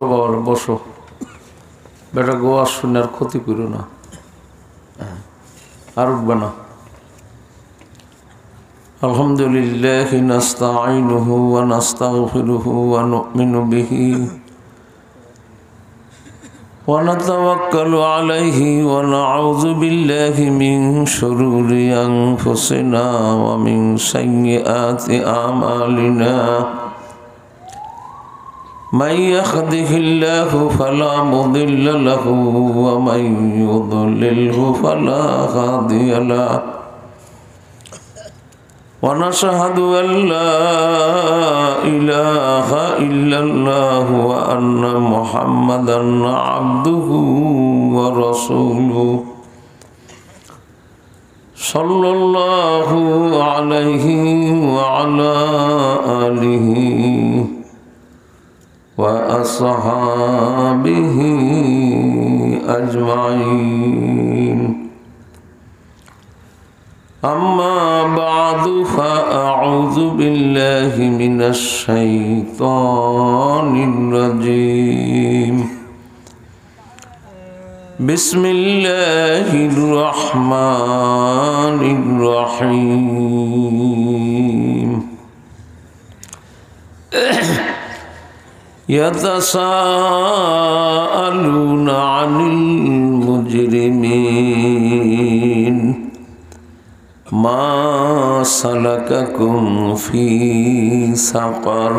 বসো বেটা, গোয়া শুনে আর ক্ষতি করো না, আর উঠবে না। আলহামদুলিল্লাহি নাস্তাঈনুহু ওয়া নাস্তাগফিরুহু ওয়া নু'মিনু বিহি ওয়া নাতাওয়াক্কালু আলাইহি ওয়া নাউযু বিল্লাহি মিন শুরুরি আনফুসিনা ওয়া মিন সাইয়্যাতি আমালিনা। من يهده الله فلا مضل له ومن يضلله فلا هادي له ونشهد أن لا إله إلا الله وأن محمدا عبده ورسوله صلى الله عليه وعلى آله وأصحابه أجمعين. أما بعد فأعوذ بالله من الشيطان الرجيم. بسم الله الرحمن الرحيم. يتساءلون عن المجرمين ما سلككم في سقر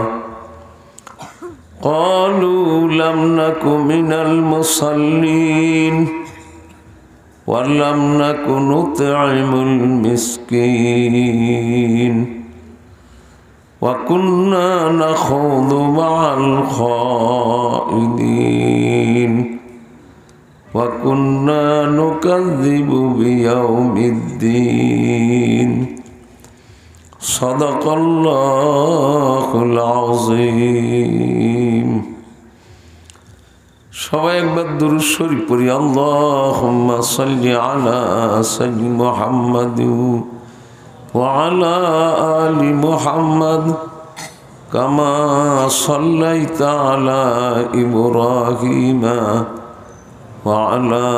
قالوا لم نك من المصلين ولم نك نطعم المسكين وكنا نخوض مع الخائضين وكنا نكذب بيوم الدين. صدق الله العظيم. সবাই একবার দুরূদ শরীফ পড়ি। আল্লাহুম্মা সাল্লি আলা সাইয়্যিদিনা মুহাম্মাদ وعلى آل محمد كما صليت على إبراهيم وعلى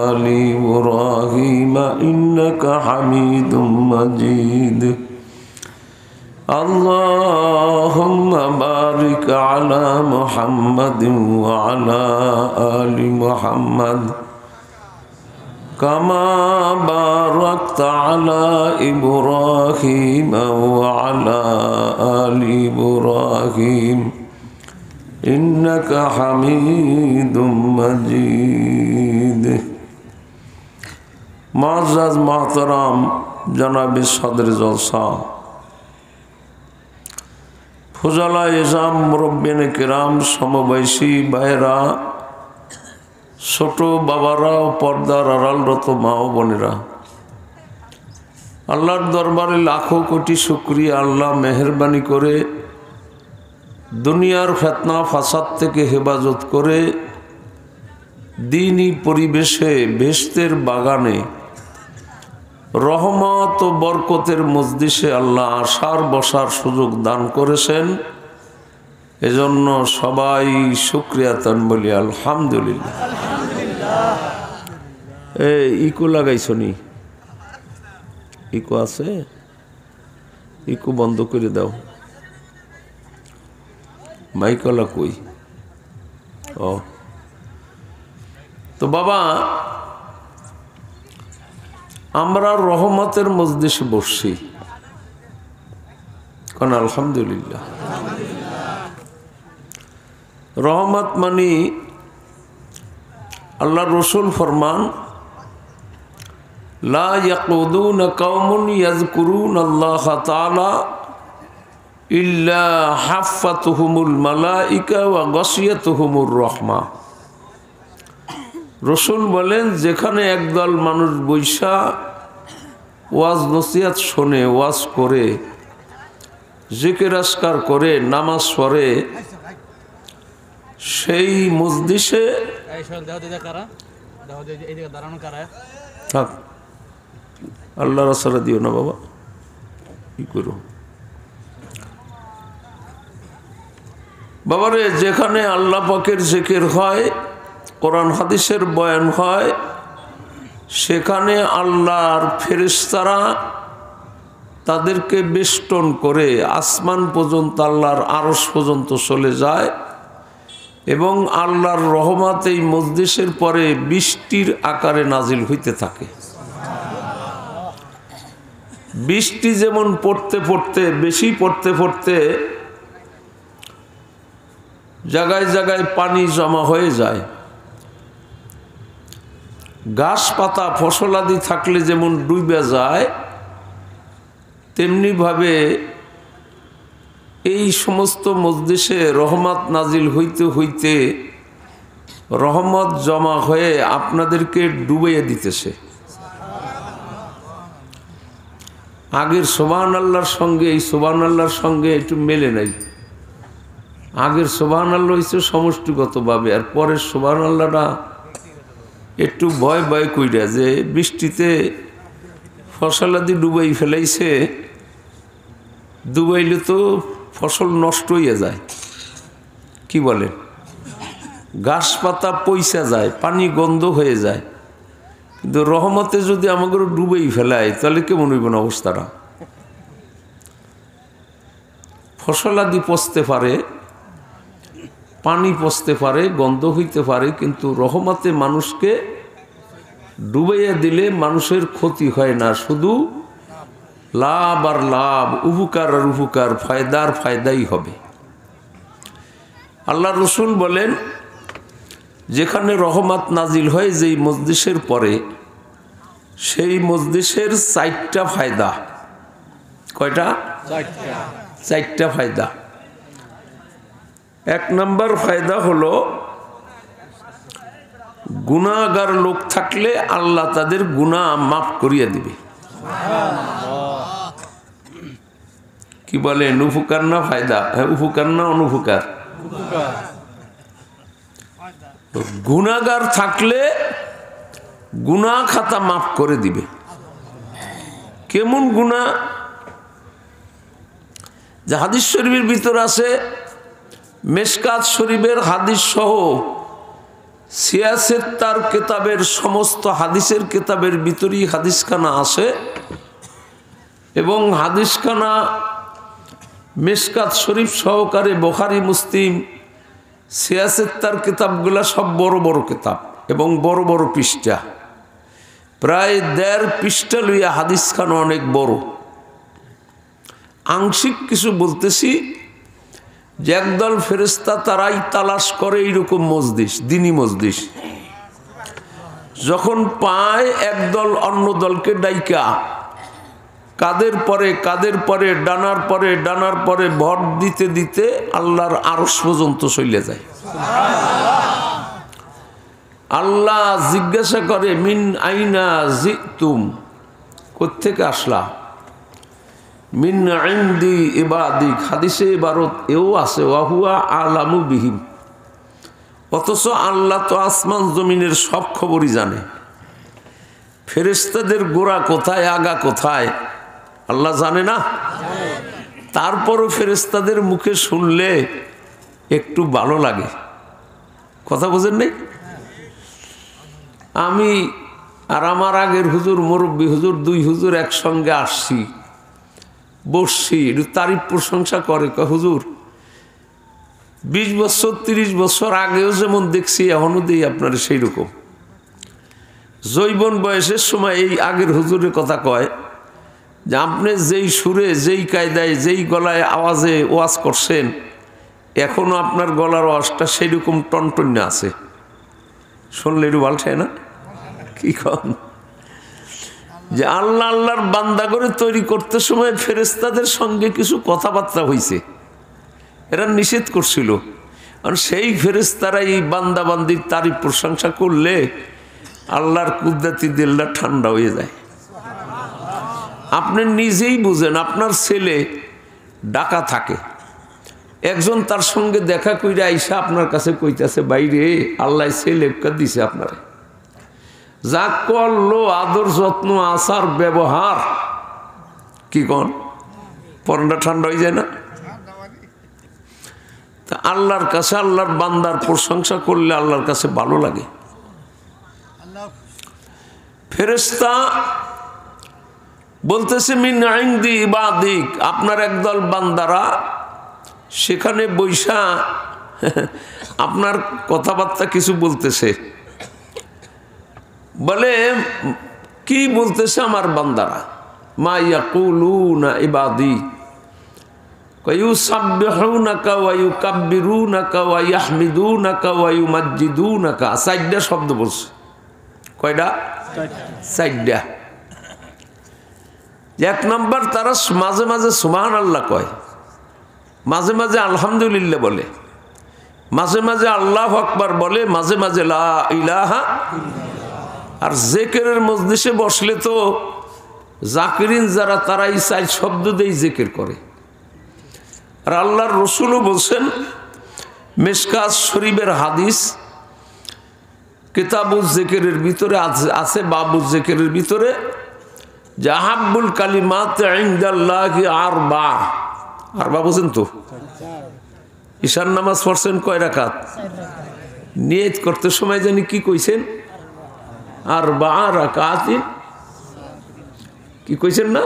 آل إبراهيم إنك حميد مجيد. اللهم بارك على محمد وعلى آل محمد كما باركت على إبراهيم وعلى آل إبراهيم إنك حميد مجيد. معزز محترم جناب صدر জলসা, ফুজালা ইজাম, মুরব্বিয়ান কিরাম, সমবয়সী ভাইরা, ছোট বাবারা ও পর্দার আড়ালরত মা ও বোনেরা, আল্লাহর দরবারে লাখো কোটি শুকরিয়া। আল্লাহ মেহেরবানি করে দুনিয়ার ফিতনা ফাসাদ থেকে হেফাজত করে দ্বীনি পরিবেশে বেহেশতের বাগানে রহমত ও বরকতের মজলিসে আল্লাহ আসার বসার সুযোগ দান করেছেন। এজন্য সবাই শুকরিয়া তান বলি আলহামদুলিল্লাহ। ইকো লাগাইছো নি? ইকো আছে? ইকো বন্ধ করে দাও। মাইকলা কই? ও তো বাবা, আমরা রহমতের মজলিসে বসছি, কারণ আলহামদুলিল্লাহ রহমত মানি আল্লাহ রসুল ফরমান, লা ইয়াকুদুনা কওমুন ইয়াযকুরুনাল্লাহা তাআলা ইল্লা হাফাতুহুমুল মালাইকা ওয়া গাশিয়াতুহুমুর রাহমা। রসুল বলেন, যেখানে একদল মানুষ বৈশা ওয়াজ নসিহত শোনে, ওয়াজ করে, জিকির আজকার করে, নামাজ পড়ে, সেই মজলিসে আল্লাহ রাসূল দিও না বাবা, কি করো বাবারে, যেখানে আল্লাহ পাকের জিকির হয়, কোরআন হাদিসের বয়ান হয়, সেখানে আল্লাহর ফেরেশতারা তাদেরকে বেষ্টন করে আসমান পর্যন্ত, আল্লাহর আরশ পর্যন্ত চলে যায় এবং আল্লাহর রহমত এই মজলিসের পরে বৃষ্টির আকারে নাজিল হইতে থাকে। বৃষ্টি যেমন পড়তে পড়তে, বেশি পড়তে পড়তে জায়গায় জায়গায় পানি জমা হয়ে যায়, ঘাস পাতা ফসলাদি থাকলে যেমন ডুবে যায়, তেমনিভাবে এই সমস্ত মজলিসে রহমত নাজিল হইতে হইতে রহমত জমা হয়ে আপনাদেরকে ডুবিয়ে দিতেছে। আগের সুবহানাল্লাহর সঙ্গে এই সুবহানাল্লাহর সঙ্গে একটু মেলে নাই। আগের সুবহানাল্লাহ হইছে সমষ্টিগতভাবে, আর পরের সুবহানাল্লাহটা একটু ভয় ভয় কইরা, যে বৃষ্টিতে ফসলাদি ডুবাই ফেলাইছে, ডুবাইলে তো ফসল নষ্ট হয়ে যায়, কি বলে, ঘাস পাতা পয়সা যায়, পানি গন্ধ হয়ে যায়। কিন্তু রহমতে যদি আমাকে ডুবেই ফেলায়, তাহলে কেমন হইব না অবস্থাটা? ফসলাদি পচতে পারে, পানি পচতে পারে, গন্ধ হইতে পারে, কিন্তু রহমতে মানুষকে ডুবাইয়া দিলে মানুষের ক্ষতি হয় না, শুধু লাভ আর লাভ, উপকার আর উপকার, ফায়দার ফায়দাই হবে। আল্লাহ রসুল বলেন, যেখানে রহমত নাজিল হয় যেই মজলিসের পরে, সেই মজলিসের 4টা ফায়দা। কয়টা? 4টা ফায়দা। 1 নম্বর ফায়দা হলো, গুনাহগার লোক থাকলে আল্লাহ তাদের গুনাহ মাফ করিয়ে দিবে। কি বলেন, উপকার না ফায়দা? হ্যাঁ, উপকার না অনুপকার? গুনাহগার থাকলে গুনাহ খাতা মাফ করে দিবে। কেমন গুনাহ? যে হাদিস শরীফের ভিতর আছে, মেশকাত শরীফের হাদিস সহ 76 কিতাবের সমস্ত হাদিসের কিতাবের ভিতরেই হাদিসখানা আছে, এবং হাদিসখানা মেশকাত শরীফ সহকারে বুখারী মুসলিম 76 কিতাবগুলা সব বড় বড় কিতাব এবং বড় বড় পৃষ্ঠা, প্রায় 1.5 পৃষ্ঠা লইয়া হাদিসখানা অনেক বড়। আংশিক কিছু বলতেছি, যে একদল ফেরেশতা তারাই তালাশ করে এইরকম মজলিস, দিনী মজলিস, যখন পায় একদল অন্য দলকে ডাইকা কাদের পরে কাদের পরে ডানার পরে ডানার পরে ভর দিতে দিতে আল্লাহর আরশ পর্যন্ত চলে যায়। আল্লাহ জিজ্ঞাসা করে, মিন আইনা জিতুম, কোত্থেকে আসলা? মিন ইনদি ইবাদিক, হাদিসে ইবারত এও আছে, ওয়াহুয়া আলামু বিহিম। অথচ আল্লাহ তো আসমান জমিনের সব খবরই জানে। ফেরেশতাদের গোড়া কোথায়, আগা কোথায়, আল্লাহ জানে না? তারপরও ফেরেশতাদের মুখে শুনলে একটু ভালো লাগে। কথা বোঝেন নাই? আমি আর আমার আগের হুজুর, মুরব্বী হুজুর, 2 হুজুর একসঙ্গে আসছি, বসছি, একটু তারিফ প্রশংসা করে, হুজুর 20 বছর 30 বছর আগেও যেমন দেখছি এখনো দিই আপনার সেই রকম। যৌবন বয়সের সময় এই আগের হুজুরের কথা কয়, যে আপনি যেই সুরে, যেই কায়দায়, যেই গলায় আওয়াজে ওয়াজ করছেন, এখনো আপনার গলার আওয়াজটা সেই রকম টনটন্য আছে। শুনলে একটু ভালো চায় না? কি কন? যে আল্লাহ আল্লাহর বান্দা করে তৈরি করতে সময় ফেরেশতাদের সঙ্গে কিছু কথাবার্তা হয়েছে, এরা নিষেধ করছিল, আর সেই ফেরেশতারা এই বান্দা বান্দির তারিফ প্রশংসা করলে আল্লাহর কুদরতি দিলটা ঠান্ডা হয়ে যায়। আপনি নিজেই বুঝেন, আপনার ছেলে ডাকা থাকে, একজন তার সঙ্গে দেখা কইরা আইসা আপনার কাছে কইতাছে, বাইরে আল্লাহ ছেলে দিছে আপনারে, যা করলো আদর যত্ন আচার ব্যবহার, কি কন, পরনটা ঠান্ডা হয়ে যায় না? তা আল্লাহর কাছে আল্লাহর বান্দার প্রশংসা করলে আল্লাহর কাছে ভালো লাগে। ফেরেশতা বলতেছে মিন ইনদি ইবাদিক, আপনার একদল বান্দারা সেখানে বৈশা আপনার কথাবার্তা কিছু বলতেছে। বলে কি বলতেছে আমার বান্দারা? মা ইয়াকুলুনা ইবাদি ইউসাব্বিহুনাকা ওয়া ইউকাব্বিরুনাকা ওয়া ইয়াহমিদুনাকা ওয়া ইউমাজ্জিদুনাকা। 4টা শব্দ বলছে। কয়টা? 4টা। এক নম্বর, তারা মাঝে মাঝে সুবহানাল্লাহ কয়, মাঝে মাঝে আলহামদুলিল্লাহ বলে, মাঝে মাঝে আল্লাহু আকবার বলে, মাঝে মাঝে লা ইলাহা। আর জিকিরের মজলিসে বসলে তো জাকিরিন যারা তারাই 4 শব্দ দিয়ে জিকির করে। আর আল্লাহর রসুলও বলছেন, মিশকাত শরীফের হাদিস কিতাবুজ জিকিরের ভিতরে আছে, বাবুজ জিকিরের ভিতরে, জাহাবুল কালিমাত ইনদাল্লাহি আরবা। আরবা বুঝেন তো? ঈশার নামাজ পড়ছেন কয় রাকাত? নিয়ত করতে সময় জানি কি কইছেন? আরবা রাকাতিন। কি কইছেন না?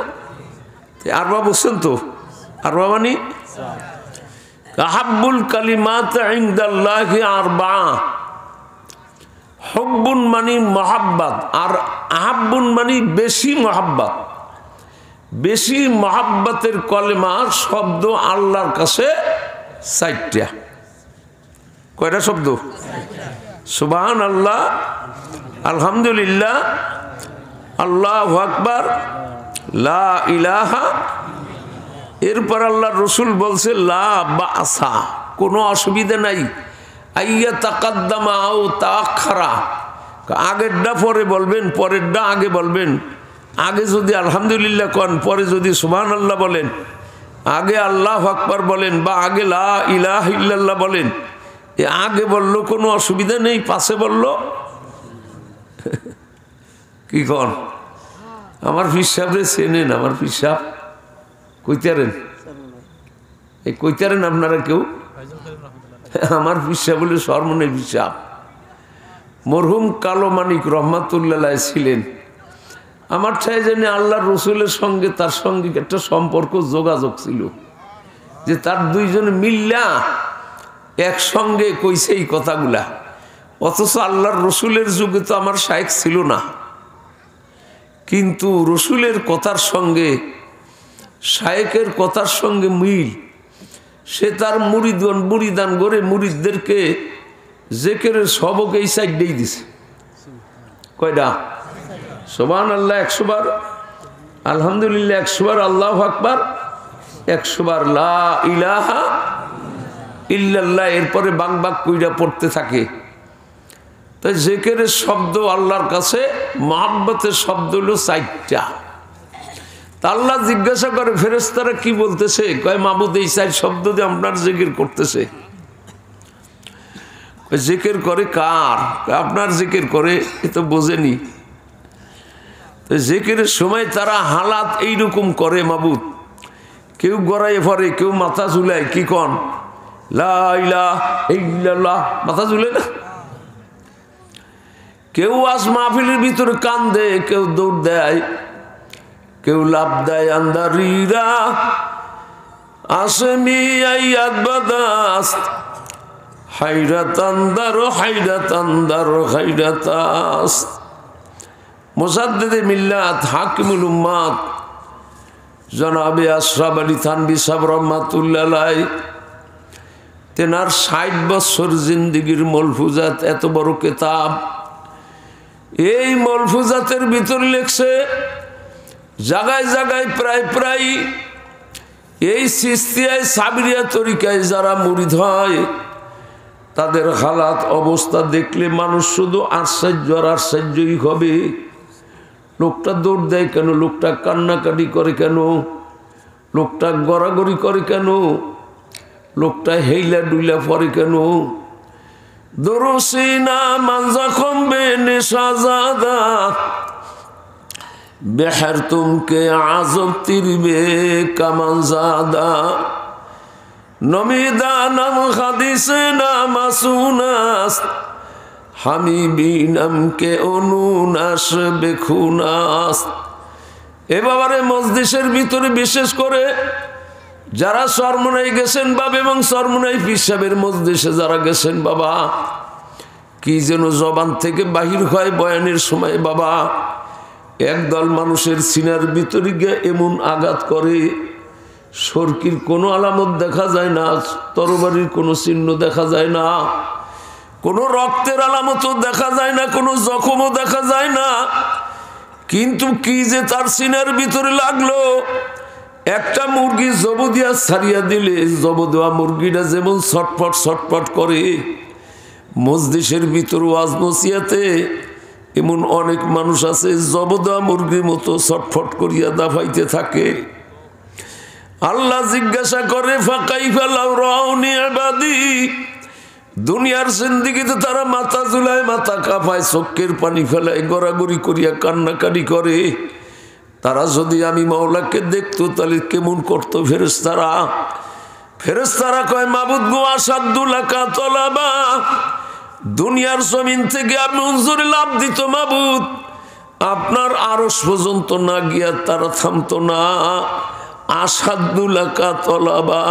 আরবা বুঝছেন তো? আরবা মানে আহাব্বুল কালিমাত ইনদাল্লাহি আরবা। হুব্বুন মানে মহাব্বত, আর আহাব্বুন মানে বেশি মহাব্বত। বেশি মহাব্বতের কলেমার শব্দ আল্লাহর কাছে 4টা। কয়টা শব্দ? সুবহানাল্লাহ, আলহামদুলিল্লাহ, আল্লাহু আকবার, লা ইলাহা। এরপর আল্লাহর রসুল বলছে লা বাসা, কোনো অসুবিধা নাই। আইয়া তাকাদ্দামা আও তাআখারা, আগেরটা পরে বলবেন, পরেরটা আগে বলবেন। আগে যদি আলহামদুলিল্লাহ কন, পরে যদি সুবহানাল্লাহ বলেন, আগে আল্লাহু আকবার বলেন বা আগে লা ইলাহা ইল্লাল্লাহ বলেন। এ আগে বললো কোনো অসুবিধা নেই, পাশে বললো কি কন? আমার পিসাবরে চেনেন? আমার পিসাব কইতারেন? এই কইতারেন আপনারা কেউ? আমার পিসাব বলে সরমনে পিসাব। মরহুম কালো মানিক রহমাতুল্লাহ ছিলেন। আমার চাই জানি আল্লাহর রসুলের সঙ্গে তার সঙ্গে একটা সম্পর্ক, যোগাযোগ ছিল, যে তার দুইজনে মিল্লা একসঙ্গে কইছে এই কথাগুলা। অথচ আল্লাহর রসুলের যুগে তো আমার শায়েখ ছিল না, কিন্তু রসুলের কথার সঙ্গে শায়েকের কথার সঙ্গে মিল। সে তার মুরিদান করে মুরিদদেরকে জিকিরের সবক এই 4টাই দিছে। কয়টা? সুবহানাল্লাহ 100 বার, আলহামদুলিল্লাহ 100 বার, আল্লাহু আকবার 100 বার, লা ইলাহা ইল্লাল্লাহ। এরপরে বাং কইরা পড়তে থাকে। তাই জিকিরের শব্দ আল্লাহর কাছে মহব্বতের শব্দ হলো 4টা। তা আল্লাহ জিজ্ঞাসা করে ফেরেশতারা কি বলতেছে? কয় মাবুদ এই 4 শব্দ দিয়ে আপনার জিকির করতেছে। জিকির করে কার? আপনার জিকির করে, এ তো বোঝেনি। জিকিরের সময় তারা হালাত এইরকম করে মাবুদ, কেউ গড়াইয়ে পড়ে, কেউ মাথা ঝুলায়। কি কন? লা ইলাহা ইল্লাল্লাহ, মাথা ঝুলে না। কেউ আজ মাহফিলের ভিতরে কান্দে, কেউ দৌড় দেয়, কেউ লাভ দেয়। আন্দারিরা আসেমি আইয়াত বাদাস হাইরাত আন্দার হাইরাত আন্দার হাইরাতাস। মুজাদ্দিদে মিল্লাত হাকিমুল উম্মাত জনাবে আশরাফ আলী থানভী সাহেব রহমাতুল্লাহ আলাইহি, তেনার 60 বছর জিন্দিগির মলফুজাত, এত বড় কিতাব। এই মলফুজাতের ভিতর লেখছে জায়গায় জায়গায় প্রায় এই সিস্তিয়ায় সাবিরিয়া তরিকায় যারা মুরিদ হয় তাদের হালাত অবস্থা দেখলে মানুষ শুধু আশ্চর্য আর আশ্চর্যই হবে। লোকটা দৌড় দেয় কেন? লোকটা কান্নাকাটি করে কেন? লোকটা গড়াগড়ি করে কেন? লোকটা হেইলা ডুইলা পড়ে কেন? দরসিনা মানজা কমবে নেশাজাদা বেহার তুমকে আজব তিরবে কামানজাদা। নমিদানাম হাদিসে নাম আসুনাস হামিবি নামকে অনুনাস বেখুনাস। এ বাবারে মজলিসের ভিতরে বিশেষ করে যারা চরমোনাই গেছেন বাবা এবং চরমোনাই পীর সাহেবের মজলিসে যারা গেছেন বাবা, কি যেন জবান থেকে বাহির হয় বয়ানের সময় বাবা, একদল মানুষের সিনার ভিতরে গিয়ে এমন আঘাত করে, সরকির কোনো আলামত দেখা যায় না, তরবারির কোনো চিহ্ন দেখা যায় না, কোনো রক্তের আলামতও দেখা যায় না, কোনো জখমও দেখা যায় না, কিন্তু কি যে তার সিনার ভিতরে লাগলো। একটা মুরগি জব দিয়া ছাড়িয়া দিলে জব দেওয়া মুরগিটা যেমন ছটফট ছটফট করে, মজলিসের ভিতর ওয়াজ নসিয়াতে এমন অনেক মানুষ আছে জব দেওয়া মুরগির মতো ছটফট করিয়া দাফাইতে থাকে। আল্লাহ জিজ্ঞাসা করে ফাকাইফা লাউ রাউনি ইবাদি, দুনিয়ার জিন্দেগিতে তারা মাথা ঝুলায়, মাথা কাঁপায়, চোখের পানি ফেলায়, গড়াগড়ি করিয়া কান্নাকাটি করে, তারা যদি আমি মাওলাকে দেখতো তাহলে কেমন করতো ফেরেশতারা? ফেরেশতারা কয় মাবুদ গো আসাদুল্লাকা তলাবা, দুনিয়ার জমিন থেকে আপনি হুজুরে লাভ দিত মাবুদ, আপনার আরশ পর্যন্ত না গিয়া তারা থামতো না। আসাদুল্লাকা তলাবা,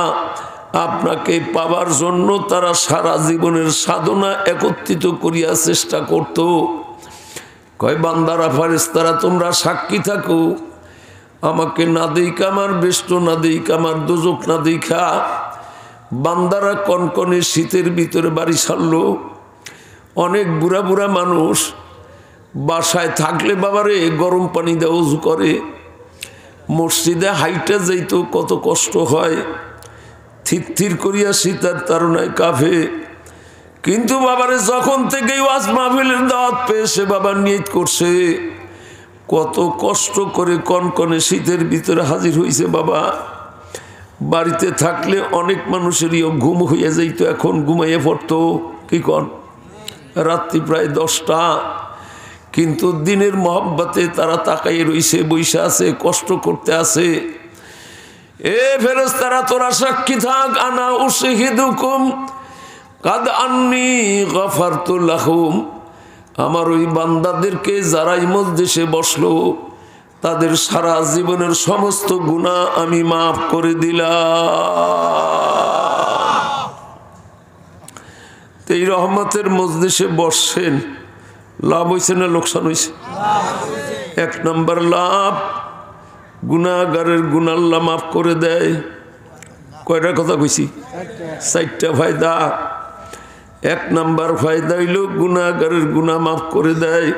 আপনাকে পাবার জন্য তারা সারা জীবনের সাধনা একত্রিত করিয়া চেষ্টা করত। কয় বান্দারা ফেরেশতারা তোমরা সাক্ষী থাকো, আমাকে না দেখা, আমার বেষ্ট না দেখা, আমার দোজক না দেখা বান্দারা কনকনে শীতের ভিতরে বাড়ি ছাড়লো। অনেক বুড়া বুড়া মানুষ বাসায় থাকলে বাবারে গরম পানি দিয়ে ওযু করে, মসজিদে হাইটা যাইত কত কষ্ট হয়, থির থির করিয়া শীতের তাড়নায় কাঁপে। কিন্তু বাবারে যখন থেকে ওয়াজ মাহফিলের দাওয়াত পেয়েছে বাবা নিয়ত করছে, কত কষ্ট করে কনকনে শীতের ভিতরে হাজির হয়েছে বাবা। বাড়িতে থাকলে অনেক মানুষেরই ঘুম হইয়া যাইতো, এখন ঘুমাইয়া পড়তো। কি কন, রাত্রি প্রায় 10টা, কিন্তু দিনের মহব্বতে তারা তাকাইয়ে রইছে, বৈশা আছে, কষ্ট করতে আছে। এ ফেরেশতারা তোরা সাক্ষী থাক, আনা উশহিদুকুম কাদ আন্নি গফারতু লাহুম, আমার ওই বান্দাদেরকে যারাই মজলিসে বসলো তাদের সারা জীবনের সমস্ত গুনাহ আমি মাফ করে দিলাম। এই রহমতের মজলিসে বসছেন, লাভ হয়েছে না লোকসান হয়েছে? 1 নম্বর লাভ, গুনাহগারের গুনাহ আল্লাহ মাফ করে দেয়। কয়টা কথা কইছি? 4টা ফায়দা। 1 নম্বর ফায়দা হইল গুনাহগারের গুনাহ মাফ করে দেয়।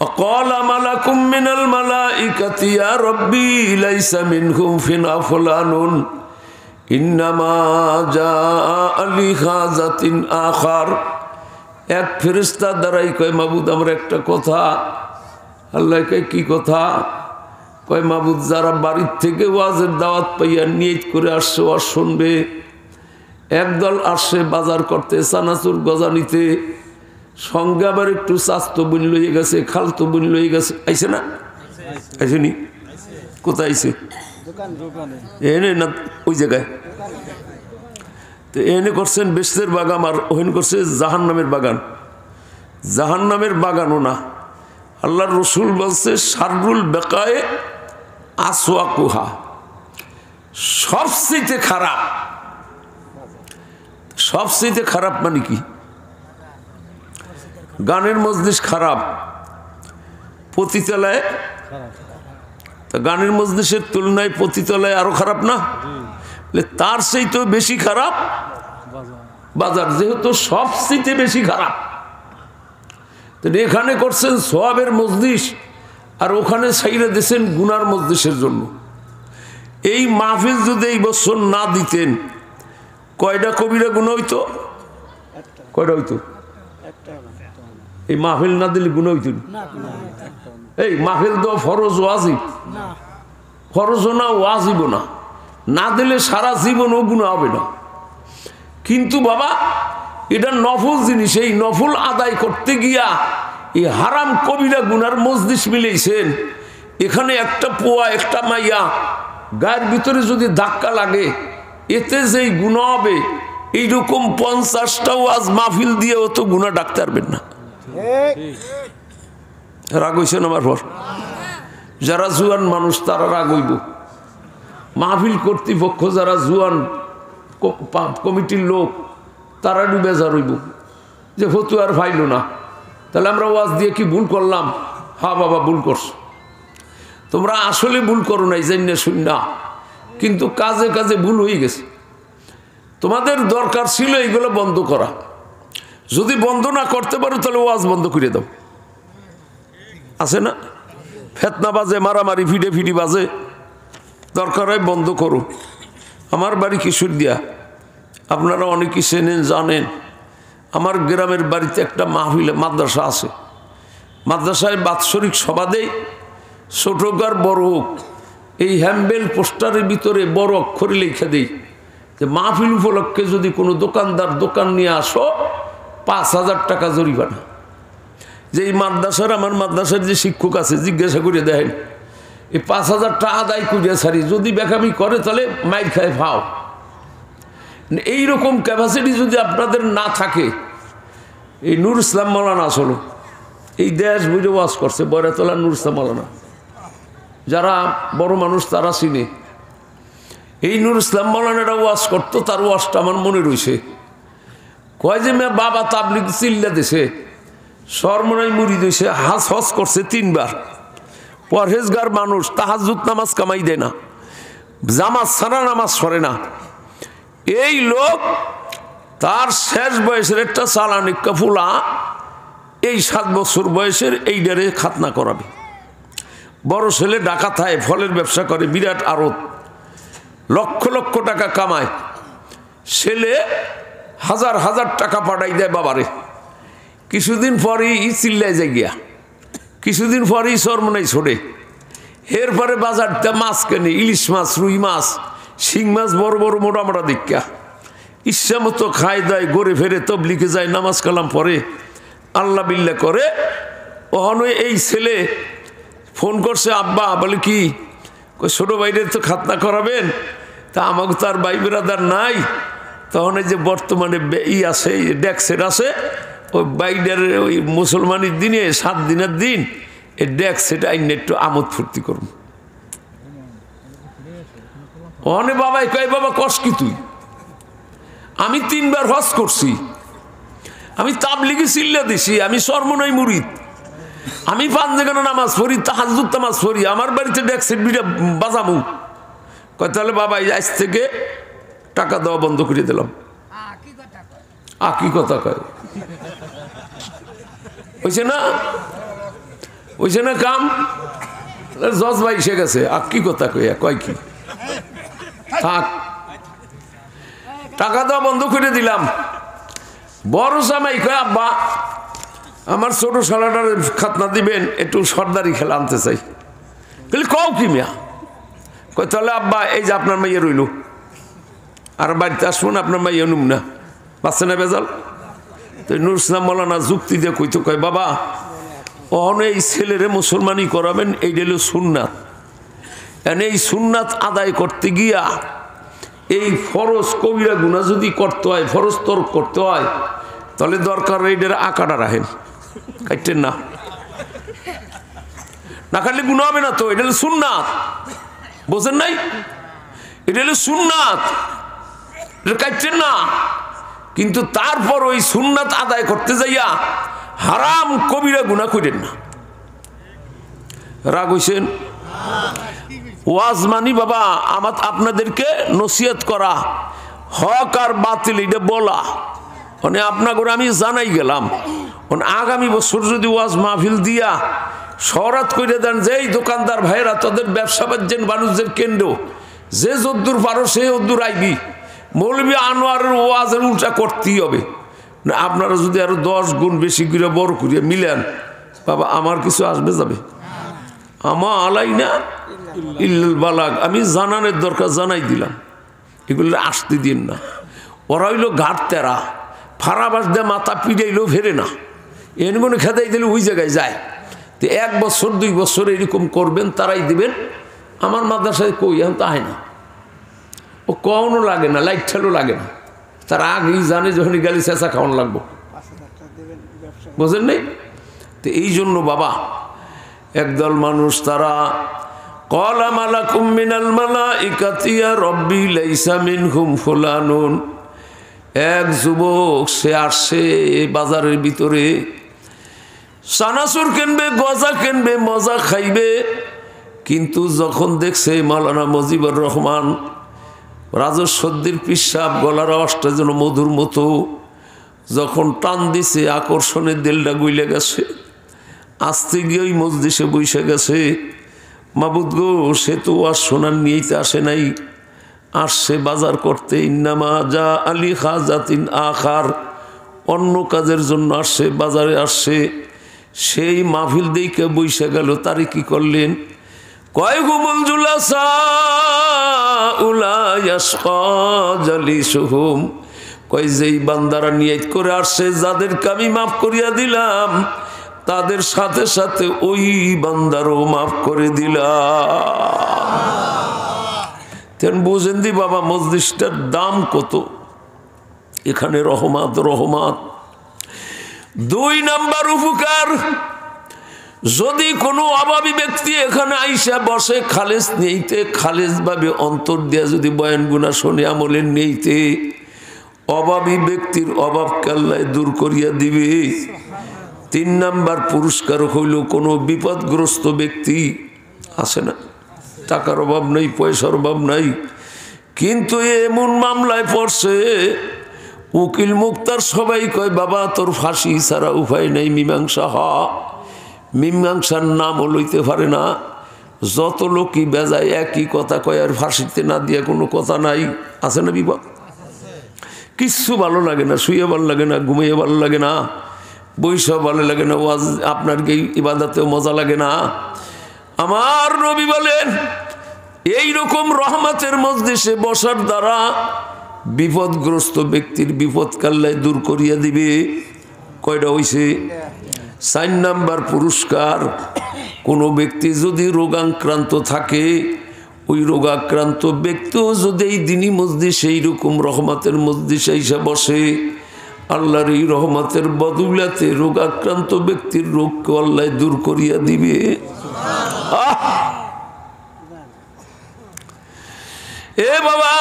অকালা মালাকুম মিনাল মালাইকাতি ইয়া রব্বি লাইসা মিনহুম ফিনা ফুলানুন ইন্নামা জাআ লিহাজাতিন আখার। এক ফেরেশতা দাঁড়াই কয় মাবুদ আমার একটা কথা। আল্লাহ কয় কি কথা? কয় মাবুদ যারা বাড়ির থেকে ওয়াজের দাওয়াত পাইয়া নিয়ত করে আসছে ওয়াজ শুনবে, একদল আসছে বাজার করতে, চানাচুর গজা নিতে, সঙ্গে আবার একটু চাস্তো বোন লইয়ে গেছে, খালতো বোন লইয়ে গেছে, আইছে না? আইসেনি? কোথায় আইছে? এনে না ওই জায়গায় তো এনে করছেন বেশদের বাগান, আর ওখানে করছে জাহান্নামের বাগান। জাহান্নামের বাগানও না, আল্লাহর রসুল বলছে শাররুল বেকায়ে আসওয়াকুহা, সবচেয়ে খারাপ। সবচেয়ে খারাপ মানে কি? গানের মজলিস খারাপ, পতিতালয়, গানের মজলিসের তুলনায় পতিতালয় আরো খারাপ না? তার চাইতেও বেশি খারাপ বাজার, যেহেতু সবচেয়ে বেশি খারাপ। এখানে করছেন সোয়াবের মজলিস, আর ওখানে ছাইরা দিয়েছেন গুনার মজলিসের জন্য। এই মাহফিল যদি এই বছর না দিতেন, কয়টা কবিরা গুনাহ হইতো? কয়টা হইতো? এই মাহফিল না দিলে গুনাহ হইতো? এই মাহফিল তো ফরজ ওয়াজিব, ফরজ না ওয়াজিব না, না দিলে সারা জীবন ও গুনাহ হবে না। কিন্তু বাবা এটা নফল জিনিস, এই নফল আদায় করতে গিয়া এই হারাম কবিরা গুনার মজলিস মিলেছেন। এখানে একটা পোয়া, একটা মাইয়া গায়ের ভিতরে যদি ধাক্কা লাগে এতে যেই গুনাহ হবে এইরকম 50টা ওয়াজ মাহফিল দিয়ে অত গুনাহ ডাকতে পারবেন না। রাগ হইছেন আমার পর? যারা জুয়ান মানুষ তারা রাগ হইব, মাহফিল কর্তৃপক্ষ যারা জুয়ান কমিটির লোক তারা বেজার হইব যে ফতুয়ার ফাইল না, তাহলে আমরা ওয়াজ দিয়ে কি ভুল করলাম? হ্যাঁ বাবা ভুল করছো, তোমরা আসলে ভুল করো নাই জানি শুন না, কিন্তু কাজে কাজে ভুল হয়ে গেছে। তোমাদের দরকার ছিল এইগুলো বন্ধ করা, যদি বন্ধ না করতে পারো তাহলে ওয়াজ বন্ধ করে দাও। আছে না ফেতনা বাজে, মারামারি ফিডে ফিডি বাজে, দরকার হয় বন্ধ করো। আমার বাড়ি কিশোরদিয়া, আপনারা অনেকেই চেনেন জানেন। আমার গ্রামের বাড়িতে একটা মাহফিল মাদ্রাসা আছে, মাদ্রাসায় বাৎসরিক সভা দেয়, ছোট হোক আর বড় হোক। এই হ্যাম্বেল পোস্টারের ভিতরে বড় অক্ষরে লিখে দেই যে মাহফিল উপলক্ষে যদি কোনো দোকানদার দোকান নিয়ে আসো 5,000 টাকা জরিমানা। যে এই মাদ্রাসার, আমার মাদ্রাসার যে শিক্ষক আছে জিজ্ঞাসা করে দেখেন, এই 5,000 টাকা আদায় করিয়া সারি, যদি বেকামি করে তাহলে মাইর খায় ফাও। এইরকম ক্যাপাসিটি যদি আপনাদের না থাকে, এই নূর ইসলাম মৌলানা আসলো এই দেশ বুঝে ওয়াজ করছে, বয়রাতলা নূর ইসলাম মৌলানা, যারা বড় মানুষ তারা চিনে। এই নূর ইসলাম মৌলানারা ওয়াজ করতো, তার ওয়াজটা আমার মনে রয়েছে। কয় যে মেয়ে বাবা তাবলিগ চিল্লা দিছে, সরমনাই মুড়ি দিয়েছে, হাস হস করছে 3 বার, পরহেজগার মানুষ, তাহাজ্জুদ নামাজ কামাই দেয় না, জামাত ছাড়া নামাজ পড়ে না। এই লোক তার শেষ বয়সের একটা চালানি কাফুলা এই 7 বছর বয়সের এইটারে খাতনা করাবে। বড় ছেলে ডাকাতায় ফলের ব্যবসা করে, বিরাট আড়ত, লক্ষ লক্ষ টাকা কামায়। ছেলে হাজার হাজার টাকা পাঠাই দেয় বাবারে। কিছুদিন পরেই চিল্লায় যায় গিয়া, কিছুদিন পরেই চরমনাই ছোড়ে। এরপরে বাজারটা মাছ কেনে, ইলিশ মাছ, রুই মাছ, শিং মাছ, বড় বড় মোটা মোটা দীক্ষা, ইচ্ছা মতো খায় দেয়, গড়ে ফেরে, তবলিগে যায়, নামাজ কালাম পড়ে, আল্লাহ বিল্লাহ করে। ওখানে এই ছেলে ফোন করছে, আব্বা, বলে কি? ছোট ভাইদের তো খাতনা করাবেন, তা আমাকে তো আর ভাই বেরাদার নাই। তখন এই যে বর্তমানে আছে ডেক্সের আছে, ওই বাইডার ওই মুসলমানের দিনে 7 দিনের দিন এই ডেক্স সেটা আইনে একটু আমোদ ফুর্তি করুন। অনে বাবাই কয়, বাবা কস কি তুই? আমি 3 বার হজ করছি, আমি তাবলিগে চিল্লা দিছি, আমি সরমনাই মুরিদ, আমি 5 জায়গায় নামাজ পড়ি, তাহাজ্জুদ নামাজ পড়ি, আমার বাড়িতে ডেক্সের বিটা বাজামু। কয় তাহলে বাবা আজ থেকে টাকা দেওয়া বন্ধ করে দিলাম। কি কথা কয়? হইছে না, হইছে না কাম? জজ ভাই এসে গেছে, কি কথা কইয়া কয় কি? থাক, টাকা দেওয়া বন্ধ করে দিলাম। বড় জামাই কয়, আব্বা আমার ছোট শালাটার খাতনা দিবেন, একটু সর্দারি খেলা আনতে চাই। কও কি মিয়া? কয় তাহলে আব্বা এই যে আপনার মাইয়া রইল, আর বাড়িতে আসবো না, আপনার মাইয়া নুম না, বাচ্চা না বেজাল। তো নূর ইসলাম মৌলানা যুক্তি দিয়ে কইতো, কয় বাবা অনে এই ছেলেরে মুসলমানি করাবেন, এইটা হলো সুন্নাত। এই সুন্নাত আদায় করতে গিয়া এই ফরজ কবিরা গুনাহ যদি করতে হয়, ফরজ তর্ক করতে হয়, তাহলে দরকার এইটার আকাটা রাখেন, কাটতেন না, না কাটলে গুনাহ হবে না। তো এটা হলো সুন্নাত, বোঝেন নাই? এটা হলো সুন্নাত, এটা কাটতেন না। কিন্তু তারপর ওই সুন্নাত আদায় করতে যাইয়া হারাম কবিরা গুনাহ করেন না। রাগ হইছেন? ওয়াজ মানি বাবা আমার আপনাদেরকে নসিহত করা, হক আর বাতিল এটা বলা, মানে আপনাকে আমি জানাই গেলাম। আগামী বছর যদি ওয়াজ মাহফিল দিয়া শহরাত করে দেন যে এই দোকানদার ভাইয়েরা তাদের ব্যবসা বাণিজ্যের মানুষদের কেন্দ্র, যে যদ্দূর পারো সে যদ্দূর আইবি, মৌলবী আনোয়ারের ওয়াজের উল্টা করতেই হবে না। আপনারা যদি আরো 10 গুণ বেশি করে বড় করিয়া মিলেন, বাবা আমার কিছু আসবে যাবে, আমা আলাই না ইল্লাল বালাগ, আমি জানানোর দরকার জানাই দিলাম, এগুলো আসতে দিন না। ওরা হইল ঘাট তেরা, ফারাবাস দিয়ে মাথা পিড়াইলেও ফেরে না, এনগুলো খেদাই দিলে ওই জায়গায় যায়। তো 1 বছর 2 বছর এরকম করবেন, তারাই দিবেন। আমার মাদ্রাসায় কই এখন তাই না, ও কখনো লাগে না, লাইট ঠেলো লাগে না, তার আগেই জানে যখন গেলে চেঁচা খাওয়ানো লাগবো, বুঝেন নাই? তো এই জন্য বাবা একদল মানুষ তারা ক্বালা মালাকুম মিনাল মালাইকাতি ইয়া রাব্বি লাইসা মিনহুম ফুলানুন, এক যুবক সে আসছে বাজারের ভিতরে চানাচুর কিনবে, গজা কিনবে, মজা খাইবে, কিন্তু যখন দেখছে মাওলানা মুজিবুর রহমান রাজস্বদ্দির পিসাব গলার আওয়াজটা যেন মধুর মতো, যখন টান দিছে আকর্ষণের দিলটা গুইলে গেছে, আসতে গিয়ে ওই মজলিসে বসে গেছে। মাবুদ গো, সে তো আর শোনার নিয়েই আসে নাই, আসছে বাজার করতে। ইন্নামা যা আলী খাজাতিন আখার, অন্য কাজের জন্য আসছে, বাজারে আসছে। সেই মাহফিল দেখে বইসে গেল। তারে কি করলেন? কয় হুমুল জুলাসা উলা ইয়াশকা জালিসুহুম, কয় যেই বান্দারা নিয়ত করে আসছে, যাদেরকে আমি মাফ করিয়া দিলাম, তাদের সাথে সাথে ওই বান্দারও মাফ করে দিলাম। বুঝেন দি বাবা মজলিসটার দাম কত, এখানে রহমত রহমত। 2 নাম্বার উপকার, যদি কোনো অভাবী ব্যক্তি এখানে আইসা বসে খালেস নেইতে, খালেস ভাবে অন্তর দিয়া যদি বয়ান গুনা শোনে, আমলের নেইতে, অভাবী ব্যক্তির অভাবকে আল্লাহ দূর করিয়া দিবে। 3 নাম্বার পুরস্কার হইল, কোনো বিপদগ্রস্ত ব্যক্তি আছে না, টাকার অভাব নাই, পয়সার অভাব নাই, কিন্তু এমন মামলায় পড়ছে, উকিল মুক্তার সবাই কয় বাবা তোর ফাঁসি ছাড়া উপায় নাই, মীমাংসা হ। মীমাংসার নামও লইতে পারে না, যত লোকই বেজায় একই কথা কয়, আর ফাঁসিতে না দিয়ে কোনো কথা নাই। আছে না বিপদ? কিচ্ছু ভালো লাগে না, শুয়ে ভালো লাগে না, ঘুমিয়ে ভালো লাগে না, বৈশা ভালো লাগে না, ওয়াজ আপনার এই ইবাদতেও মজা লাগে না। আমার নবী বলেন এইরকম রহমতের মজলিসে বসার দ্বারা বিপদগ্রস্ত ব্যক্তির বিপদ কাল্লায় দূর করিয়া দিবে। কয়টা হইছে? 4 নাম্বার পুরস্কার, কোনো ব্যক্তি যদি রোগাক্রান্ত থাকে, ওই রোগাক্রান্ত ব্যক্তিও যদি এই দিনই মজলিসে এইরকম রহমতের মজলিসে এসে বসে, আল্লাহর এই রহমতের বদৌলতে রোগাক্রান্ত ব্যক্তির রোগকে আল্লাহ দূর করিয়া দিবে। এ বাবা,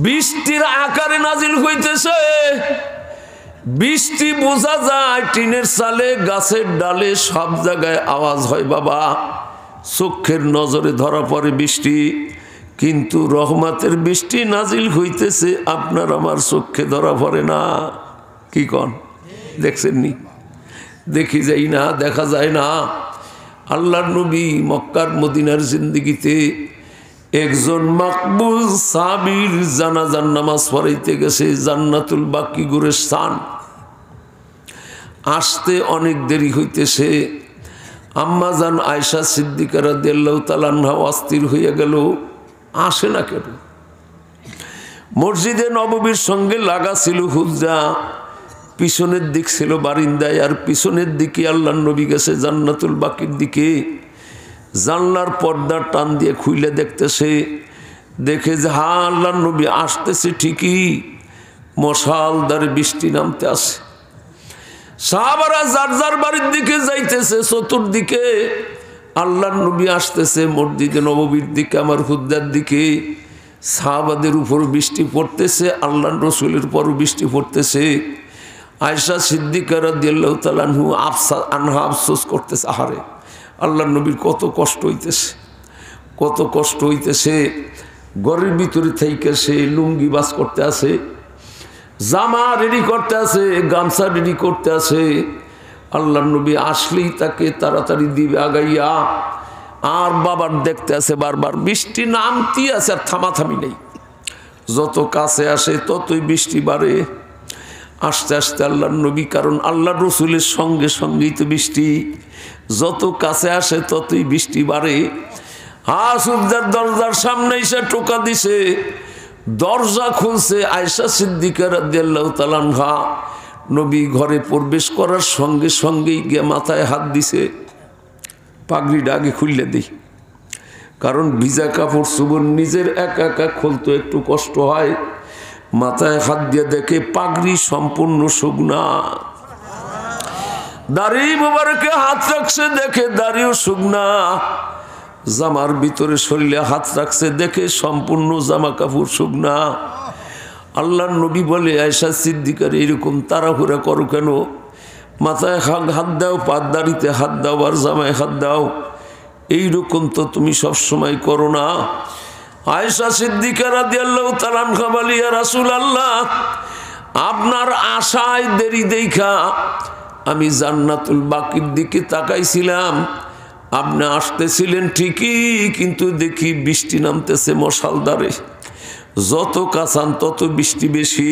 বৃষ্টির আকারে নাজিল হইতেছে। বৃষ্টি বোঝা যায় টিনের চালে, গাছের ডালে, সব জায়গায় আওয়াজ হয় বাবা, চোখের নজরে ধরা পড়ে বৃষ্টি, কিন্তু রহমতের বৃষ্টি নাজিল হইতেছে, আপনার আমার চোখে ধরা পড়ে না। কি কন? দেখছেননি? দেখি যাই না, দেখা যায় না। আল্লাহর নবী মক্কার মদিনার জিন্দেগিতে একজন মাকবুল সাহাবীর জানাজার নামাজ পড়াইতে গেছে, জান্নাতুল বাকি গুরেস্তান। আসতে অনেক দেরি হইতেছে। আম্মাজান আয়েশা সিদ্দিকা রাদিয়াল্লাহু তাআলা আনহা অস্থির হইয়া গেল, আসে না কেন? মসজিদে নববীর সঙ্গে লাগা ছিল হুজরা, পিছনের দিক ছিল বারিন্দায়, আর পিছনের দিকে আল্লাহর নবী গেছে জান্নাতুল বাকির দিকে। জানলার পর্দা টান দিয়ে খুইলে দেখতেছে, দেখে যে হা আল্লাহর নবী আসতেছে ঠিকই, মশালদার বৃষ্টি নামতে আসে। সাহাবারা যার যার বাড়ির দিকে যাইতেছে, চতুর্দিকে আল্লাহর নবী আসতেছে মসজিদে নববীর দিকে, আমার হুদ্দার দিকে। সাহাবাদের উপর বৃষ্টি পড়তেছে, আল্লাহর রসুলের উপরও বৃষ্টি পড়তেছে। আয়েশা সিদ্দিকা রাদিয়াল্লাহু তাআলা আনহা আফসোস করতেছে, আহারে আল্লাহর নবীর কত কষ্ট হইতেছে, কত কষ্ট হইতেছে। ঘরের ভিতরে থেকে সে লুঙ্গি বাস করতে আছে, জামা রেডি করতে আছে, গামছা রেডি করতে আছে। আল্লাহর নবী আসলেই তাকে তাড়াতাড়ি দিবে আগাইয়া। আর বাবার দেখতে আছে বারবার বৃষ্টি নামতেই আছে, আর থামাথামি নেই। যত কাছে আসে ততই বৃষ্টি বাড়ে। আস্তে আস্তে আল্লাহর নবী, কারণ আল্লাহর রসুলের সঙ্গে সঙ্গেই তো বৃষ্টি, যত কাছে আসে ততই বৃষ্টি বাড়ে। সূর্যের দরজার সামনে এসে টোকা দিছে, দরজা খুলছে। আয়েশা সিদ্দিকা রাদিয়াল্লাহু তাআলা আনহা নবী ঘরে প্রবেশ করার সঙ্গে সঙ্গেই গিয়ে মাথায় হাত দিছে, পাগড়িটা আগে খুললে দিই। কারণ ভিজা কাপড় চোপড় নিজের একা একা খুলতে একটু কষ্ট হয়। মাথায় হাত দিয়ে দেখে পাগড়ি সম্পূর্ণ শুকনা, দাড়ি মোবারকে হাত রাখছে দেখে দাড়িও শুকনা, জামার ভিতরে শরীরে হাত রাখছে দেখে সম্পূর্ণ জামা কাপড় শুকনা। আল্লাহর নবী বলে, আয়েশা সিদ্দিকার এরকম তাড়াহুড়া করো কেন? মাথায় হাত দাও, পাত দাড়িতে হাত দাও, আর জামায় হাত দাও, এইরকম তো তুমি সব সময় করো না। আয়েশা সিদ্দিকা রাদিয়াল্লাহু তাআলা আনহা বলে, ইয়া রাসূলুল্লাহ, আপনার আশায় দেরি দেখা আমি জান্নাতুল বাকির দিকে তাকাইছিলাম, আপনি আসতেছিলেন ঠিকই, কিন্তু দেখি বৃষ্টি নামতেছে মশালদারে, যত কাছান তত বৃষ্টি বেশি।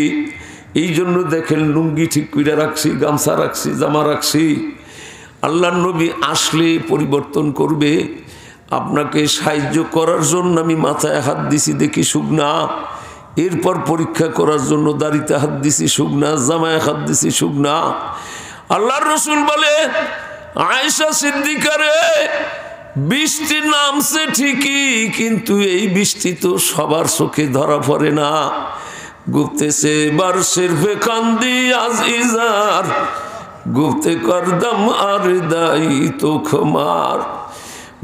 এই জন্য দেখেন লুঙ্গি ঠিক করে রাখছি, গামছা রাখছি, জামা রাখছি। আল্লাহর নবী আসলে পরিবর্তন করবে, আপনাকে সাহায্য করার জন্য আমি মাথায় হাত দিছি দেখি শুকনা, এরপর পরীক্ষা করার জন্য দাড়িতে হাত দিছি শুকনা, জামায় হাত দিছি শুকনা। আল্লাহর রাসূল বলে, আয়েশা সিদ্দিকা রে, বৃষ্টি নামছে ঠিকই, কিন্তু এই বৃষ্টি তো সবার চোখে ধরা পড়ে না। গুপ্তেছে বার সিরফে কান্দি আজ ইজার, গুপ্তে করদম আর দাই তো খমার,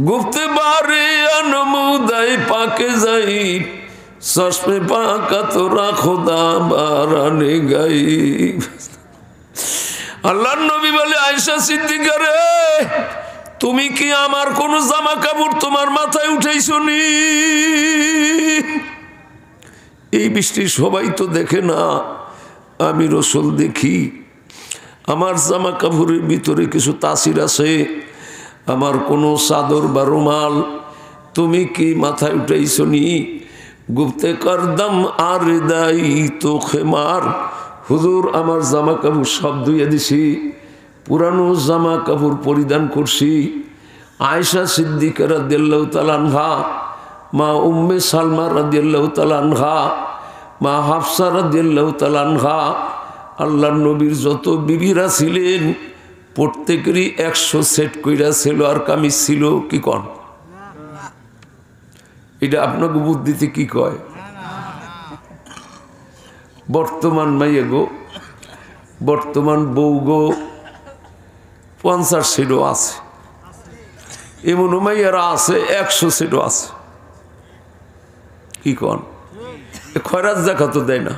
গুপ্তে বারে আনমুদাই পাকে যাই, চশমে পাকা তোরা খোদা বারানে গাই। আল্লাহর নবী বলে, আয়েশা সিদ্দিকা রে, তুমি কি আমার কোন জামা কাপড় তোমার মাথায় উঠাইছো নি? এই বৃষ্টি সবাই তো দেখে না, আমি রাসূল দেখি। আমার জামা কাপড়ের ভিতরে কিছু তাসির আছে, আমার কোনো চাদর বা রুমাল তুমি কি মাথায় উঠাইছো নি? গুপ্তে করদম আর দাই তো খেমার, হুজুর আমার জামা কাপড় সব ধুয়ে দিছি, পুরানো জামা কাপড় পরিধান করছি। আয়েশা সিদ্দিকা রাদিয়াল্লাহু তাআলা আনহা, মা উম্মে সালমা রাদিয়াল্লাহু তাআলা আনহা, মা হাফসা রাদিয়াল্লাহু তাআলা আনহা, আল্লাহর নবীর যত বিবিরা ছিলেন প্রত্যেকেরই 100 সেট কইরা ছিল আর কামিজ ছিল। কি কন? এটা আপনাকে বুদ্ধিতে কি কয়? বর্তমান মাইয়ে গো, বর্তমান বউ গো 50 সেটও আছে, এমন মাইয়ারা আছে 100 সেটও আছে। কি কন? খয়রাত জাকাতও দেয় না।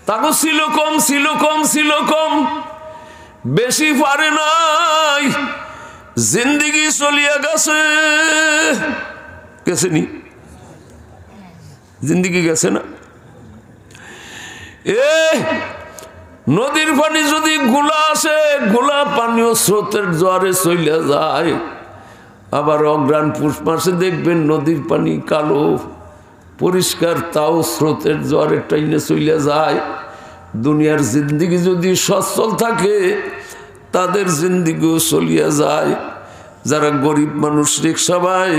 তাকে ছিল কম, ছিল কম, ছিল কম, বেশি পারে নাই, জিন্দিগি চলিয়া গেছে। গেছে নি? জিন্দিগি গেছে না? নদীর পানি যদি গোলা আসে, গোলা পানিও স্রোতের জোয়ারে চলে যায়। আবার অগ্রাণ পুষ মাসে দেখবেন নদীর পানি কালো পরিষ্কার, তাও স্রোতের জোয়ারে টাইনে চলে যায়। দুনিয়ার জিন্দিগি যদি সচ্ছল থাকে, তাদের জিন্দিগিও চলিয়া যায়। যারা গরিব মানুষ, রিক্সা বাই,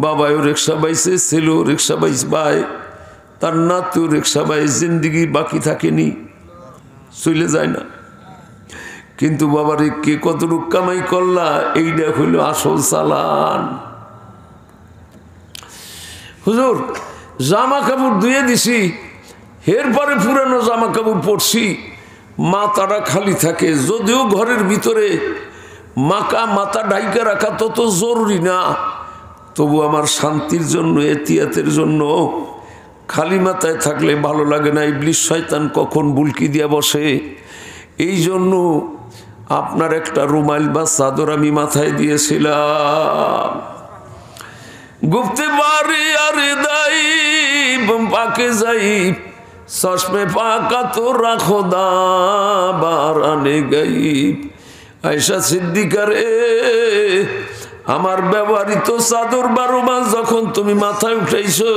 বাবাও রিক্সা বাইছে, ছেলেও রিক্সা বাইছে, তার নাতিও রিক্সা বাই, জিন্দিগি বাকি থাকেনি, চলে যায় না। কিন্তু বাবার কে কতটুক কামাই করলা, এইটা হইল আসল চালান। হুজুর জামা কাপড় ধুয়ে দিছি, এরপরে পুরানো জামা কাপড় পরছি, মাথাটা খালি থাকে। যদিও ঘরের ভিতরে মাথা ঢাইকা রাখা তত জরুরি না, তবু আমার শান্তির জন্য, এতিয়াতের জন্য খালি মাথায় থাকলে ভালো লাগে না। ইবলিস শয়তান কখন বুলকি দিয়া বসে। এই জন্য আপনার একটা রুমাল বা চাদর আমি মাথায় দিয়েছিলাম। গুপ্তে বারে আরে দাই পাকে যাই, চশমে পাকা তো রাখো দা বারানে গাই। আয়েশা সিদ্দিকা রে, আমার ব্যবহৃত চাদর বা রুমাল যখন তুমি মাথায় উঠাইছো,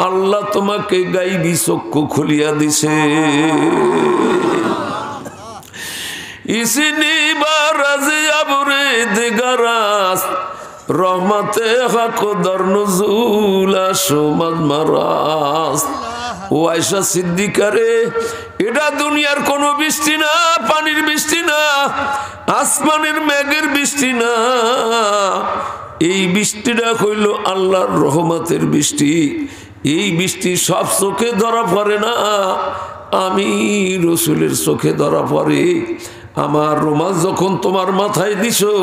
আল্লাহ তোমাকে গাইবি চক্ষু খুলিয়া দিছে। ইসিনি বারাজে আবরে দেগারাস, রহমতে হক দর নজুল আসমাদ মারাস। ও আয়েশা সিদ্দিকা রে, এটা দুনিয়ার কোনো বৃষ্টি না, পানির বৃষ্টি না, আসমানের মেঘের বৃষ্টি না, এই বৃষ্টিটা হইল আল্লাহর রহমতের বৃষ্টি। এই বৃষ্টি সব চোখে ধরা পড়ে না, আমি রসুলের চোখে ধরা পড়ে। আমার রুমাল যখন তোমার মাথায় দিছো,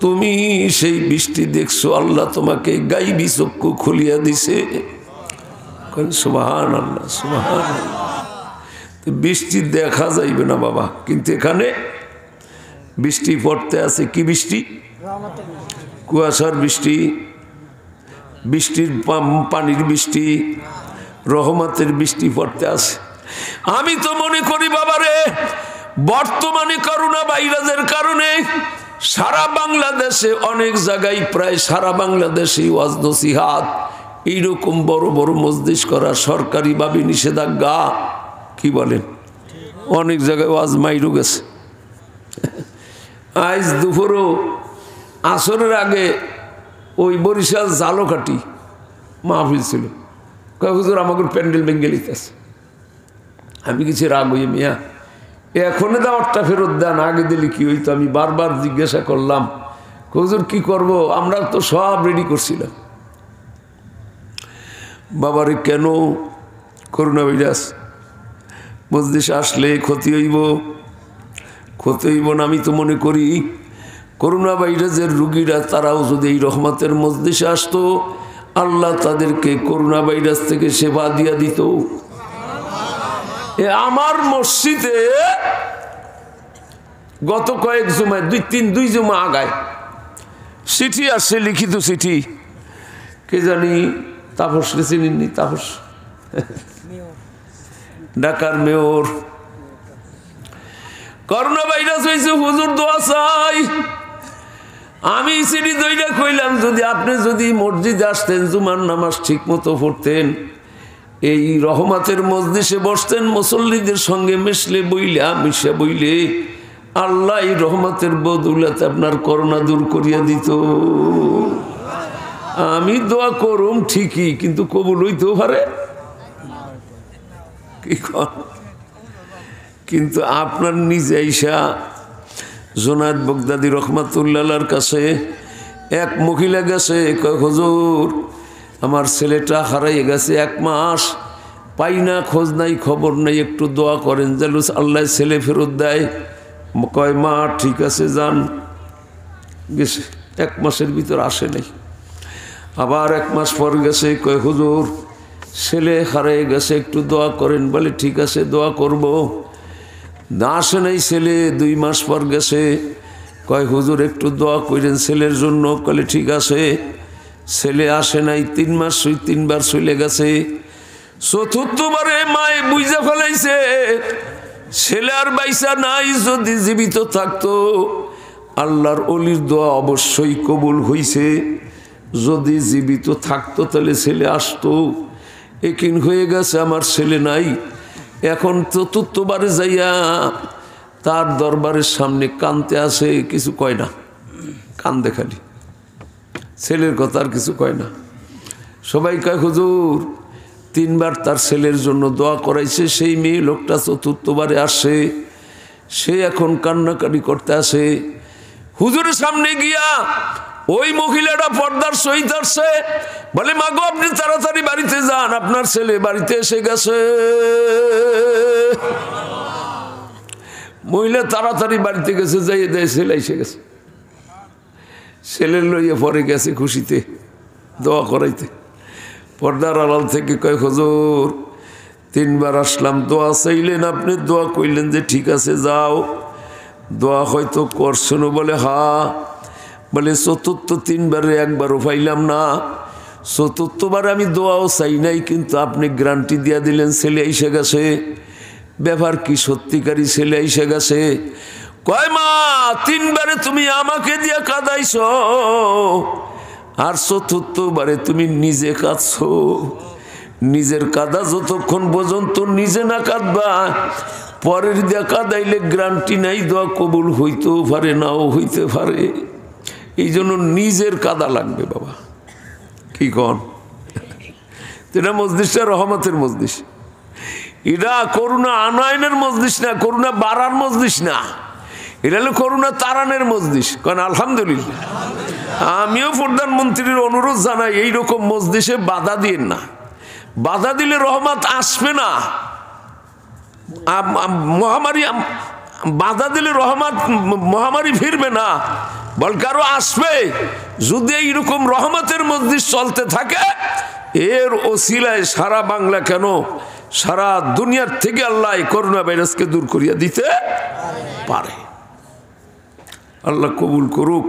তুমি সেই বৃষ্টি দেখছো, আল্লাহ তোমাকে গাইবি চক্ষু খুলিয়া দিছে। সুবহানাল্লাহ, সুবহানাল্লাহ। বৃষ্টি দেখা যাইবে না বাবা, কিন্তু এখানে বৃষ্টি পড়তে আছে। কি বৃষ্টি? কুয়াশার বৃষ্টি, বৃষ্টির পানির বৃষ্টি, রহমতের বৃষ্টি পড়তে আছে। আমি তো মনে করি বাবারে, বর্তমানে করোনা ভাইরাসের কারণে সারা বাংলাদেশে অনেক জায়গায়, প্রায় সারা বাংলাদেশে ওয়াজ নসিহাত, এইরকম বড় বড় মজলিস করা সরকারিভাবে নিষেধাজ্ঞা। কি বলেন? অনেক জায়গায় ওয়াজ মাইরু গেছে। আজ দুপুরও আসরের আগে ওই বরিশাল জালকাঠি মাহফিল ছিল, হুজুর আমাকে প্যান্ডেল ভেঙে লিতেছে। আমি কিছু রাগ হই, মিয়া এখনো দাওয়াতটা ফেরত দেন, আগে দিলে কি হইতো? আমি বারবার জিজ্ঞাসা করলাম, হুজুর কি করব, আমরা তো সব রেডি করছিলাম। বাবারে কেন করোনা ভাইরাস মজলিস আসলে ক্ষতি হইব? ক্ষতি হইব না? আমি তো মনে করি করোনা ভাইরাসের রুগীরা তারাও যদি এই রহমতের মজলিসে আসতো, আল্লাহ তাদেরকে করোনা ভাইরাস থেকে সেবা দিয়া দিত। আমার মসজিদে গত কয়েক জুমায়, দুই জুমা আগায় চিঠি আসছে, লিখিত চিঠি। কে জানি তাপস, চিনিনি? তাপস ঢাকার মেয়র, করোনা ভাইরাস হয়েছে, হুজুর দোয়া চাই। আমি চিঠি দইটা কইলাম, আপনি যদি মসজিদে আসতেন, জুমার নামাজ ঠিক মতো পড়তেন, এই রহমতের মজলিসে বসতেন, মুসল্লিদের সঙ্গে মিশলে মিশা বইলে, আল্লাহ এই রহমতের বদৌলতে আপনার করোনা দূর করিয়া দিত। আমি দোয়া করুম ঠিকই, কিন্তু কবুল হইতেও পারে। কি কর? কিন্তু আপনার নিজে আইসা জোনায়েদ বগদাদি রহমাতুল্লাহর কাছে এক মহিলা গেছে, কয় হুজুর আমার ছেলেটা হারাইয়ে গেছে, 1 মাস পাই না, খোঁজ নাই খবর নাই, একটু দোয়া করেন যেন আল্লাহ ছেলে ফেরত দেয়। কয় মা ঠিক আছে যান। গেছে 1 মাসের ভিতর আসে নাই। আবার 1 মাস পর গেছে, কয় হুজুর ছেলে হারিয়ে গেছে, একটু দোয়া করেন। বলে ঠিক আছে দোয়া করব। না আসে নাই ছেলে। 2 মাস পর গেছে, কয় হুজুর একটু দোয়া করেন ছেলের জন্য। বলে ঠিক আছে। ছেলে আসে নাই। 3 মাস 3বার চলে গেছে। 4র্থবারে মায়ে বুঝা ফেলাইছে ছেলে আর বাইসা নাই। যদি জীবিত থাকতো আল্লাহর অলির দোয়া অবশ্যই কবুল হইছে। যদি জীবিত থাকতো তাহলে ছেলে আসতো। একিন হয়ে গেছে আমার ছেলে নাই। এখন 4র্থবারে যাইয়া তার দরবারের সামনে কানতে আসে, কিছু কয় না, কান্দে খালি, ছেলের কথা আর কিছু কয় না। সবাই কয় হুজুর 3বার তার ছেলের জন্য দোয়া করাইছে। সেই মেয়ে লোকটা 4র্থবারে আসে, সে এখন কান্নাকাটি করতে আসে। হুজুরের সামনে গিয়া ওই মহিলাটা পর্দার সহিত আসছে, বলে মা গো আপনি তাড়াতাড়ি বাড়িতে যান, আপনার ছেলে বাড়িতে এসে গেছে। মহিলা তাড়াতাড়ি বাড়িতে গেছে, যাইয়ে দেয় ছেলে এসে গেছে। ছেলের লইয়া পরে গেছে খুশিতে দোয়া করাইতে। পর্দার আড়াল থেকে কয় হুজুর 3বার আসলাম, দোয়া চাইলেন, আপনি দোয়া কইলেন যে ঠিক আছে যাও, দোয়া হয়তো করছেন। বলে হা। বলে 4র্থ 3বারে একবারও পাইলাম না। 4র্থবারে আমি দোয়াও চাই নাই, কিন্তু আপনি গ্যারান্টি দিয়া দিলেন ছেলে এসে গেছে। ব্যাপার কি সত্যিকারই ছেলে এসে গেছে? কয় মা 3বারে তুমি আমাকে দিয়া কাঁদাইছ, আর 4র্থবারে তুমি নিজে কাঁদছো। নিজের কাঁদা যতক্ষণ পর্যন্ত নিজে না কাঁদবা, পরের দিয়া কাঁদাইলে গ্যারান্টি নাই দোয়া কবুল হইতেও পারে, নাও হইতে পারে। এই জন্য নিজের কাদা লাগবে বাবা। কি কন? এটা মজলিসটা রহমতের মজলিস। এটা করুণা আনয়নের মজলিস না, করুণা বাড়ার মজলিস না, এটা হলো করুণা তারানের মজলিস। কারণ আলহামদুলিল্লাহ আমিও প্রধানমন্ত্রীর অনুরোধ জানাই এইরকম মজলিসে বাধা দিয়েন না। বাধা দিলে রহমত আসবে না। মহামারী বাধা দিলে রহমত মহামারী ফিরবে না, বলকে আরো আসবে। যদি এইরকম রহমতের মজলিস চলতে থাকে, এর ওসিলায় সারা বাংলা কেন সারা দুনিয়ার থেকে আল্লাহ করোনা ভাইরাসকে দূর করিয়া দিতে পারে। আল্লাহ কবুল করুক।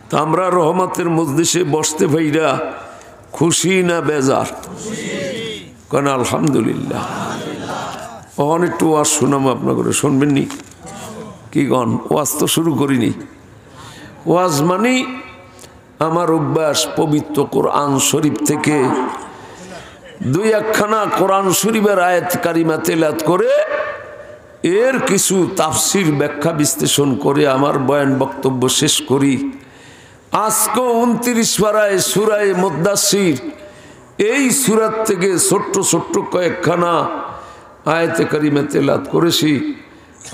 তা আমরা রহমতের মজলিসে বসতে ভাইরা খুশি না বেজার? কেন আলহামদুলিল্লাহ। একটু ওয়াজ শোনাম আপনার করে, শুনবেন নি? কি গণ ওয়াজ তো শুরু করিনি। ওয়াজ মানে আমার অভ্যাস পবিত্র কোরআন শরীফ থেকে দুই একখানা কোরআন শরীফের আয়াত কারিমা তেলাওয়াত করে এর কিছু তাফসির ব্যাখ্যা বিশ্লেষণ করে আমার বয়ান বক্তব্য শেষ করি। আজকে 29 পারায় সূরায়ে মুদ্দাসসির, এই সূরাত থেকে ছোট্ট ছোট্ট কয়েকখানা আয়াতে কারিমা তেলাওয়াত করেছি।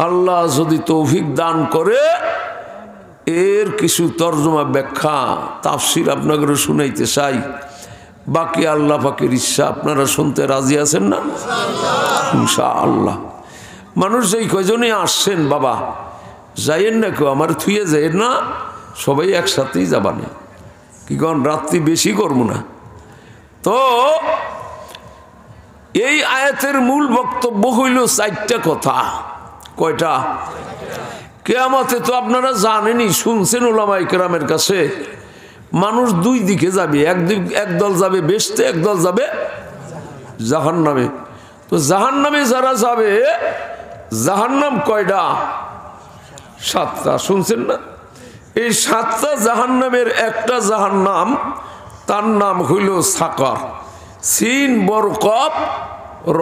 আল্লাহ যদি তৌফিক দান করে এর কিছু তর্জমা ব্যাখ্যা তাফসির আপনাদের শুনাইতে চাই। বাকি আল্লাহ পাকের ইচ্ছা। আপনারা শুনতে রাজি আছেন না? ইনশাআল্লাহ। মানুষ এই কয়জনই আসছেন বাবা, যাইয়েন না কেউ আমার থুয়ে যাইয়েন না, সবাই একসাথেই যাবানে। কি কন রাত্রি বেশি করবো না তো। এই আয়াতের মূল বক্তব্য হইল 4টা কথা। কয়টা? কিয়ামতে তো আপনারা জানেনই, শুনছেন উলামায়ে কেরামের কাছে, মানুষ দুই দিকে যাবে। একদল যাবে বেহেশতে, একদল যাবে জাহান্নামে। তো জাহান্নামে যারা যাবে, জাহান্নাম কয়টা? 7টা। শুনছেন না? এই 7টা জাহান্নামের একটা জাহান্নাম, তার নাম হইল সাকার। সিন বড় কফ র।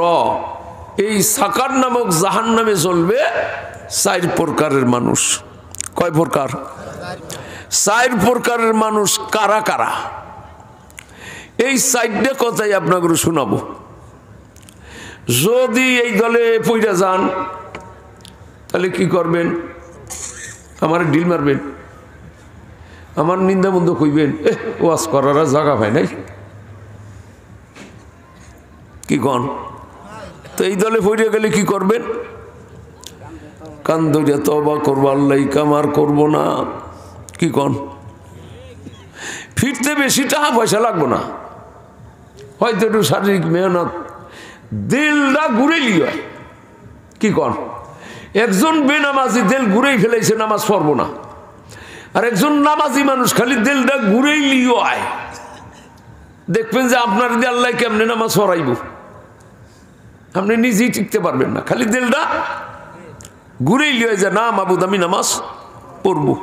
এই সাকার নামক জাহান্নামে চলবে 4 প্রকারের মানুষ। কয় প্রকার? 4 প্রকারের মানুষ। কারা কারা? এই 4টা কথাই আপনাকে শোনাবো। যদি এই দলে পইরা যান তাহলে কি করবেন? আমার ডিল মারবেন, আমার নিন্দা মন্দ কইবেন, ওয়াজ করার জায়গা পায় নাই। কি কন? তো এই দলে পইরা গেলে কি করবেন? কান ধরিয়া তওবা করবো, আল্লাহ কামার করবো না। কি কন? ফিরতে বেশি টাকা পয়সা লাগবো না, হয়তো একটু শারীরিক মেহনত, দিলটা ঘুরেলি হয়। কি কন? একজন বেনামাজি দিল ঘুরেই ফেলাইছে, নামাজ পড়বো না। আর একজন নামাজি মানুষ খালি দিলটা ঘুরেইলি হয়। দেখবেন যে আপনার দিয়ে আল্লাহ কেমনে নামাজ পড়াইব, আপনি নিজেই টিকতে পারবেন না। খালি দিলটা ঘুরেইলি হয় যে না মাবুদ আমি নামাজ পড়বো,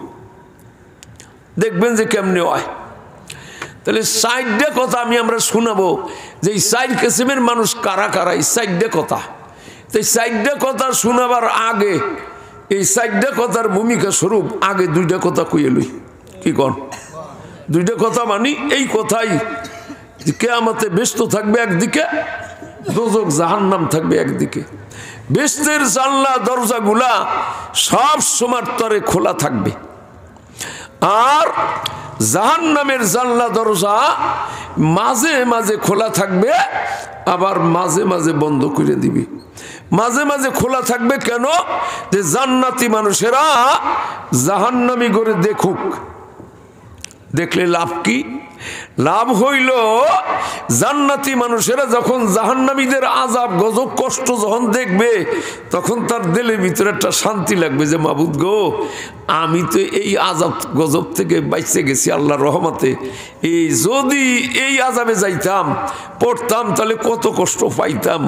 দেখবেন যে কেমনে হয়। তাহলে 4টা কথা আমরা শোনাবো যে এই 4 কিসিমের মানুষ কারা কারা। এই 4টা কথা, তো এই 4টা কথা শোনাবার আগে এই 4টা কথার ভূমিকা স্বরূপ আগে 2টা কথা কইয়ে লই। কি কন? 2টা কথা মানি এই কথাই, কিয়ামতে ব্যস্ত থাকবে একদিকে, দোজখ জাহান্নাম থাকবে একদিকে। বেহেশতের জানলা দরজাগুলা সব সময় তরে খোলা থাকবে, আর জাহান্নামের জানলা দরজা মাঝে মাঝে খোলা থাকবে, আবার মাঝে মাঝে বন্ধ করে দিবি। মাঝে মাঝে খোলা থাকবে কেন? যে জান্নাতি মানুষেরা জাহান্নামী করে দেখুক। দেখলে লাভ কি? লাভ হইল জান্নাতি মানুষেরা যখন জাহান্নামীদের আযাব গজব কষ্ট যখন দেখবে, তখন তার দিলের ভিতরে একটা শান্তি লাগবে যে মাবুদ গো, আমি তো এই আযাব গজব থেকে বাইচে গেছি আল্লাহর রহমতে। এই যদি এই আযাবে যাইতাম পড়তাম তাহলে কত কষ্ট পাইতাম।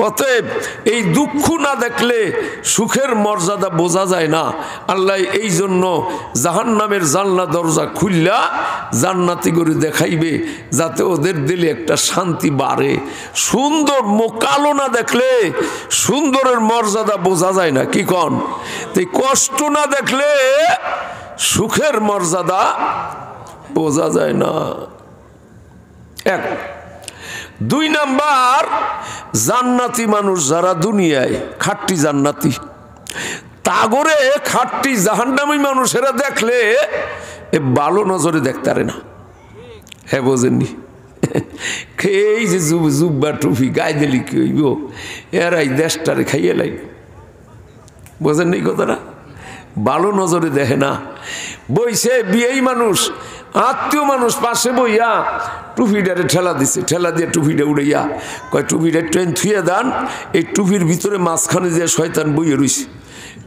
অতএব এই দুঃখ না দেখলে সুখের মর্যাদা বোঝা যায় না। আল্লাহ এই জন্য জাহান্নামের জানলা দরজা খুললা জান্নাতি করে দেখাইবে, যাতে ওদের দিলে একটা শান্তি বাড়ে। সুন্দর কালো না দেখলে সুন্দরের মর্যাদা বোঝা যায় না। কি কন? তাই কষ্ট না দেখলে সুখের মর্যাদা বোঝা যায় না। এক দুই নাম্বার, জান্নাতি মানুষ যারা দুনিয়ায় খাট্টি জান্নাতি, তাগরে খাট্টি জাহান্নামী মানুষেরা দেখলে এ ভালো নজরে দেখতে পারে না। হ্যাঁ বোঝেননি? এই যে জুব্বা টুপি গায়ে দিলি কি হইব, এরাই দেশটারে খাইয়ে লাগবে। বোঝেন নি কথাটা? ভালো নজরে দেখে না। বইছে বিয়েই মানুষ, আত্মীয় মানুষ পাশে বইয়া টুপিটারে ঠেলা দিছে, ঠেলা দিয়ে টুপিটা উড়াইয়া কয় টুপিটা ট্রেন থুয়ে দেন, এই টুপির ভিতরে মাঝখানে যে শয়তান বইয়ে রয়েছে,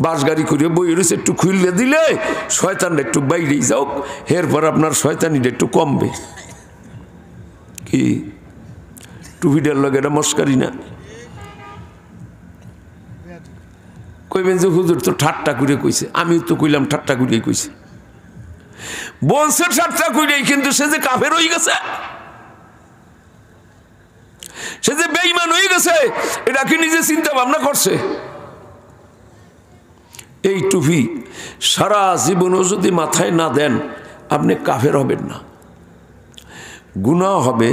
বাস গাড়ি করে বইয়ে রয়েছে, একটু খুললে দিলে শয়তানটা একটু বাইরেই যাওক, এরপর আপনার শয়তানিটা একটু কমবে। কি টুপিটার লগে এটা মস্কারি না? কইবেন যে হুজুর তো ঠাট্টা করে কইছে, আমিও তো কইলাম ঠাট্টা করেই কইছে। বলছে ঠাট্টা করেই, কিন্তু সে যে কাফের হয়ে গেছে, সে যে বেঈমান হয়ে গেছে, এটা কি নিজে চিন্তা ভাবনা করছে? এই টুপি সারা জীবনও যদি মাথায় না দেন, আপনি কাফের হবেন না। গুনাহ হবে,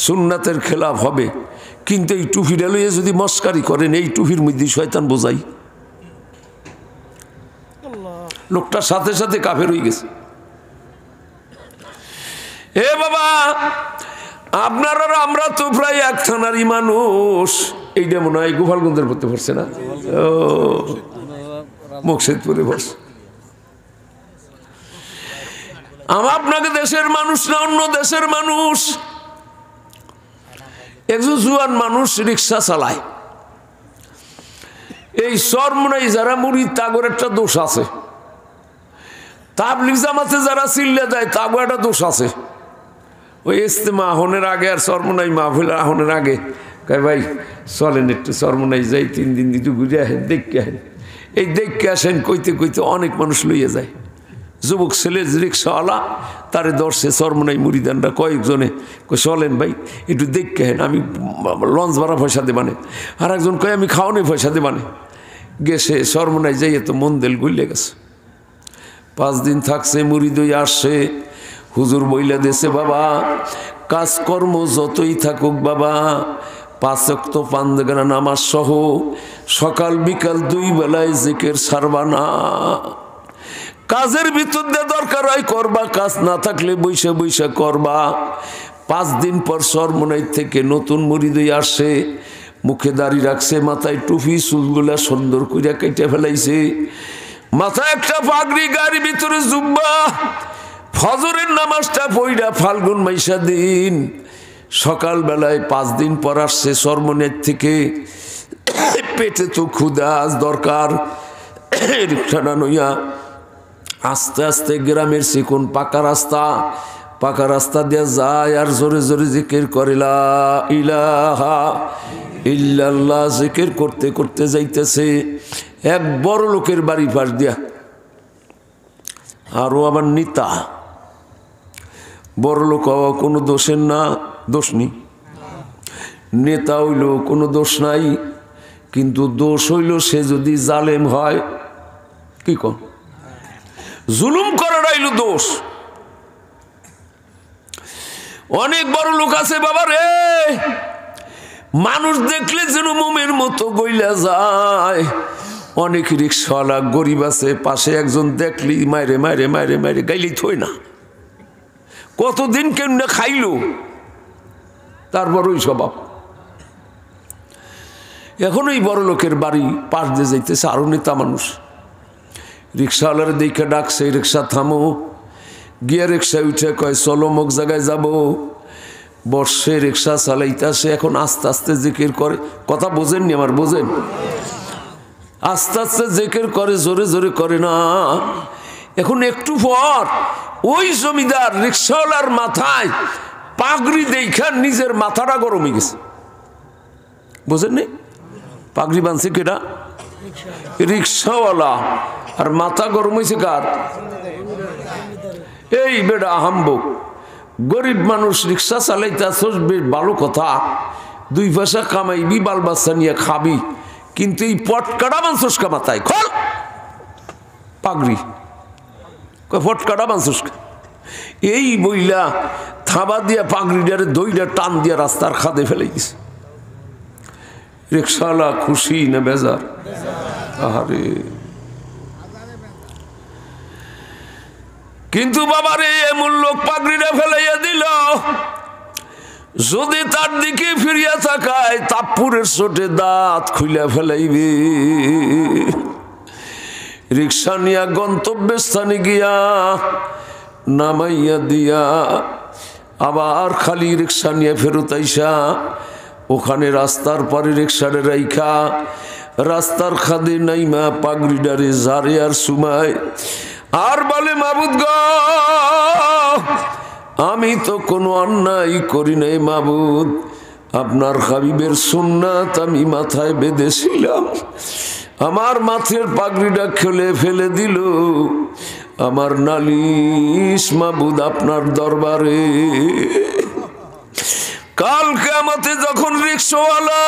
সুন্নাতের খেলাফ হবে, কিন্তু এই টুপিটা লইয়ে যদি মস্কারি করেন, এই টুপির মধ্যে শয়তান বোঝাই, লোকটা সাথে সাথে কাফের হয়ে গেছে। এ বাবা, আপনারা আমরা তো প্রায় এক থানারই মানুষ। এইটা মনে হয় গোপালগঞ্জের পড়তে পড়ছে না? ও মুকশেদপুরে পড়ছে। আপনাকে দেশের মানুষ না অন্য দেশের মানুষ। একজন জুয়ান মানুষ রিক্সা চালায়, এই চরমোনাই যারা মুড়ি, তাগর একটা দোষ আছে। তাবলিগ জামাতে যারা চিল্লে দেয়, তাগো একটা দোষ আছে। ওই ইস্তেমা আহনের আগে আর চরমোনাই মাহফিল আহনের আগে কয় ভাই চলেন একটু চরমোনাই যাই, 3 দিন একটু ঘুরে আসেন, দেখে আসেন। এই দেখে আসেন কইতে কইতে অনেক মানুষ লইয়া যায়। যুবক ছেলে রিক্সাওয়ালা তারে দর্শে চরমোনাই মুড়িদানরা কয়েকজনে কই চলেন ভাই একটু দেখে আসেন, আমি লঞ্চ ভাড়া পয়সা দেবানে। আর একজন কয় আমি খাওয়ানো পয়সা দেবানে। গেছে চরমোনাই যাইয়ে তো মন দিল গুলে গেছে। 5 দিন থাকছে, মুরিদ হয়ে আসছে। হুজুর বইলা দেশে বাবা, কাজকর্ম যতই থাকুক বাবা, 5 ওয়াক্ত পান্দেগানা নামাজ সহ সকাল বিকাল 2 বেলায় জিকির ছাড়বা না। কাজের ভিতর দিয়ে দরকার হয় করবা, কাজ না থাকলে বৈশা বৈশা করবা। 5 দিন পর চরমোনাই থেকে নতুন মুরিদ হয়ে আসছে। মুখে দাড়ি রাখছে, মাথায় টুপি, চুলগুলা সুন্দর কইরা কেটে ফেলাইছে, মাথায় একটা পাগড়ি, গাড়ির ভিতরে জুব্বা। ফজরের নামাজটা পইরা ফাল্গুন মাইশা দিন সকাল বেলায় 5 দিন পর আসছে চরমোনাই থেকে। পেটে তো ক্ষুধা দরকার, রিক্সাটা নইয়া আস্তে আস্তে গ্রামের চিকন পাকা রাস্তা দিয়ে যায়, আর জোরে জোরে জিকির করে লা ইলাহা ইল্লাল্লাহ। জিকির করতে করতে যাইতেছে এক বড় লোকের বাড়ি পাশ দিয়া। আরো আবার নিতা, বড় লোক হওয়া কোনো দোষের না, দোষ নেই। নেতা হইল কোনো দোষ নাই, কিন্তু দোষ হইল সে যদি জালেম হয়। কি কর, জুলুম করার হইল দোষ। অনেক বড় লোক আছে বাবা রে, মানুষ দেখলে যেন মোমের মতো গইলা যায়। অনেক রিক্সাওয়ালা গরিব আছে, পাশে একজন দেখলি মাইরে মাইরে মাইরে মাইরে গাইলি থই না। কতদিন কেমনে খাইল, তারপর ওই স্বভাব। এখন ওই বড় লোকের বাড়ি পাশ দিয়ে যাইতেছে আরো নেতা মানুষ। রিক্সাওয়ালার দেখে ডাকছে, রিক্সা থামো। গিয়ে রিক্সায় উঠে কয় চলো মুখ জায়গায় যাব। বর্ষে রিক্সা চালাইতেছে, এখন আস্তে আস্তে জিকির করে। কথা বোঝেননি আমার? বোঝেন? আস্তে আস্তে জিকির করে, জোরে জোরে করে না। এখন একটু পর ওই জমিদার রিক্সাওয়ালার মাথায় পাগড়ি দেখা নিজের মাথাটা গরম হয়ে গেছে। বোঝেননি? পাগড়ি বাঁধছে কেটা? রিক্সাওয়ালা। আর মাথা গরম হয়েছে কার? এই বেটা হাম্বক, গরিব মানুষ রিক্সা চালাইতেছস, বেশ ভালো কথা, 2 পয়সা কামাইবি, বাল বাচ্চা নিয়ে খাবি, কিন্তু এই পটকাটা বাঁধছস কা মাথায়? খোল পাগড়ি, পটকাটা বাঁধছস। এই বইলা থাবা দিয়া পাগড়িটারে দইটা টান দিয়া রাস্তার খাদে ফেলে দিছে। রিক্সাওয়ালা খুশি না বেজার? আরে কিন্তু বাবারে এমন লোক পাগড়িটা ফেলাইয়া দিল, যদি তার দিকে ফিরিয়া তাকায় তাপ্পুরের চোটে দাঁত খুইলা ফেলাইবে। রিক্সা নিয়া গন্তব্যের স্থানে গিয়া নামাইয়া দিয়া আবার খালি রিক্সা নিয়ে ফেরত আইসা ওখানে রাস্তার পারে রিক্সারে রাইখা রাস্তার খাদে নাইমা পাগড়িডারে জারে আর সুমায় আর বলে, মাবুদ গো, আমি তো কোনো অন্যায় করি নাই মাবুদ, আপনার হাবিবের সুন্নাত আমি মাথায় বেঁধেছিলাম, আমার মাথের পাগড়িটা খুলে ফেলে দিল, আমার নালিশ মাবুদ আপনার দরবারে। কাল কিয়ামতে যখন রিকশাওয়ালা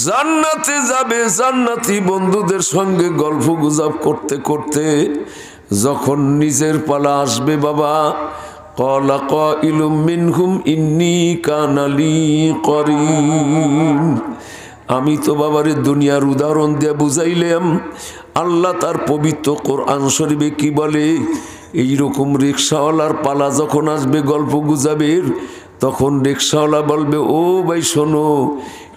জান্নাতে যাবে, জান্নাতি বন্ধুদের সঙ্গে গল্প গুজব করতে করতে যখন নিজের পালা আসবে বাবা, ক্বালা কাইলুম মিনহুম ইন্নী কানা লি করিন, আমি তো বাবারে দুনিয়ার উদাহরণ দিয়ে বুঝাইলাম। আল্লাহ তার পবিত্র কোরআন শরীফে কি বলে, এইরকম রিকশাওয়ালার পালা যখন আসবে গল্প গুজবের, তখন রিকশাওয়ালা বলবে, ও ভাই শোনো,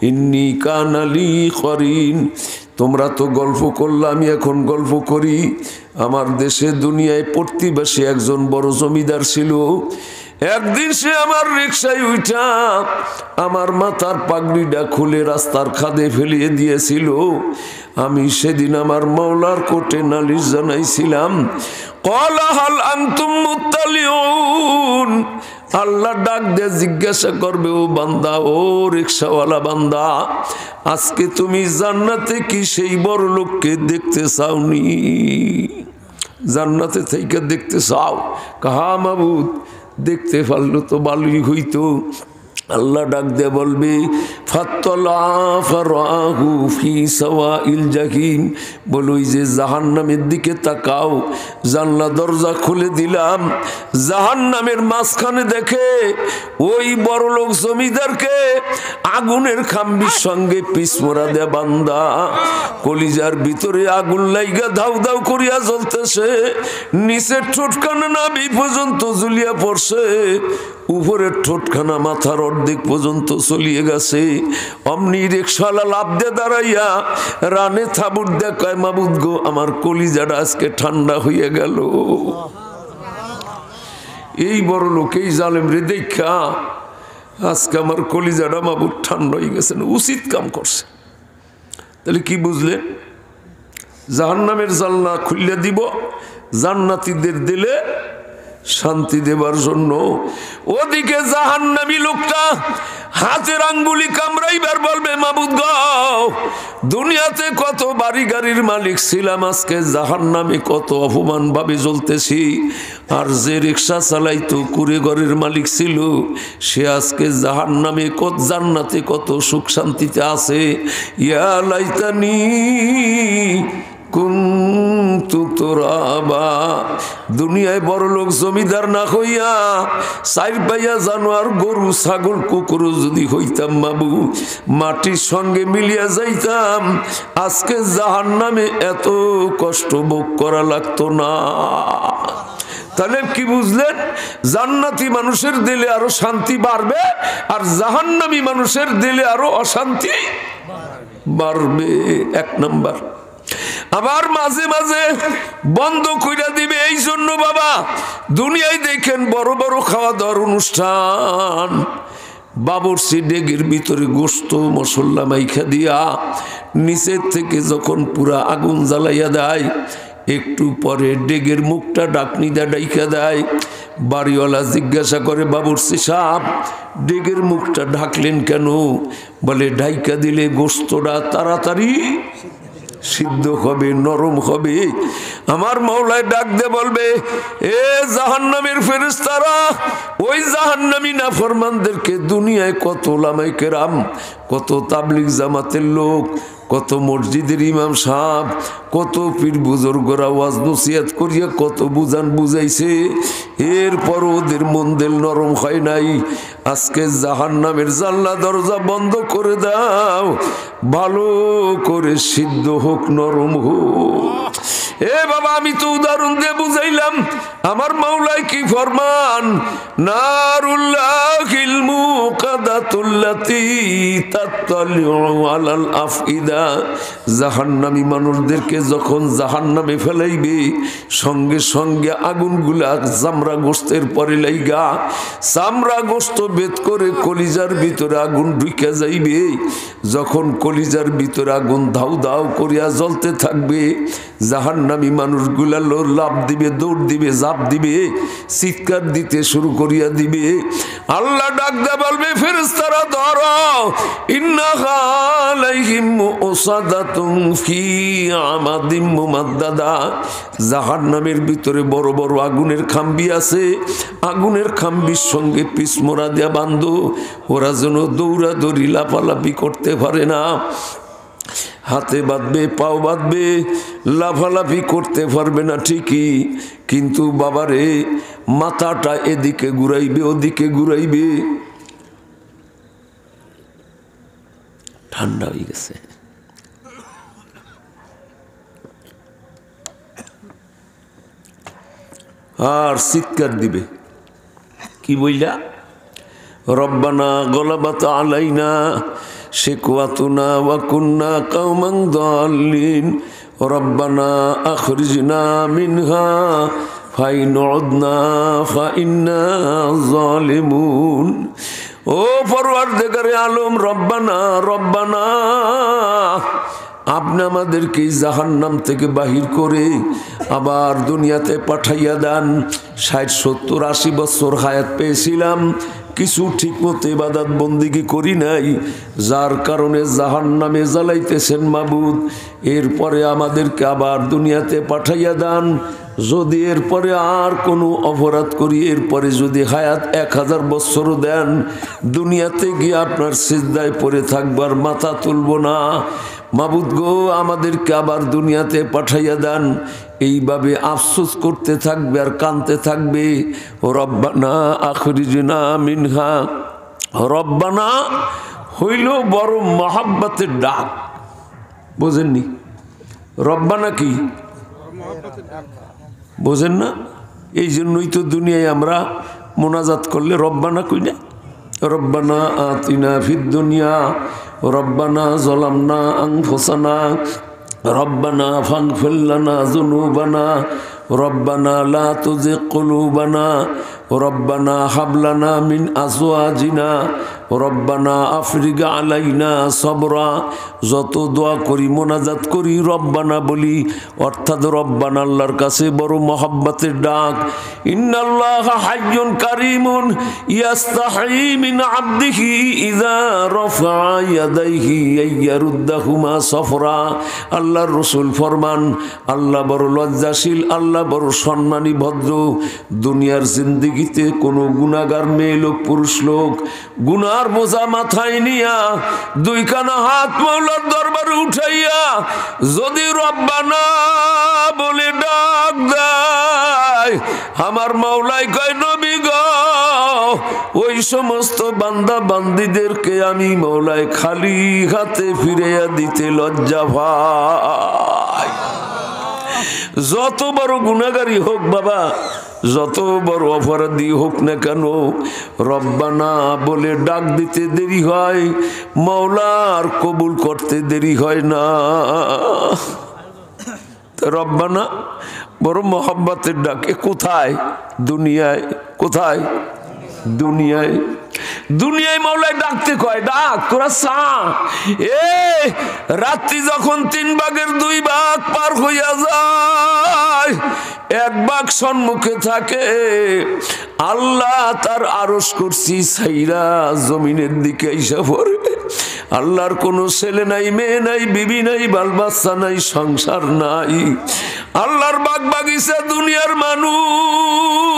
ইন্নী কানা লি করিন, তোমরা তো গল্প করলে, আমি এখন গল্প করি। আমার দেশে দুনিয়ায় প্রতিবেশী একজন বড় জমিদার ছিল। একদিন সে আমার রিকশায় উঠা আমার মাথার পাগড়িটা খুলে রাস্তার খাদে ফেলিয়ে দিয়েছিল। আমি সেদিন আমার মাওলার কোর্টে নালিশ জানাইছিলাম। ক্বালা হাল আনতুম মুত্তালিউন, আল্লাহ ডাক দিয়ে জিজ্ঞাসা করবে, ও বান্দা, ও রিকশাওয়ালা বান্দা, আজকে তুমি জান্নাতে কি সেই বড় লোককে দেখতে চাওনি? জান্নাতে থেকে দেখতে চাও? কাহা মাবুদ, দেখতে পারলো তো ভালোই হইতো। আল্লাহ ডাক দিয়ে বলবে, ফাত্তালা ফারাহু ফি সাওয়াইল জাহিম, বলো ওই যে জাহান্নামের দিকে তাকাও। জানলা দরজা খুলে দিলাম, জাহান্নামের মাঝখানে দেখে ওই বড় লোক জমিদারকে আগুনের খাম্বির সঙ্গে পিছমোড়া দেয়া বান্দা, কলিজার ভিতরে আগুন লাইগা ধাউ ধাউ করিয়া জ্বলতেছে, নিচের ঠোঁটখানা নাভি পর্যন্ত জ্বলিয়া পড়ছে, উপরের ঠোঁটখানা মাথার অর্ধেক পর্যন্ত চলিয়ে গেছে। অমনি রিকশাওয়ালা লাফ দিয়ে দাঁড়াইয়া রানে থাবুর দেখায়, মাবুদ গো, আমার কলিজাটা আজকে ঠান্ডা হইয়া গেল। এই বড় লোক, এই জালেম রে দেখা আজকে আমার কলিজাটা মাবুদ ঠান্ডা হয়ে গেছে, উচিত কাম করছে। তাহলে কি বুঝলেন? জাহান্নামের জানলা খুলে দিব জান্নাতীদের দিলে শান্তি দেবার জন্য। ওদিকে জাহান্নামী লোকটা হাতের আঙ্গুলি কামড়াইবার বলবে, মাবুদ গো, দুনিয়াতে কত বাড়ি গাড়ির মালিক ছিলাম, আজকে জাহান্নামে কত অপমান ভাবে জ্বলতেছি। আর যে রিক্সা চালাইতো কুড়ে ঘরের মালিক ছিল, সে আজকে জাহান্নামে কত জান্নাতে কত সুখ শান্তিতে আছে। ইয়া লাইতানি কুনতু তুরাবা, দুনিয়ায় বড় লোক জমিদার না হইয়া চার পাইয়া জানোয়ার গরু ছাগল কুকুর যদি হইতাম, বাবু মাটির সঙ্গে মিলিয়া যাইতাম, আজকে জাহান্নামে এত কষ্ট ভোগ করা লাগতো না। তাহলে কি বুঝলেন? জান্নাতি মানুষের দিলে আরো শান্তি বাড়বে, আর জাহান্নামী মানুষের দিলে আরো অশান্তি বাড়বে। এক নাম্বার। আবার মাঝে মাঝে বন্ধ কইরা দিবে। এই জন্য বাবা দুনিয়ায় দেখেন বড় বড় খাওয়া দাওয়ার অনুষ্ঠান, বাবরচি ডেগের ভিতরে গোস্ত মশলা মাইখা দিয়া নিচের থেকে যখন পুরা আগুন জ্বালাইয়া দেয়, একটু পরে ডেগের মুখটা ডাকনি দা ডাইকা দেয়। বাড়িওয়ালা জিজ্ঞাসা করে, বাবরচি সাহেব, ডেগের মুখটা ঢাকলেন কেন? বলে, ডাইকা দিলে গোস্তটা তাড়াতাড়ি সিদ্ধ হবে, নরম হবে। আমার মাওলায় ডাক দে বলবে, এ জাহান্নামের ফেরেশতারা, ওই জাহান্নামী নাফরমানদেরকে দুনিয়ায় কত ওলামায়ে কেরাম, কত তাবলীগ জামাতের লোক, কত মসজিদের ইমাম সাহেব, কত পীর বুজুর্গরা ওয়াজ নসিহত করিয়া কত বুঝান বুঝাইছে, এরপর ওদের মন দিল নরম হয় নাই। আজকে জাহান্নামের জানলা দরজা বন্ধ করে দাও, ভালো করে সিদ্ধ হোক, নরম হোক। এ বাবা, আমি তো উদাহরণ দিয়ে বুঝাইলাম। আমার মাওলাই কি ফরমান, নারুল্লাহিল মুকাদাতুল্লাতী তাত্তালিউ আলাল আফইদা, জাহান্নামী মানুষদেরকে যখন জাহান্নামে ফেলাইবে, সঙ্গে সঙ্গে আগুনগুলা চামড়া গোশতের পরে লাইগা, চামড়া গোশত বেদ করে কলিজার ভিতরে আগুন ঢুকে যাইবে। যখন কলিজার ভিতরে আগুন ধাউ ধাউ করিয়া জ্বলতে থাকবে, জাহান্নামী মানুষগুলা লাফ দিবে, দৌড় দিবে, জাপ দিবে, চিৎকার দিতে শুরু করিয়া দিবে। আল্লাহ ডাক দে বলবে, ফেরেশতারা ধরো, ইন্নাহা আলাইহিম মুসাদাতুন ফি আমাদিম মুমাদ্দাদা, জাহান্নামের ভিতরে বড় বড় আগুনের খাম্বি আছে, আগুনের খাম্বির সঙ্গে পিসমোড়া দিয়া বান্ধো, ওরা যেন দৌড়াদৌড়ি লাফালাফি করতে পারে না। হাতে বাঁধবে, পাও বাঁধবে, লাফালাফি করতে পারবে না ঠিকই, কিন্তু বাবারে মাথাটা এদিকে ঘুরাইবে, ওদিকে ঘুরাইবে। ঠান্ডা হয়ে গেছে। আর চিৎকার দিবে, কি বইলা, রব্বানা গলাবাত আলাইনা শিকওয়াতুনা ওয়া কুন্না কওমান দাল্লিন, রব্বানা আখরিজনা মিনহা ফাইন উদনা ফাইন্না যালিমুন। ও পরওয়ারদিগারে আলম, রব্বানা রব্বানা, আপনি আমাদেরকে জাহান্নাম থেকে বাহির করে আবার দুনিয়াতে পাঠাইয়া দেন। 60, 70, 80 বছর হায়াত পেয়েছিলাম, কিছু ঠিক মতো ইবাদত বন্দিগি করি নাই, যার কারণে জাহান্নামে জ্বালাইতেছেন মাবুদ। এরপরে আমাদেরকে আবার দুনিয়াতে পাঠাইয়া দেন। যদি এরপরে আর কোনো অপরাধ করি, এরপরে যদি হায়াত 1000 বছরও দেন, দুনিয়াতে গিয়ে আপনার সিজদায় পড়ে থাকবার মাথা তুলব না। মাবুদ গো, আমাদেরকে আবার দুনিয়াতে পাঠাইয়া দেন। এইভাবে আফসোস করতে থাকবে আর কাঁদতে থাকবে। রব্বানা আখরিজনা মিনহা, রব্বানা হইল বড় মহাব্বতের ডাক, বোঝেননি? রব্বানা কি বোঝেন না? এই জন্যই তো দুনিয়ায় আমরা মোনাজাত করলে রব্বানা কই না, রব্বানা আতিনা ফিদ দুনিয়া, রব্বানা যালামনা আনফুসানা, রব্বানা ফাগফির লানা যুনুবানা, রব্বানা লা তুযিগ কুলুবানা, রব্বানা হাব লানা মিন আজওয়াজিনা, রব্বানা আফরিগ আলাইনা সবরা। যত দোয়া করি, মোনাজাত করি, রব্বানা বলি, অর্থাৎ রব্বানা আল্লাহর কাছে বড় মহব্বতের ডাক। ইন্নাল্লাহা হাইয়্যুন কারীমুন ইয়াস্তাহি মিন আবদিহি ইযা রাফা ইয়াদাইহি আইয়ারুদ্দাহুমা সফরা। আল্লাহর রাসূল ফরমান, আল্লাহ বড় লজ্জাশীল, আল্লাহ বড় সম্মানী ভদ্র। দুনিয়ার জিন্দেগিতে কোনো গুনাহগার মেয়ে লোক, পুরুষ লোক গুনার বোঝা মাথায় নিয়া দুইখানা হাত মাওলার দরবারে উঠাইয়া যদি রব্বানা বলে ডাক দেয়, আমার মাওলাই কয়, নবী গো, ওই সমস্ত বান্দা বান্দীদেরকে আমি মাওলাই খালি হাতে ফিরাইয়া দিতে লজ্জা ভাই। যত বড় গুনাহগারী হোক বাবা, যত বড় অপরাধী হোক না কেন, রব্বানা বলে ডাক দিতে দেরি হয়, মাওলার কবুল করতে দেরি হয় না। রব্বানা বড় মহব্বতের ডাকে। কোথায়? দুনিয়ায়। কোথায়? দুনিয়ায়। দুনিয়ায় মাওলায় ডাকতে কয়, ডাক তোরা চা। রাত্রি যখন 3 ভাগের 2 ভাগ পার হইয়া যায়, 1 ভাগ সম্মুখে থাকে, আল্লাহ তার আরশ কুরসি ছাইরা জমিনের দিকে আইসা পড়ে। আল্লাহর কোনো ছেলে নাই, মেয়ে নাই, বিবি নাই, বাল বাচ্চা নাই, সংসার নাই। আল্লাহর বাগ বাগিচা দুনিয়ার মানুষ।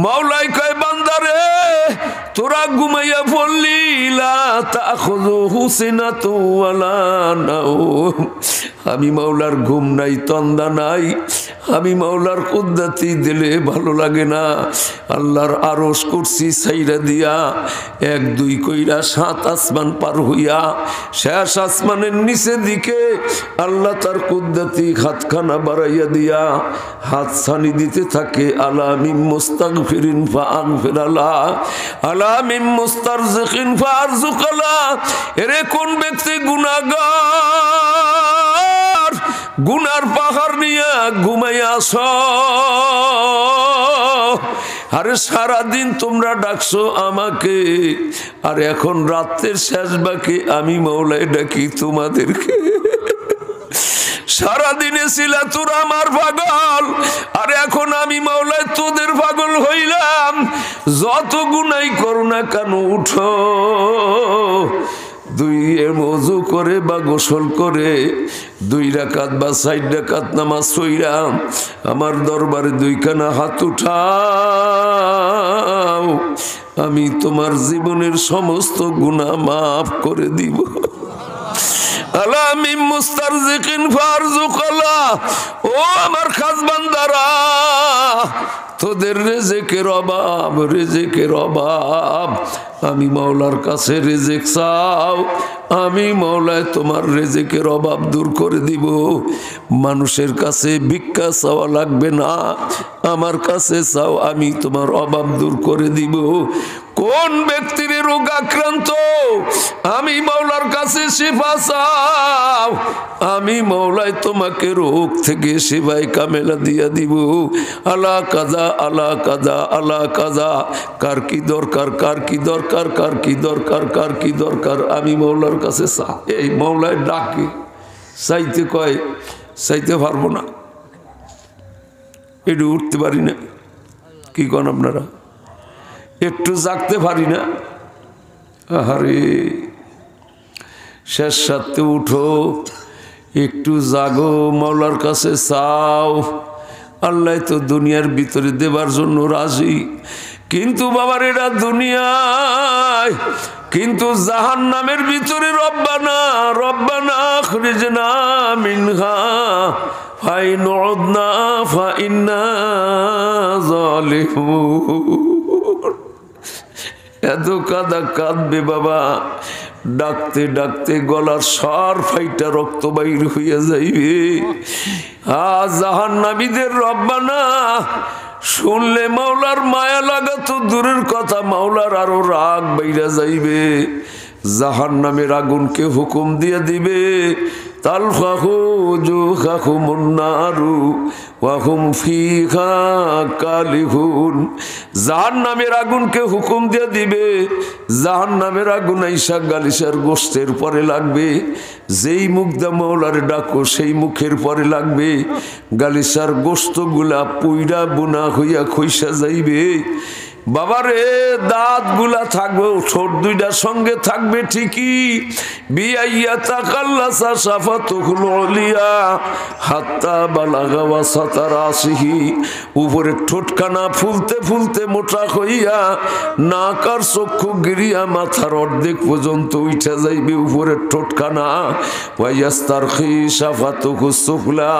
মাওলাই কয়, বান্দারে তোরা ঘুমাইয়া পড়লি লা তাখুযুহু সিনাতুন ওয়ালা নাওম। আমি মাওলার ঘুম নাই, তন্দা নাই, আমি মাওলার কুদরতি দিলে ভালো লাগে না। আল্লাহর আরশ কুরসি ছাইরা দিয়া 1-2 কইরা 7 আসমান পার হইয়া শেষ আসমানের নিচে দিকে আল্লাহ তার কুদরতি হাতখানা বাড়াইয়া দিয়া হাত ছানি দিতে থাকে। আলা মিন মুস্তাগফিরিন ফাআগফিরালা, আলা মিন মুস্তারজিকিন ফাআরযুকালা। এরে কোন ব্যক্তি গুনাহগার, গুনার পাহাড় নিয়ে ঘুমাইয়া আছো। আরে সারাদিন তোমরা ডাকছো আমাকে, আর এখন রাতের শেষ বাকি আমি মাওলাই ডাকি তোমাদেরকে। সারাদিনে ছিলা তোরা আমার পাগল, আর এখন আমি মাওলাই তোদের পাগল হইলাম। যত গুনাই করো না কেন উঠো, 2 ওযু করে বা গোসল করে 2 রাকাত বা 4 রাকাত নামাজ পড়া আমার দরবারে 2 খানা হাত উঠাও, আমি তোমার জীবনের সমস্ত গুনাহ মাফ করে দিব। আলা মিন মুস্তারজিকিন ফারযুকালা। ও আমার খাস বান্দারা, তোদের রিজিকের অভাব, রিজিকের অভাব। আমি মাওলার কাছে রিজিক চাও, আমি মাওলায় তোমার রিজিকের অভাব দূর করে দিব। মানুষের কাছে ভিক্ষা চাওয়া লাগবে না, আমার কাছে চাও, আমি তোমার অভাব দূর করে দিব। কোন ব্যক্তির রোগ আক্রান্ত, আমি মাওলার কাছে শিফা চাও, আমি মাওলায় তোমাকে রোগ থেকে শিফায়ে কামেলা দিয়া দিব। আলা কাজা, আলা কাজা, আলা কাজা। কার কি দরকার, কার কি দরকার, কার কি দরকার, কার কি দরকার, আমি মাওলার কাছে চা। এই মাওলায় ডাকে, চাইতে কয়, চাইতে পারবো না, একটু উঠতে পারি না, কি কন আপনারা, একটু জাগতে পারি না। আরে শেষ সাথে উঠো, একটু জাগো, মাওলার কাছে চাও। আল্লাহ তো দুনিয়ার ভিতরে দেবার জন্য রাজি, কিন্তু বাবার এটা দুনিয়ায়, কিন্তু জাহান্নামের ভিতরে রব্বানা রব্বানা আখরিজনা মিনহা ফাইন উদনা ফাইন্না যালিমুন। এত কাদা কাঁদবে বাবা, ডাকতে ডাকতে গলার স্বর ফাইটা রক্ত বাইর হইয়া যাইবে। জাহান্নামীদের রব্বানা শুনলে মাওলার মায়া লাগা তো দূরের কথা, মাওলার আরো রাগ বাইরা যাইবে। জাহান্নামের আগুনকে হুকুম দিয়ে দিবে, তালফাহু জুহাহুমুন নারু ওয়া হুম ফিহা কালিহুন। জাহান্নামের আগুনকে হুকুম দিয়ে দিবে, জাহান্নামের আগুন আইসা গালিসার গোশতের পরে লাগবে। যেই মুখ দা মাওলার ডাকো সেই মুখের পরে লাগবে, গালিসার গোশতগুলা পুইরা বুনা হইয়া খইসা যাইবে। বাবারে দাঁত গুলা থাকবে, ঠোঁট 2টার সঙ্গে থাকবে ঠিকই। বিআইয়া তাকাল্লাসা সাফাতুল উলিয়া হাত্তা বালাগা ওয়াসাতা রাসিহি। উপরে ঠোঁটখানা ফুলতে ফুলতে মোটা হইয়া নাকার চক্ষু গিরিয়া মাথার অর্ধেক পর্যন্ত উঠে যাইবে উপরের ঠোঁটখানা। ওয়াইয়াস্তারখি সাফাতুহু সুফলা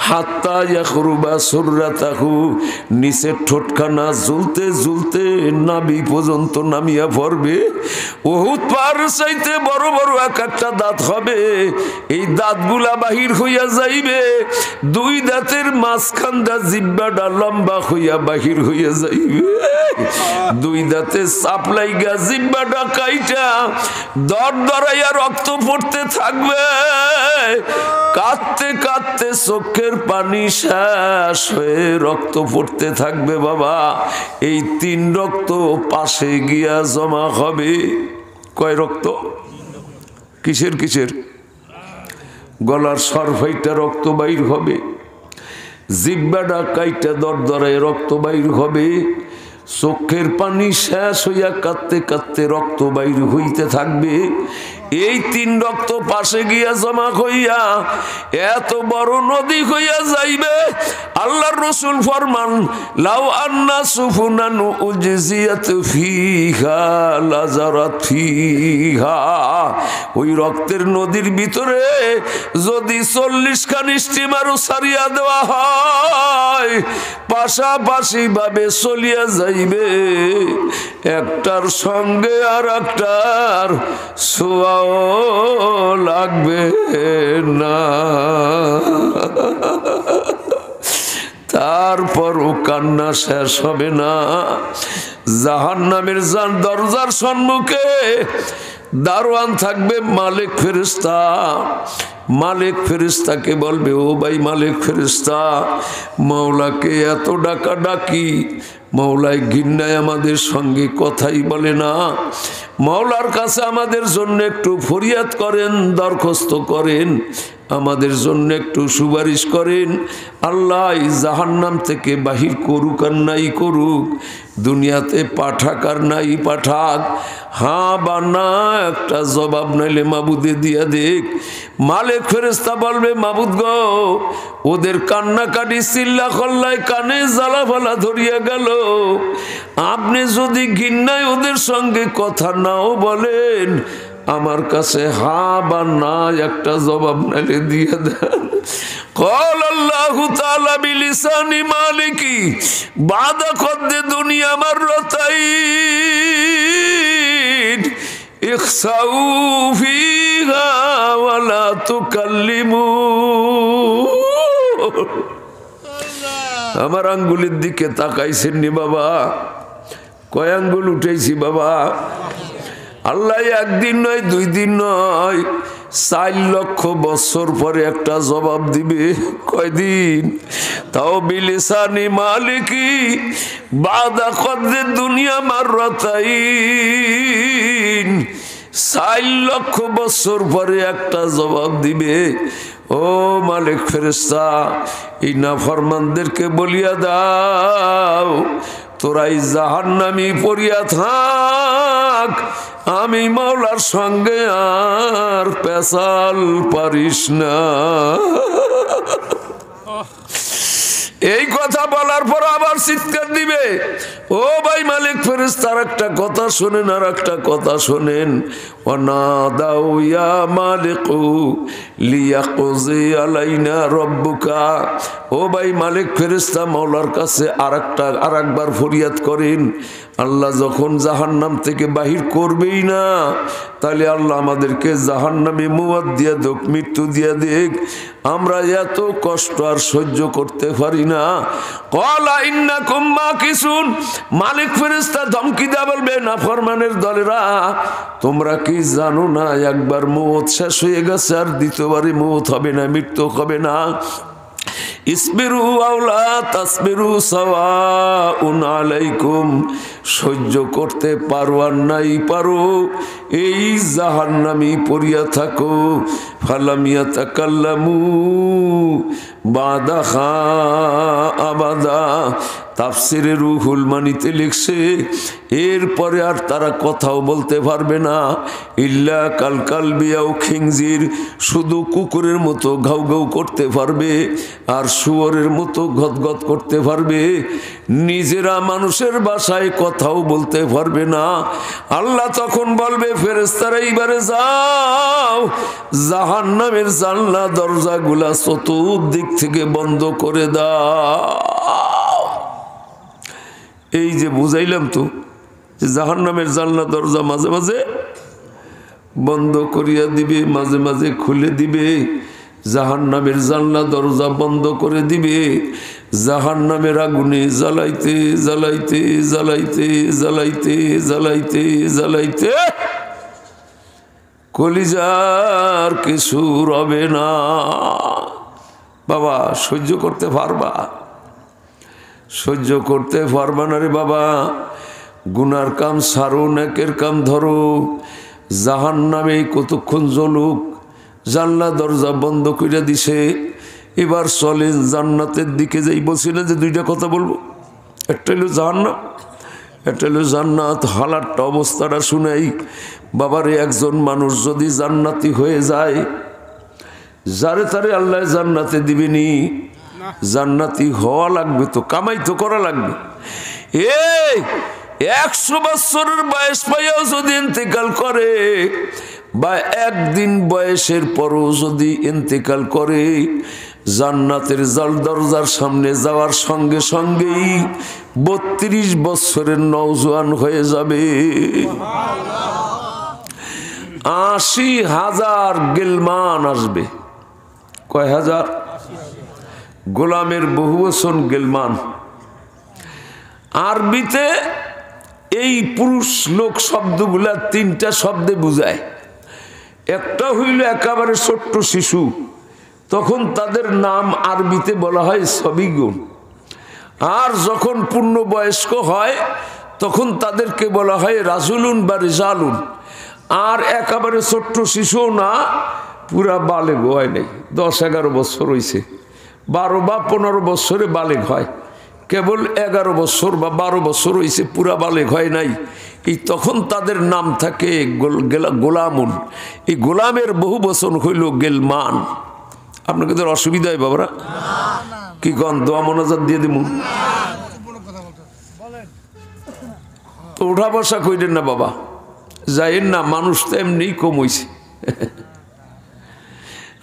হাত্তা ইয়াখরুবা সুররাতাহু। নিচের ঠোঁটখানা ঝুলতে ঝুলতে নাভি পর্যন্ত নামিয়া পড়বে। বহুত পার চাইতে বড় বড় এক একটা দাঁত হবে, এই দাঁতগুলা বাহির হইয়া যাইবে। 2 দাঁতের মাঝখান দা জিহ্বাটা লম্বা হইয়া বাহির হইয়া যাইবে। 2 দাঁতে চাপ লাইগা জিহ্বাটা কাইটা দর দরাইয়া রক্ত পড়তে থাকবে। কাঁদতে কাঁদতে চোখের পানি শেষ হয়ে রক্ত পড়তে থাকবে। বাবা এই 3 রক্ত পাশে গিয়া জমা হবে। কয় রক্ত? কিসের কিসের? গলার সরফাইটা রক্ত বাইর হবে, জিহ্বাটা কাইটা দরদরায় রক্ত বাইর হবে। চোখের পানি শেষ হইয়া কাঁদতে কাঁদতে রক্ত বাইর হইতে থাকবে। এই 3 রক্ত পাশে গিয়া জমা হইয়া এত বড় নদী হইয়া যাইবে। আল্লাহর রাসূল ফরমান লাউ আন্না সুফুনান উজজিয়াত ফিহা লাজারাত ফিহা, ওই রক্তের নদীর ভিতরে যদি 40 খানি স্টিমারও সারিয়া দেওয়া হয় পাশাপাশি ভাবে চলিয়া যাইবে, একটার সঙ্গে আর একটার ছোঁয়াও লাগবে না। তারপরও কান্না শেষ হবে না। জাহান্নামের দরজার সম্মুখে দারোয়ান থাকবে মালিক ফেরেশতা। মালিক ফেরেশতাকে বলবে, ও ভাই মালিক ফেরেশতা, মাওলাকে এত ডাকা ডাকি, মাওলাই ঘিন্নায় আমাদের সঙ্গে কথাই বলে না। মাওলার কাছে আমাদের জন্য একটু ফরিয়াদ করেন, দরখাস্ত করেন, আমাদের জন্য একটু সুপারিশ করেন। আল্লাহ জাহান্নাম থেকে বাহির করুক আর নাই করুক, দুনিয়াতে পাঠাক আর নাই পাঠাক, হ্যাঁ বা না একটা জবাব নাইলে মাবুদে দিয়া দেখ। মালিক ফেরেশতা বলবে, মাবুদ গো, ওদের কান্নাকাটি চিল্লা খল্লায় কানে জ্বালা ফালা ধরিয়া গেল, আপনি যদি ঘিন্নায় ওদের সঙ্গে কথা নাও বলেন, আমার কাছে হ্যাঁ বা না একটা জবাব নাইলে দিয়ে দেন। قال الله تعالى بلسان مالكي بعد قد دنيا مرتين اخسأوا فيها ولا تكلمون। আমার আঙ্গুলের দিকে তাকাইছেন নি বাবা? কয় আঙ্গুল উঠেছি বাবা? আল্লাহ একদিন নয়, 2 দিন নয়, 4 লক্ষ বছর পরে একটা জবাব দিবে। কয়দিন? তাও বিলিসানি মালিকি বাদা কদ্দে দুনিয়া মাররাতাইন, 4 লক্ষ বছর পরে একটা জবাব দিবে। ও মালিক ফেরেশতা, এই নাফরমানদেরকে বলিয়া দাও, তোরাই জাহান্নামী পড়িয়া থাক, আমি মাওলার সঙ্গে আর পেশাল পারিস না। এই কথা বলার পর আবার চিৎকার দিবে, ও ভাই মালিক ফেরেশতার একটা কথা শোনেন, আর একটা কথা শোনেন। ওয়ানাদাউ ইয়া মালিকু লিয়াকজি আলাইনা রব্বুকা। ও ভাই মালিক ফেরেশতা মাওলার কাছে আরেকবার ফরিয়াদ করেন। আল্লাহ যখন জাহান্নাম থেকে বাহির করবেই না, তাহলে আল্লাহ আমাদেরকে জাহান্নামে মুয়াদ দিয়া দেখ, মৃত্যু দিয়া দেখ, আমরা এত কষ্ট আর সহ্য করতে পারি না। ক্বালা ইন্নাকুম মাকিসুন। মালিক ফেরেশতা ধমকি দেয়া বলবে, নাফরমানের দলেরা, তোমরা কি জানো না একবার মওত শেষ হয়ে গেছে, আর দ্বিতীয়বারে মওত হবে না, মৃত্যু হবে না। ইসবিরু আওলা তাসবিরু সাওয়াউন আলাইকুম। সহ্য করতে পারো আর নাই পারো, এই জাহান্নামী পড়িয়া থাকো। ফালাম ইয়াতাকাল্লামু বাদাহা আবাদা। তাফসিরে রুহুল মানিতে লিখছে, এরপরে আর তারা কথাও বলতে পারবে না। ইল্লা কালকালবি আও খিনজির, শুধু কুকুরের মতো ঘাউ ঘাউ করতে পারবে, আর শুয়োরের মতো গদগদ করতে পারবে। নিজেরা মানুষের ভাষায় কথাও বলতে পারবে না। আল্লাহ তখন বলবে, ফেরেশতারা এইবারে যাও, জাহান্নামের জানলা দরজাগুলা চতুর্দিক থেকে বন্ধ করে দাও। এই যে বুঝাইলাম তো, যে জাহান্নামের জানলা দরজা মাঝে মাঝে বন্ধ করিয়া দিবে, মাঝে মাঝে খুলে দিবে। জাহান্নামের জানলা দরজা বন্ধ করে দিবে, জাহান্নামের আগুনে জ্বালাইতে জ্বালাইতে জ্বালাইতে জ্বালাইতে জ্বালাইতে জ্বালাইতে কলিজার কিছু রবে না। বাবা সহ্য করতে পারবা? সহ্য করতে পারবা না রে বাবা। গুনার কাম সারো, নেকের কাম ধরো। জাহান্নামে কতক্ষণ জ্বলুক, জানলা দরজা বন্ধ করে দিছে। এবার চলেন জান্নাতের দিকে যাই। বলছি না যে 2টা কথা বলবো, একটা হলো জাহান্নাম, এটা হলো জান্নাত। হালারটা অবস্থাটা শুনেই বাবারে, একজন মানুষ যদি জান্নাতি হয়ে যায়, যারে তারে আল্লাহ জান্নাতে দিবেনি। জান্নাতি হওয়া লাগবে তো, কামাই তো করা লাগবে। এই 100 বছরের বয়স পাইয়াও যদি ইন্তেকাল করে, বা একদিন বয়সের পরও যদি ইন্তেকাল করে, জান্নাতের দরজার সামনে যাওয়ার সঙ্গে সঙ্গেই 32 বছরের নওজোয়ান হয়ে যাবে। 80,000 গেলমান আসবে। কয় হাজার? গোলামের বহুবচন গেলমান। আরবিতে এই পুরুষ লোক শব্দগুলা 3টা শব্দে বুঝায়। একটা হইল একেবারে ছোট্ট শিশু, তখন তাদের নাম আরবিতে বলা হয় সবিগুন। আর যখন পূর্ণবয়স্ক হয় তখন তাদেরকে বলা হয় রাজুলুন বা রেজালুন। আর একেবারে ছোট্ট শিশুও না, পুরা বালেগ হয় নাই, 10-11 বছর হয়েছে, 12 বা 15 বছরে বালেগ হয়, কেবল 11 বছর বা 12 বছর হয়েছে, পুরা বালেগ হয় নাই। এই তখন তাদের নাম থাকে গোলামুন। এই গোলামের বহু বচন হইল গেলমান। আপনাকে তো অসুবিধা হয় বাবারা? কি কন, দোয়া মোনাজাত দিয়ে দিব তো? উঠা বসা কইলেন না বাবা, যাইেন না, মানুষ তো এমনি কম হয়েছে।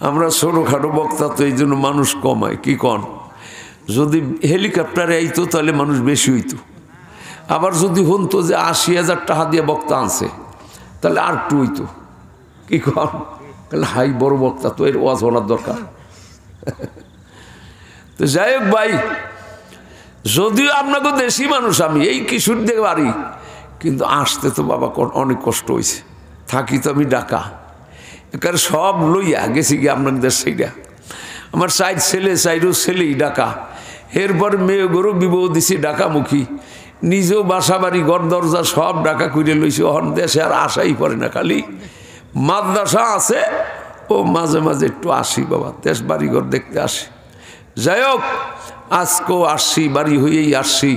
আমরা ছোটখাটো বক্তা তো, এই জন্য মানুষ কমায়। কি কন? যদি হেলিকপ্টারে আইতো তাহলে মানুষ বেশি হইতো। আবার যদি হতো যে 80,000 টাকা দিয়ে বক্তা আনছে, তাহলে আর একটু হইতো। কি কন? তাহলে হাই বড় বক্তা তো, এর ওয়াজ হওয়ার দরকার। তো যাই হোক ভাই, যদিও আপনাকে দেশি মানুষ, আমি এই কিশোর দিয়ে বাড়ি, কিন্তু আসতে তো বাবা অনেক কষ্ট হয়েছে। থাকি তো আমি ঢাকা, এখানে সব লইয়া গেছি গিয়ে আপনাদের সেইটা। আমার 4 ছেলে, 4 ছেলেই ঢাকা। এরপর মেয়ে গরু বিবাহ দিছি ঢাকামুখী, নিজেও বাসা বাড়ি ঘর দরজা সব ঢাকা করে লইছি। অহন দেশে আর আসাই পড়ে না, খালি মাদ্রাসা আছে, ও মাঝে মাঝে একটু আসি বাবা, দেশ বাড়ি ঘর দেখতে আসি। যাই হোক, আজকেও আসছি, বাড়ি হয়েই আসছি।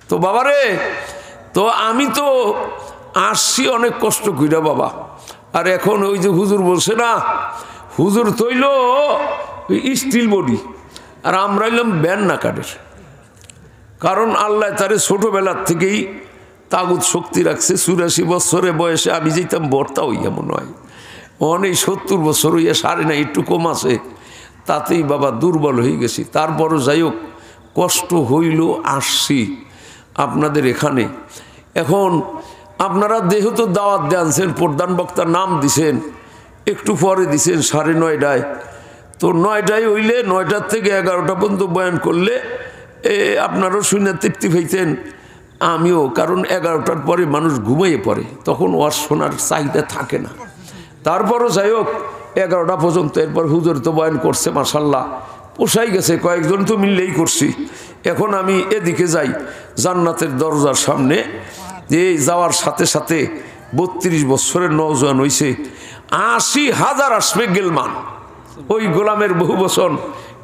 তো বাবারে, তো আমি তো আসছি অনেক কষ্ট কইরা বাবা। আর এখন ওই যে হুজুর বলছে না, হুজুর তৈল স্টিল বডি, আর আমরা এলাম ব্যান না কাঠের। কারণ আল্লাহ তারে ছোটবেলার থেকেই তাগুত শক্তি রাখছে। 84 বছরের বয়সে আমি যেতাম বর্তা হইয়া, মনে হয় অনেক 70 বছর হইয়া সারে না, একটু কম আছে, তাতেই বাবা দুর্বল হয়ে গেছি। তারপরও যাই হোক, কষ্ট হইল, আসছি আপনাদের এখানে। এখন আপনারা যেহেতু দাওয়াত দেনছেন, প্রধান বক্তার নাম দিছেন, একটু পরে দিছেন 9:30। তো 9টায় হইলে 9টার থেকে 11টা পর্যন্ত বয়ান করলে আপনারাও শুনে তৃপ্তি পাইতেন, আমিও। কারণ 11টার পরে মানুষ ঘুমিয়ে পড়ে, তখন ওয়াজ শোনার চাহিদা থাকে না। তারপরও যাই হোক 11টা পর্যন্ত। এরপর হুজুর তো বয়ান করছে, মাশাল্লাহ পোষাই গেছে, কয়েকজন তো মিললেই করছি। এখন আমি এদিকে যাই, জান্নাতের দরজার সামনে। এই যাওয়ার সাথে সাথে 32 বছরের নওজোয়ান হইছে, 80,000 আসবে গেলমান। ওই গোলামের বহু বচন,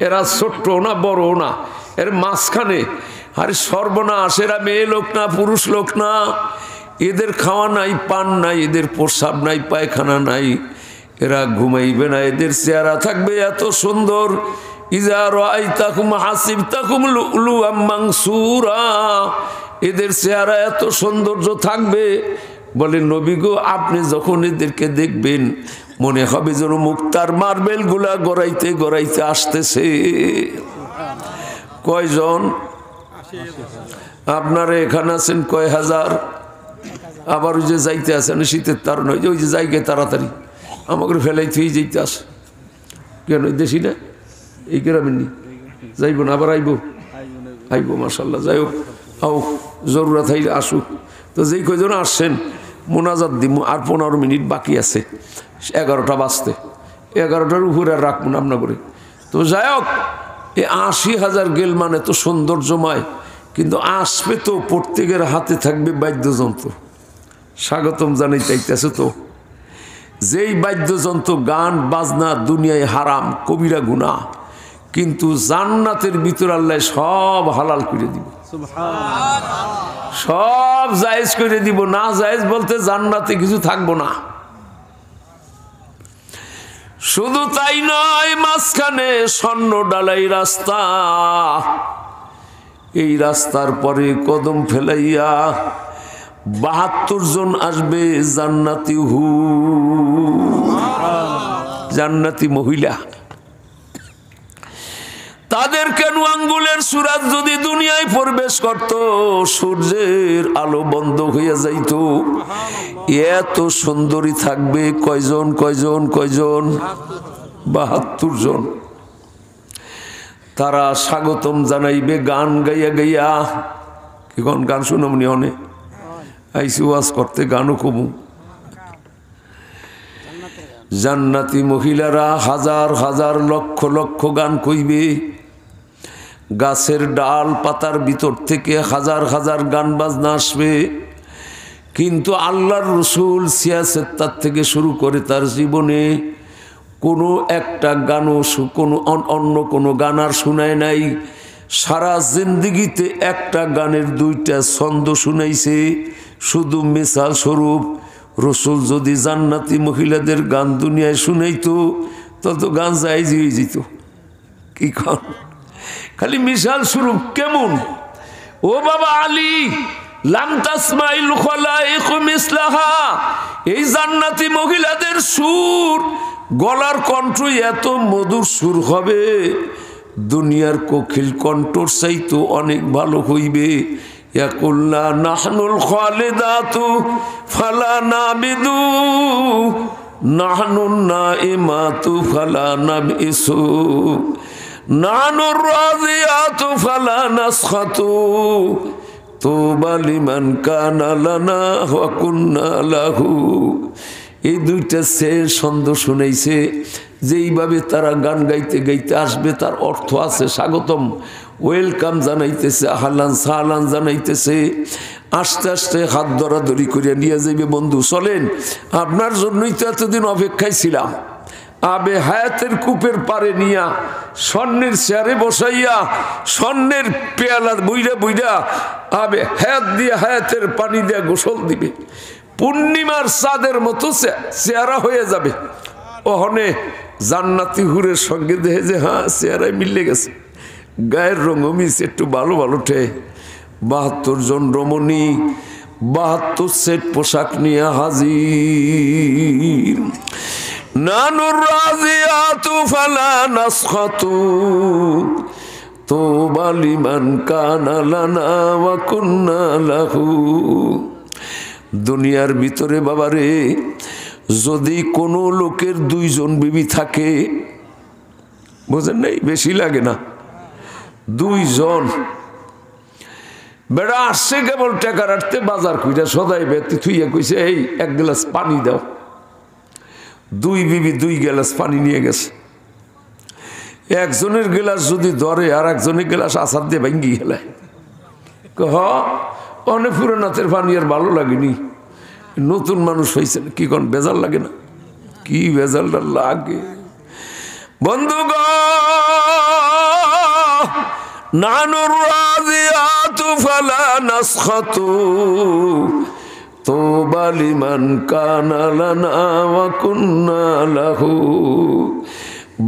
এরা ছোট্ট না বড় না, এর মাঝখানে। আরে সর্বনাশ, এরা মেয়ে লোক না, পুরুষ লোক না, এদের খাওয়া নাই, পান নাই, এদের প্রস্রাব নাই, পায়খানা নাই, এরা ঘুমাইবে না, এদের চেহারা থাকবে এত সুন্দর। ইজা রাআইতাকুম হাসিবতাকুম লুলুআম মানসুরা, এদের চেহারা এত সৌন্দর্য থাকবে। বলে নবী গো, আপনি যখন এদেরকে দেখবেন মনে হবে যেন মুক্তার মার্বেল গুলা গড়াইতে গড়াইতে আসতেছে। কয়জন আপনারা এখানে আছেন? কয় হাজার? আবার ওই যে যাইতে আছেন শীতের তার নয়, ওই যে জায়গায় তাড়াতাড়ি আমাকে ফেলাইতেই যাইতে আসে কেন? দেশি না, এই গ্রামের নি যাইব না, আবার আইব মাশাল্লাহ। যাই হোক, আও জরুরত হইলে আসুক। তো যেই কয়জন আসছেন মোনাজাত দিব, আর 15 মিনিট বাকি আছে 11টা বাজতে। 11টার উপরে আর রাখবো না আপনার করে। তো যাই হোক, এই 80,000 গেল মানে তো সৌন্দর্যময়, কিন্তু আসবে তো প্রত্যেকের হাতে থাকবে বাদ্যযন্ত্র। স্বাগতম জানাই চাইতেছে তো, যেই বাদ্যযন্ত্র গান বাজনা দুনিয়ায় হারাম, কবিরা গুনাহ, কিন্তু জান্নাতের ভিতর আল্লাহ সব হালাল করে দিব, সব জায়েজ করে দিব। না জায়েজ বলতে জান্নাতে কিছু থাকবো না। শুধু তাই নয়, মাঝখানে স্বর্ণ ডালাই রাস্তা, এই রাস্তার পরে কদম ফেলাইয়া ৭২ জন আসবে জান্নাতি জান্নাতি মহিলা। তাদের কেন আঙ্গুলের সুরাত যদি দুনিয়ায় প্রবেশ করত, সূর্যের আলো বন্ধ হয়ে যাইত। এত সুন্দরী থাকবে কয়জন কয়জন কয়জন? ৭২ জন। তারা স্বাগতম জানাইবে গান গাইয়া গাইয়া। কি গান শুনমনি অনে আইসি ওয়াজ করতে, গানও কমু। জান্নাতি মহিলারা হাজার হাজার লক্ষ লক্ষ গান কইবে। গাছের ডাল পাতার ভিতর থেকে হাজার হাজার গান বাজনা আসবে। কিন্তু আল্লাহর রসুল সিয়াসেত্তার থেকে শুরু করে তার জীবনে কোনো একটা গানও অন্য কোনো গান আর শোনায় নাই। সারা জিন্দিগিতে একটা গানের 2টা ছন্দ শুনাইছে। শুধু মিসাল স্বরূপ, রসুল যদি জান্নাতি মহিলাদের গান দুনিয়ায় শুনাইতো তত গান জায়েজ হয়ে যেত। কি কন? খালি মিসাল স্বরূপ। কেমন? ও বাবা আলী, লাম তাসমাইল খলাইক মিসলাহা, এই জান্নাতি মহিলাদের সুর, গলার কণ্ঠ এত মধুর সুর হবে, দুনিয়ার কোকিল কণ্ঠর চাইতো অনেক ভালো হইবে। ইয়াকুল্লা নাহনুল খালিদাতু ফালা নাবিদু, নাহনুন নাইমাতু ফালা নাবিসু, নাহনুর রাজিয়াতু ফালা নাসখাতু, তুবা লিমান কানা লানা ওয়া কুন্না লাহু। এই 2টা ছন্দ শুনাইছে। যেইভাবে তারা গান গাইতে গাইতে আসবে তার অর্থ আছে। স্বাগতম, ওয়েলকাম জানাইতেছে, আহলান সাহলান জানাইতেছে। আস্তে আস্তে হাত ধরাধরি করিয়া নিয়ে যাইবে। বন্ধু চলেন, আপনার জন্যই তো এতদিন অপেক্ষায় ছিলাম। আবে হায়াতের কূপের পারে নিয়া স্বর্ণের চেয়ারে বসাইয়া স্বর্ণের পেয়ালা বইরা বইরা আবে হায়াত দিয়ে হায়াতের পানি দিয়ে গোসল দিবে। পূর্ণিমার চাঁদের মতো চেহারা হয়ে যাবে। ওহনে জান্নাতি হুরের সঙ্গে দেখে যে হ্যাঁ চেহারায় মিলে গেছে, গায়ের রঙও মিশে একটু ভালো ভালো ঠে। ৭২ জন রমণী ৭২ সেট পোশাক নিয়ে হাজির। নানুর রাজিয়াতু ফালা নাসখাতু, তুবা লিমান কানা লানা ওয়া কুন্না লাহু। দুনিয়ার ভিতরে বাবারে যদি কোনো লোকের 2 জন বিবি থাকে, বুঝেন নাই, বেশি লাগে না, 2 জন। বেড়া আসছে কেবল টাকা রাখতে, বাজার কইরা সদাই ব্যক্তি থুইয়া কইছে এই 1 গ্লাস পানি দাও। 2 বিবি 2 গ্লাস পানি নিয়ে গেছে। একজনের গ্লাস যদি ধরে আর একজনের গ্লাস আসার দিয়ে ভাঙ্গি গেলায়। অনেক পুরানাতের পানি আর ভালো লাগেনি, নতুন মানুষ হয়েছে, কি কোন বেজাল লাগে না? কি বেজালটা লাগে বন্ধুগণ। নানুর রাজিয়াতু ফালা নাসখাতু, তুবা লিমান কানা লানা ওয়া কুন্না লাহু।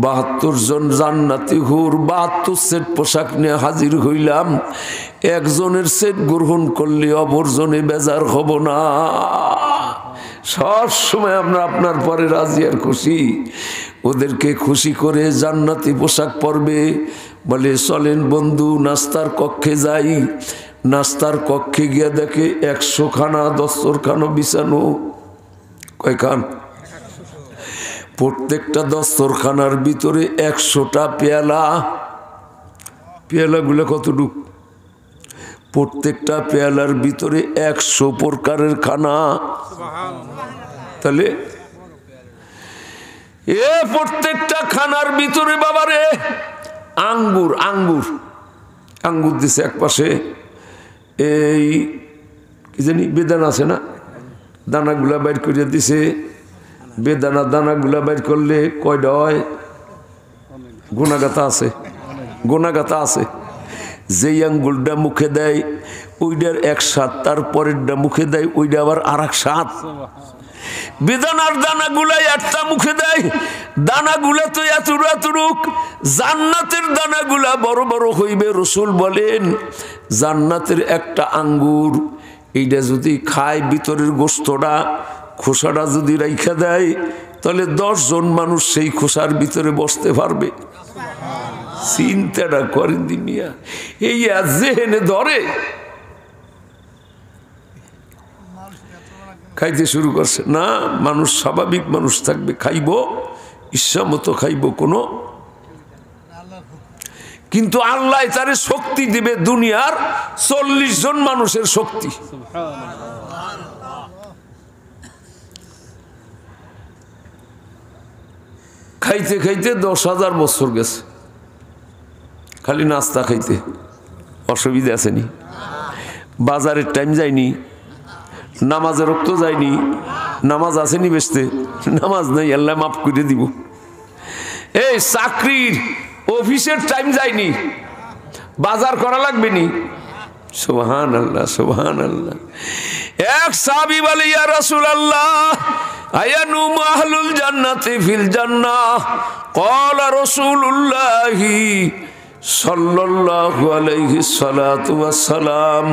৭২ জন জান্নাতি হুর ৭২ সেট পোশাক নিয়ে হাজির হইলাম। একজনের সেট গ্রহণ করলে অপরজনে বেজার হব না। সব সময় আমরা আপনার পরে রাজি আর খুশি। ওদেরকে খুশি করে জান্নাতি পোশাক পরবে। বলে চলেন বন্ধু নাস্তার কক্ষে যাই। নাস্তার কক্ষে গিয়ে দেখে 100 খানা দস্তরখানা বিছানো। কয়খান? প্রত্যেকটা দস্তরখানার ভিতরে 100টা পেয়ালা। পেয়ালাগুলো কতটুক? প্রত্যেকটা পেয়ালার ভিতরে 100 প্রকারের খানা। তাহলে প্রত্যেকটা খানার ভিতরে বাবারে আঙ্গুর আঙ্গুর আঙ্গুর দিছে এক পাশে। এই কি জানি বেদানা আছে না, দানাগুলা বাইর করে দিছে। বেদানা দানাগুলা বাইর করলে কয়টা হয়? গুণাগাতা আছে গোনাগাতা আছে। যেই আঙ্গুলটা মুখে দেয় ওইটার এক স্বাদ, তারপরেরটা মুখে দেয় ওইটা আবার আর এক স্বাদ। বেদানার দানাগুলাই একটা মুখে দেয়, দানাগুলা তো এতটুক, জান্নাতের দানাগুলা বড় বড় হইবে। রসুল বলেন জান্নাতের একটা আঙ্গুর এইটা যদি খায়, ভিতরের গোস্তটা খোসাটা যদি রাইখা দেয়, তাহলে 10 জন মানুষ সেই খোসার ভিতরে বসতে পারবে। চিন্তাটা করেন দিমিয়া, এই জেহেনে ধরে খাইতে শুরু করছে না। মানুষ স্বাভাবিক মানুষ থাকবে, খাইব ইচ্ছা মতো খাইব কোনো, কিন্তু আল্লাহ তারে শক্তি দিবে দুনিয়ার 40 জন মানুষের শক্তি। খাইতে খাইতে 10,000 বছর গেছে, খালি নাস্তা খাইতে। অসুবিধা আসেনি? বাজারের টাইম যায়নি, নামাজের রক্ত যায়নি, নামাজ আসেনি বেসতে, নামাজ নাই, আল্লাহ মাফ করে দিব। এই চাকরির অফিসের টাইম যায়নি, বাজার করা লাগবে নি। সুবহানাল্লাহ সুবহানাল্লাহ। এক সাহাবী বলে ইয়া রাসূলুল্লাহ আয়ানুম আহলুল জান্নাতি ফিল জান্নাহ, ক্বালা রাসূলুল্লাহি সাল্লাল্লাহু আলাইহি সাল্লাতু ওয়াস সালাম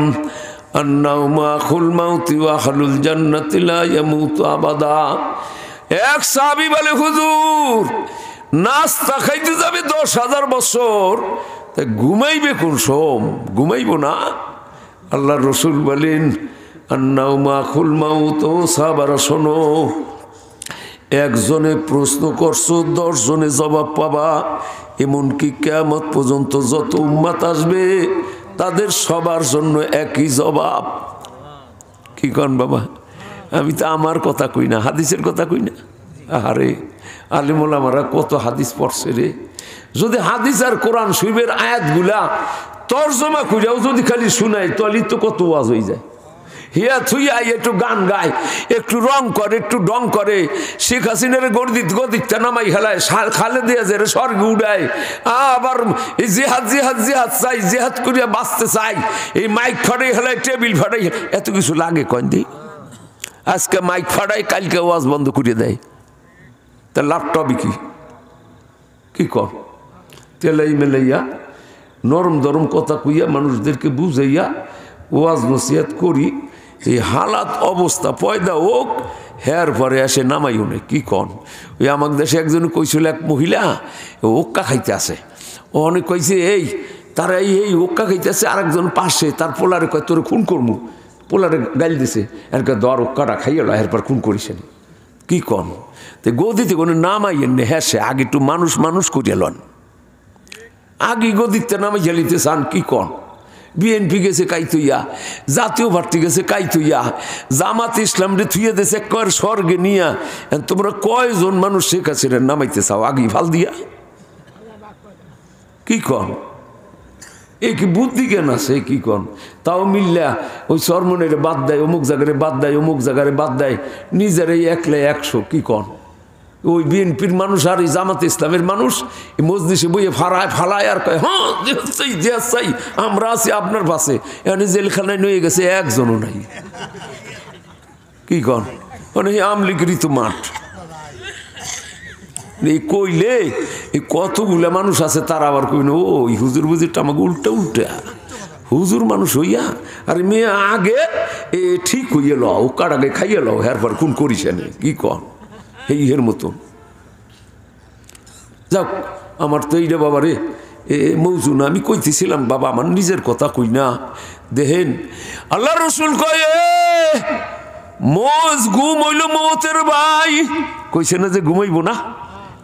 আন্নাহুম আখুল মাউতি ওয়া আহলুল জান্নাতি লা ইয়ামুতু আবাদা। এক সাহাবী বলে হুজুর নাস্তা খাইতে যাবে 10,000 বছর, তাই ঘুমাইবে কোন সোম? ঘুমাইব না। আল্লাহ রসুল বলেন আন্নাহুম আখুল মাউত। সাহাবারা শোনো, একজনে প্রশ্ন করছো 10 জনে জবাব পাবা, এমনকি কিয়ামত পর্যন্ত যত উম্মাত আসবে তাদের সবার জন্য একই জবাব। কি কন বাবা? আমি তো আমার কথা কই না, হাদিসের কথা কই না। আরে আলেম ওলামারা কত হাদিস পড়ছে রে। যদি হাদিস আর কোরআন শরীফের আয়াতগুলা তরজমা কইরাও যদি খালি শুনাই, তাহলে তো কত ওয়াজ হয়ে যায়। হিয়া থুইয়া একটু গান গায়, একটু রং করে, একটু ডং করে, শেখ হাসিনার গদিকটা নামাই খেলায়, খালেদা জিয়ার স্বর্গে উড়ায়, আবার এই জেহাদ জেহাদ জেহাদ চাই, জেহাদ করিয়া বাঁচতে চাই, এই মাইক ফাটাই খেলায়, টেবিল ফাটাই, এত কিছু লাগে কন দি। আজকে মাইক ফাটাই, কালকে ওয়াজ বন্ধ করিয়ে দেয়। তা ল্যাপটপই কি কর? তেলাই মেলাইয়া নরম দরম কথা কইয়া মানুষদেরকে বুঝাইয়া ওয়াজ নসিহত করি, এই হালাত অবস্থা পয়দা হোক, হের পরে আসে নামাই উনি। কি কন? ওই আমার দেশে একজন কইছিল, এক মহিলা ওক্কা খাইতে আসে, ও অনেক কইছে এই তারা এই ওক্কা খাইতে আসে, আরেকজন পাশে তার পোলারে কয় তোরে খুন করবো, পোলারে গাইল দিছে, এরকে দর ওক্কাটা খাইয়াল, এরপর খুন করিস। কি কন? তো গদিতে কোনো নামাইয়েন নে, হ্যাঁ সে আগে একটু মানুষ মানুষ করিয়া লন, আগে গদিতে নামাই ঝালিতে চান। কি কন? বিএনপি গেছে কাইতুইয়া, জাতীয় পার্টি গেছে কাইতুইয়া, জামাত ইসলাম রে থুইয়া দেশে কয়ের স্বর্গে নিয়া, তোমরা কয়জন মানুষ শেখ হাসিনার নামাইতে চাও আগে ফাল দিয়া? কি কন? এ কি বুদ্ধি কেন আছে? কি কন? তাও মিল্লা ওই চরমনের বাদ দেয়, অমুক জায়গায় বাদ দেয়, অমুক জায়গায় বাদ দেয়, নিজের এই 100 কি কন? ওই বিএনপির মানুষ আর এই জামাত ইসলামের মানুষ মজলিসে বইয়ে ফালায় আর কয় হ্যাঁ চাই, আমরা আছি আপনার পাশে। এখানে জেলখানায় নিয়ে গেছে, একজনও নাই। কি কন? মানে আমলিগের তো মাঠ। এই কইলে এই কতগুলা মানুষ আছে, তারা আবার কইন ওই হুজুর বুজুরটা আমাকে উল্টা হুজুর মানুষ হইয়া, আর মেয়ে আগে ঠিক হইয়া ল, ও কাটাকে খাইয়া ল, এরপর খুন করিস। কি কন? এই মতন যাক, আমার তো এইটা বাবা রে মৌজু না, আমি কইতেছিলাম বাবা, আমার নিজের কথা কই না। দেখেন আল্লাহ রসুল কয়ে মোজ ঘুম হইল মৌতের ভাই, কইছে না যে ঘুমাইব না,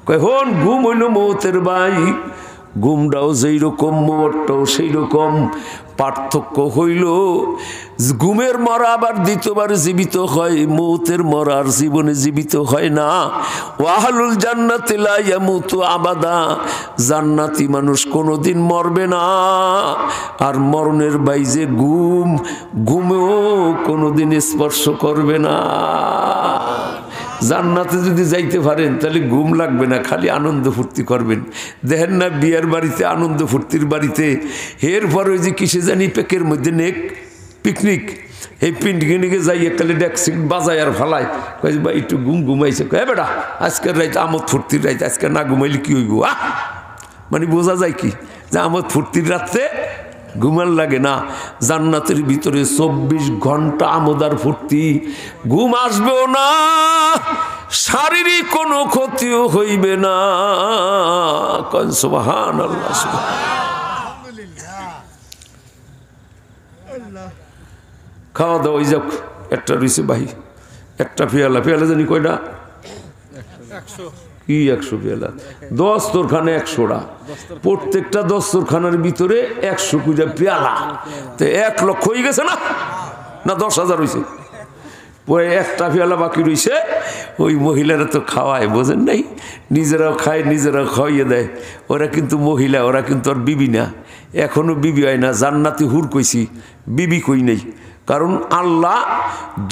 কয় হন ঘুম হইল মৌতের ভাই, ঘুমটাও যেই রকম মরটাও সেই রকম, পার্থক্য হইল ঘুমের মরা আবার দ্বিতীয়বার জীবিত হয়, মৌতের মরার জীবনে জীবিত হয় না। ওয়াহলুল জান্নাতি লা ইয়ামুতু আবাদা, জান্নাতি মানুষ কোনোদিন মরবে না। আর মরণের বাইজে ঘুমেও কোনোদিন স্পর্শ করবে না। জান্নাতে যদি যাইতে পারেন তাহলে ঘুম লাগবে না, খালি আনন্দ ফুর্তি করবেন। দেখেন না বিয়ের বাড়িতে, আনন্দ ফুর্তির বাড়িতে, এরপর ওই যে কিসে জানি পেকের মধ্যে নেক পিকনিক, এই পিকনিকে যাই একালে ডেক্সি বাজায় আর ফালায়, কয় ভাই একটু ঘুমাইছে, কয় বেটা আজকের রাইতে আমোদ ফুর্তির রাইতে, আজকে না ঘুমাইলে কি হইব? মানে বোঝা যায় কি যে আমোদ ফুর্তির রাত্রে ঘুমার লাগে না। জান্নাতের ভিতরে 24 ঘন্টা আমোদার ফুর্তি, ঘুম আসবেও না, শারীরিক কোনো ক্ষতিও হইবে না। সুবহানাল্লাহ, খাওয়া দাওয়া ওই যাক, একটা রয়েছে ভাই, একটা পেয়ালা, পেয়ালা জানি কয়টা? কি 100 পেয়ালা? দস্তরখানে 100টা, প্রত্যেকটা দস্তরখানার ভিতরে 100 কুড়া পেয়ালা, তো 1 লক্ষ হয়ে গেছে না? না 10,000 হয়েছে? পরে একটা পেয়ালা বাকি রয়েছে, ওই মহিলারা তো খাওয়ায়, বোঝেন নাই, নিজেরাও খায়, নিজেরাও খাওয়াইয়ে দেয়। ওরা কিন্তু মহিলা, ওরা কিন্তু আর বিবি না, এখনো বিবি হয় না। জান্নাতি হুর কইছি, বিবি কই নেই। কারণ আল্লাহ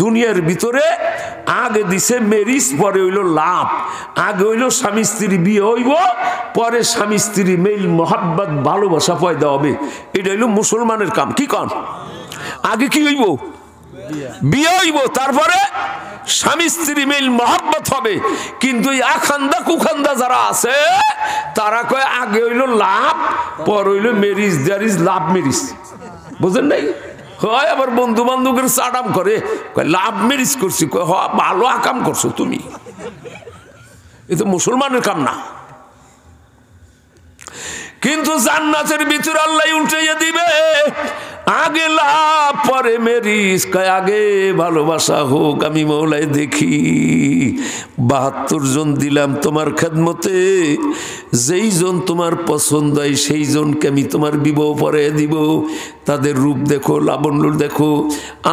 দুনিয়ার ভিতরে আগে দিছে মেরিজ, পরে হইল লাভ। আগে হইল স্বামী স্ত্রী বিয়ে হইব, পরে স্বামী স্ত্রী মেল মোহাব্বত ভালোবাসা পয়দা হবে। এটা হইল মুসলমানের কাম। কি কাম? আগে কি হইব? বিয়ে হইব, তারপরে স্বামী স্ত্রী মেল মোহাব্বত হবে। কিন্তু এই আখান্দা কুখান্দা যারা আছে তারা কয় আগে হইল লাভ, পর হইল marriage, there is love marriage. বুঝেন নাই? হয় আবার বন্ধু বান্ধবের চাটাম করে, লাভ মেরিজ করছি, ভালো আকাম করছো তুমি। এ তো মুসলমানের কাম না। কিন্তু জান্নাতের ভিতরে আল্লাহ উল্টাইয়া দিবে, আগে লাভ পরে মেরিজ। কয় আগে ভালোবাসা হোক, আমি মৌলাই দেখি 72 জন দিলাম তোমার খেদমতে, যেই জন তোমার পছন্দ হয় সেই জনকে আমি তোমার বিবাহ পরে দিব। তাদের রূপ দেখো, লাবণ্য দেখো,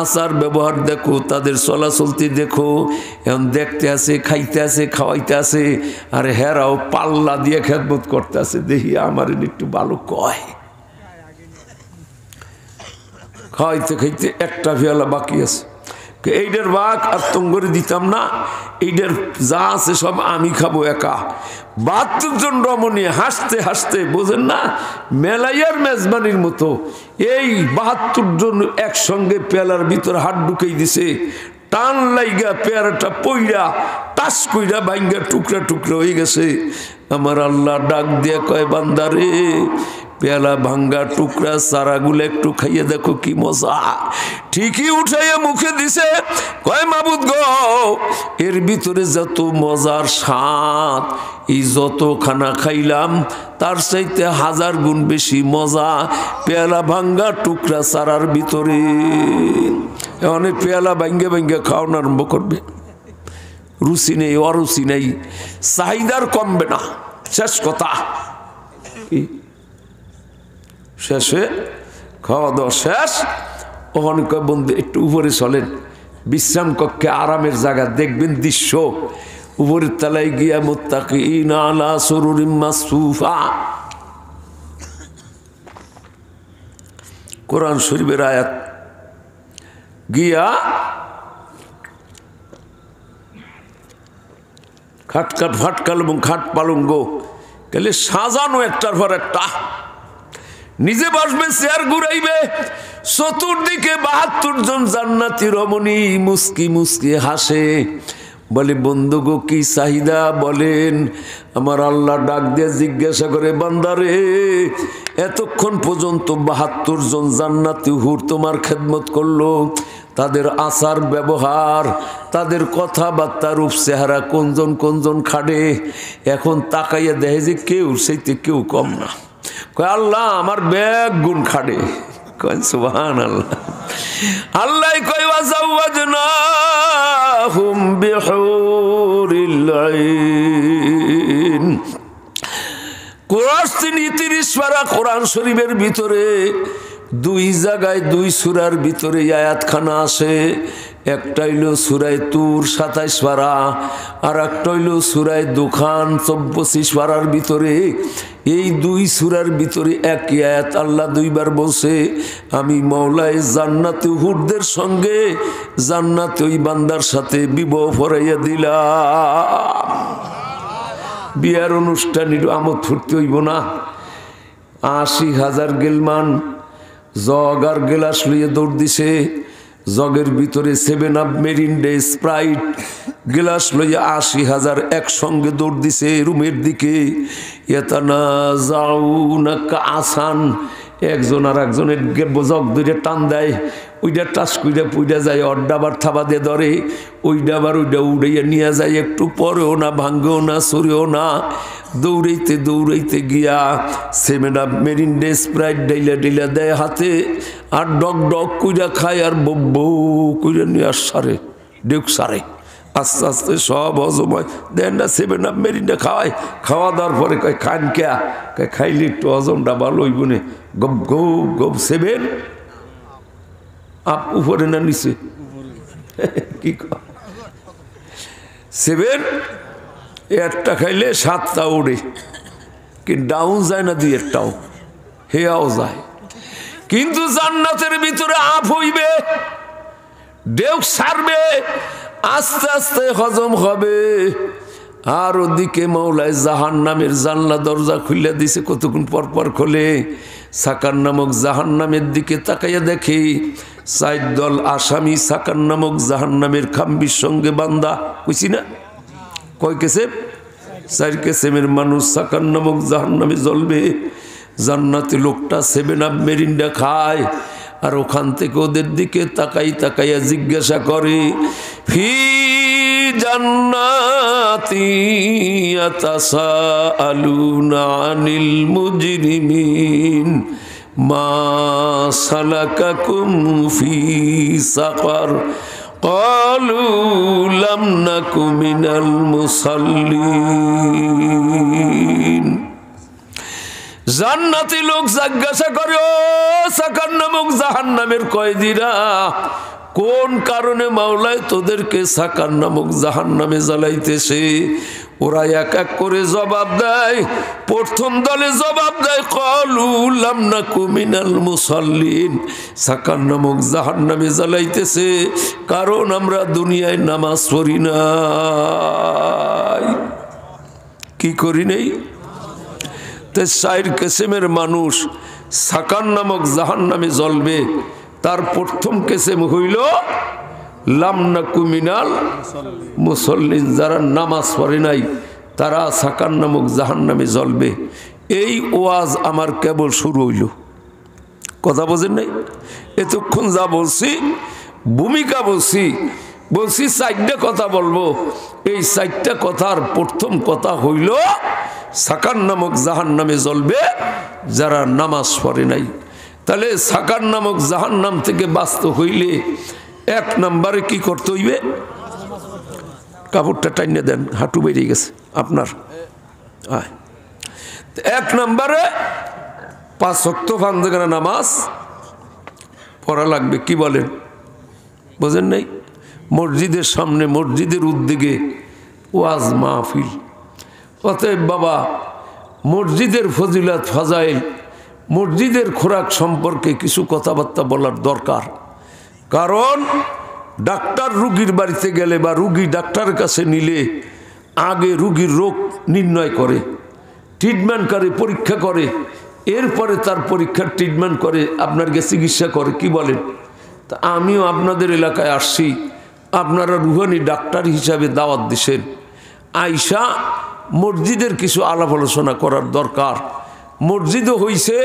আচার ব্যবহার দেখো, তাদের চলাচলতি দেখো। এখন দেখতে আছে, খাইতে আছে, খাওয়াইতে আছে, আর হেরাও পাল্লা দিয়ে খেদমত করতে আছে। দেখি আমার একটু ভালো কয়। খাইতে খাইতে একটা পেয়ালা বাকি আছে, এইটার বাঘ আর তঙ্গরে দিতাম না, এইটার যা আছে সব আমি খাবো একা। 72 জন রমণী হাসতে হাসতে, বোঝেন না, মেলাইয়ার মেজবানির মতো এই 72 জন একসঙ্গে পেয়ালার ভিতর হাত ঢুকেই দিছে। টান লাইগা পেয়ারাটা পইরা টাস কইরা ভাঙ্গা টুকরা টুকরা হয়ে গেছে। আমার আল্লাহ ডাক দিয়ে কয়, বান্দারে পেয়ালা ভাঙ্গা টুকরা সারাগুলো একটু খাইয়ে দেখো কি মজা। ঠিকই উঠাইয়া মুখে দিছে, কয় মাবুদ গো, এর ভিতরে যত মজার স্বাদ, এই যত খানা খাইলাম তার চাইতে 1000 গুণ বেশি মজা পেয়ালা ভাঙ্গা টুকরা সারার ভিতরে। অনেক পেয়ালা ভাঙ্গে ভাঙ্গে খাওয়ানো আরম্ভ করবে। রুচি নেই, অরুচি নেই, চাহিদার কমবে না। শেষ কথা, শেষে খাওয়া দাওয়া শেষ। ওখানে কয় বন্ধু একটু উপরে চলেন, বিশ্রাম কক্ষে আরামের জায়গা দেখবেন দৃশ্য। উপরের তলায় গিয়া মুত্তাকিনা আলা সুরুরিম মাসফুফা, কোরআন শরীফের আয়াত। গিয়া খাটকাট ফাটকাল এবং খাট পালঙ্গ গেলে সাজানো একটার পর একটা, নিজে বসবে, চেয়ার ঘুরাইবে, চতুর্দিকে 72 জন জান্নাতি রমণী মুস্কি মুস্কি হাসে। বলে বন্ধু গো কি চাহিদা বলেন। আমার আল্লাহ ডাক দিয়ে জিজ্ঞাসা করে, বান্দারে এতক্ষণ পর্যন্ত 72 জন জান্নাতি হুর তোমার খেদমত করলো, তাদের আচার ব্যবহার, তাদের কথাবার্তা, রূপ চেহারা কোনজন কোনজন খাড়ে। এখন তাকাইয়া দেখে যে কেউ সেইতে কেউ কম না। কয় আল্লাহ আমার ব্যাগ গুণ খাড়ে। কয় সুবহানাল্লাহ। আল্লাহ কয় ওয়াজাওয়াজনাহুম বিহুরিল আইন। কোরআন 30 পারা কোরআন শরীফের ভিতরে 2 জায়গায় 2 সূরার ভিতরে আয়াতখানা আসে। একটা হইল সূরা তুর 27 পারা, আর একটা হইল সূরা দুখান 25 পারার ভিতরে। এই দুই সূরার ভিতরে একই আয়াত আল্লাহ দুইবার বলছে, আমি মওলাই জান্নাতে হুরদের সঙ্গে জান্নাতে ওই বান্দার সাথে বিবাহ পড়াইয়া দিলাম। বিয়ার অনুষ্ঠানের আমোদ ফুর্তি হইব না? 80,000 গেলমান জগ আর গেলাস লইয়ে দৌড় দিছে। জগের ভিতরে 7 আপ, মেরিন্ডা, স্প্রাইট গেলাস লইয়া 80,000 একসঙ্গে দৌড় দিছে রুমের দিকে। আসান একজন আর একজনের জগ ধরে টান দেয়, ওইটা টাস কইরা পুইটা যায়, অড্ডাবার থাবা দিয়ে ধরে, ওইটা আবার ওইটা উড়াইয়া নিয়ে যায়, একটু পরেও না, ভাঙ্গেও না, সরেও না। দৌড়াইতে দৌড়াইতে গিয়া 7 আপ, মেরিন্ডা, স্প্রাইট ডাইলা ডাইলা দেয় হাতে, আর ডক ডক কইরা খায়, আর বউ কইরা নিয়ে আর সারে ডেক সারে। আস্তে আস্তে সব হজম হয়। দেন না 7 আপ মেরিন্ডা খাওয়ায়, খাওয়া দাওয়ার পরে কয় খান কে? খাইলে একটু হজমটা ভালো হইব নে। গপ গপ গপ 7 আপ উপরে না নিচে? কি 7 একটা খাইলে 7টা ওড়ে, কিন্তু ডাউন যায় না, 2-1টাও হেয়াও যায়। কিন্তু জান্নাতের ভিতরে আপ হইবে, ডেক সারবে, আস্তে আস্তে হজম হবে। আর ওদিকে মওলাই জাহান্নামের জানলা দরজা খুলে দিছে, কতক্ষণ পর পর খোলে। সাকার নামক জাহান্নামের দিকে তাকাইয়া দেখে 4 দল আসামি সাকার নামক জাহান্নামের খাম্বির সঙ্গে বান্দা। কইছি না? কয় কেসেম? 4 কেসেমের মানুষ সাকার নামক জাহান্নামে জ্বলবে। জান্নাতি লোকটা 7 আপ মেরিন্ডা খায়, আর ওখান থেকে ওদের দিকে তাকাই তাকাইয়া জিজ্ঞাসা করে, ফি জান্নাতি ইয়াতাসাআলুনা আনিল মুজরিমিন মা সালাকাকুম ফি সাকার ক্বালু লাম নাকু মিনাল মুসাল্লিন। জান্নাতি লোক জিজ্ঞাসা করে, ও সাকার নামক জাহান্নামের কয়েদিরা, কোন কারণে মাওলায় তোদেরকে সাকার নামক জাহান্নামে জ্বালাইতেছে? ওরা এক এক করে জবাব দেয়। প্রথম দলে জবাব দেয়, ক্বালু লাম নাকু মিনাল মুসাল্লিন, সাকার নামক জাহান্নামে জ্বালাইতেছে কারণ আমরা দুনিয়ায় নামাজ পড়ি নাই। কি করি নাই? 4 কেসেমের মানুষ সাকার নামক জাহান্নামে জ্বলবে। তার প্রথম কেসেম হইল লাম নাকু মিনাল মুসাল্লিন, যারা নামাজ পড়ে নাই তারা সাকার নামক জাহান্নামে জ্বলবে। এই ওয়াজ আমার কেবল শুরু হইল, কথা বোঝেন নাই? এতক্ষণ যা বলছি ভূমিকা বলছি 4টা কথা বলবো। এই 4টা কথার প্রথম কথা হইল সাকার নামক জাহান্নামে জ্বলবে যারা নামাজ পড়ে নাই। তাহলে সাকার নামক জাহান্নাম থেকে বাঁচতে হইলে 1 নম্বরে কি করতে হইবে? কাপড়টা টাইনে দেন, হাঁটু বেরিয়ে গেছে আপনার। 1 নম্বরে 5 ওয়াক্ত ফারজ নামাজ পড়া লাগবে। কি বলেন? বোঝেন নাই? মসজিদের সামনে, মসজিদের উদ্যোগে ওয়াজ মাহফিল। অতএব বাবা, মসজিদের ফজিলত ফাজাইল, মসজিদের খোরাক সম্পর্কে কিছু কথাবার্তা বলার দরকার। কারণ ডাক্তার রুগীর বাড়িতে গেলে বা রুগী ডাক্তারের কাছে নিলে আগে রুগীর রোগ নির্ণয় করে, ট্রিটমেন্ট করে, পরীক্ষা করে, এরপরে তার পরীক্ষার ট্রিটমেন্ট করে, আপনাকে চিকিৎসা করে। কি বলেন? তা আমিও আপনাদের এলাকায় আসছি, আপনারা রুহানি ডাক্তার হিসাবে দাওয়াত দিছেন, আইসা মসজিদের কিছু আলাপ আলোচনা করার দরকার। মসজিদও হইছে,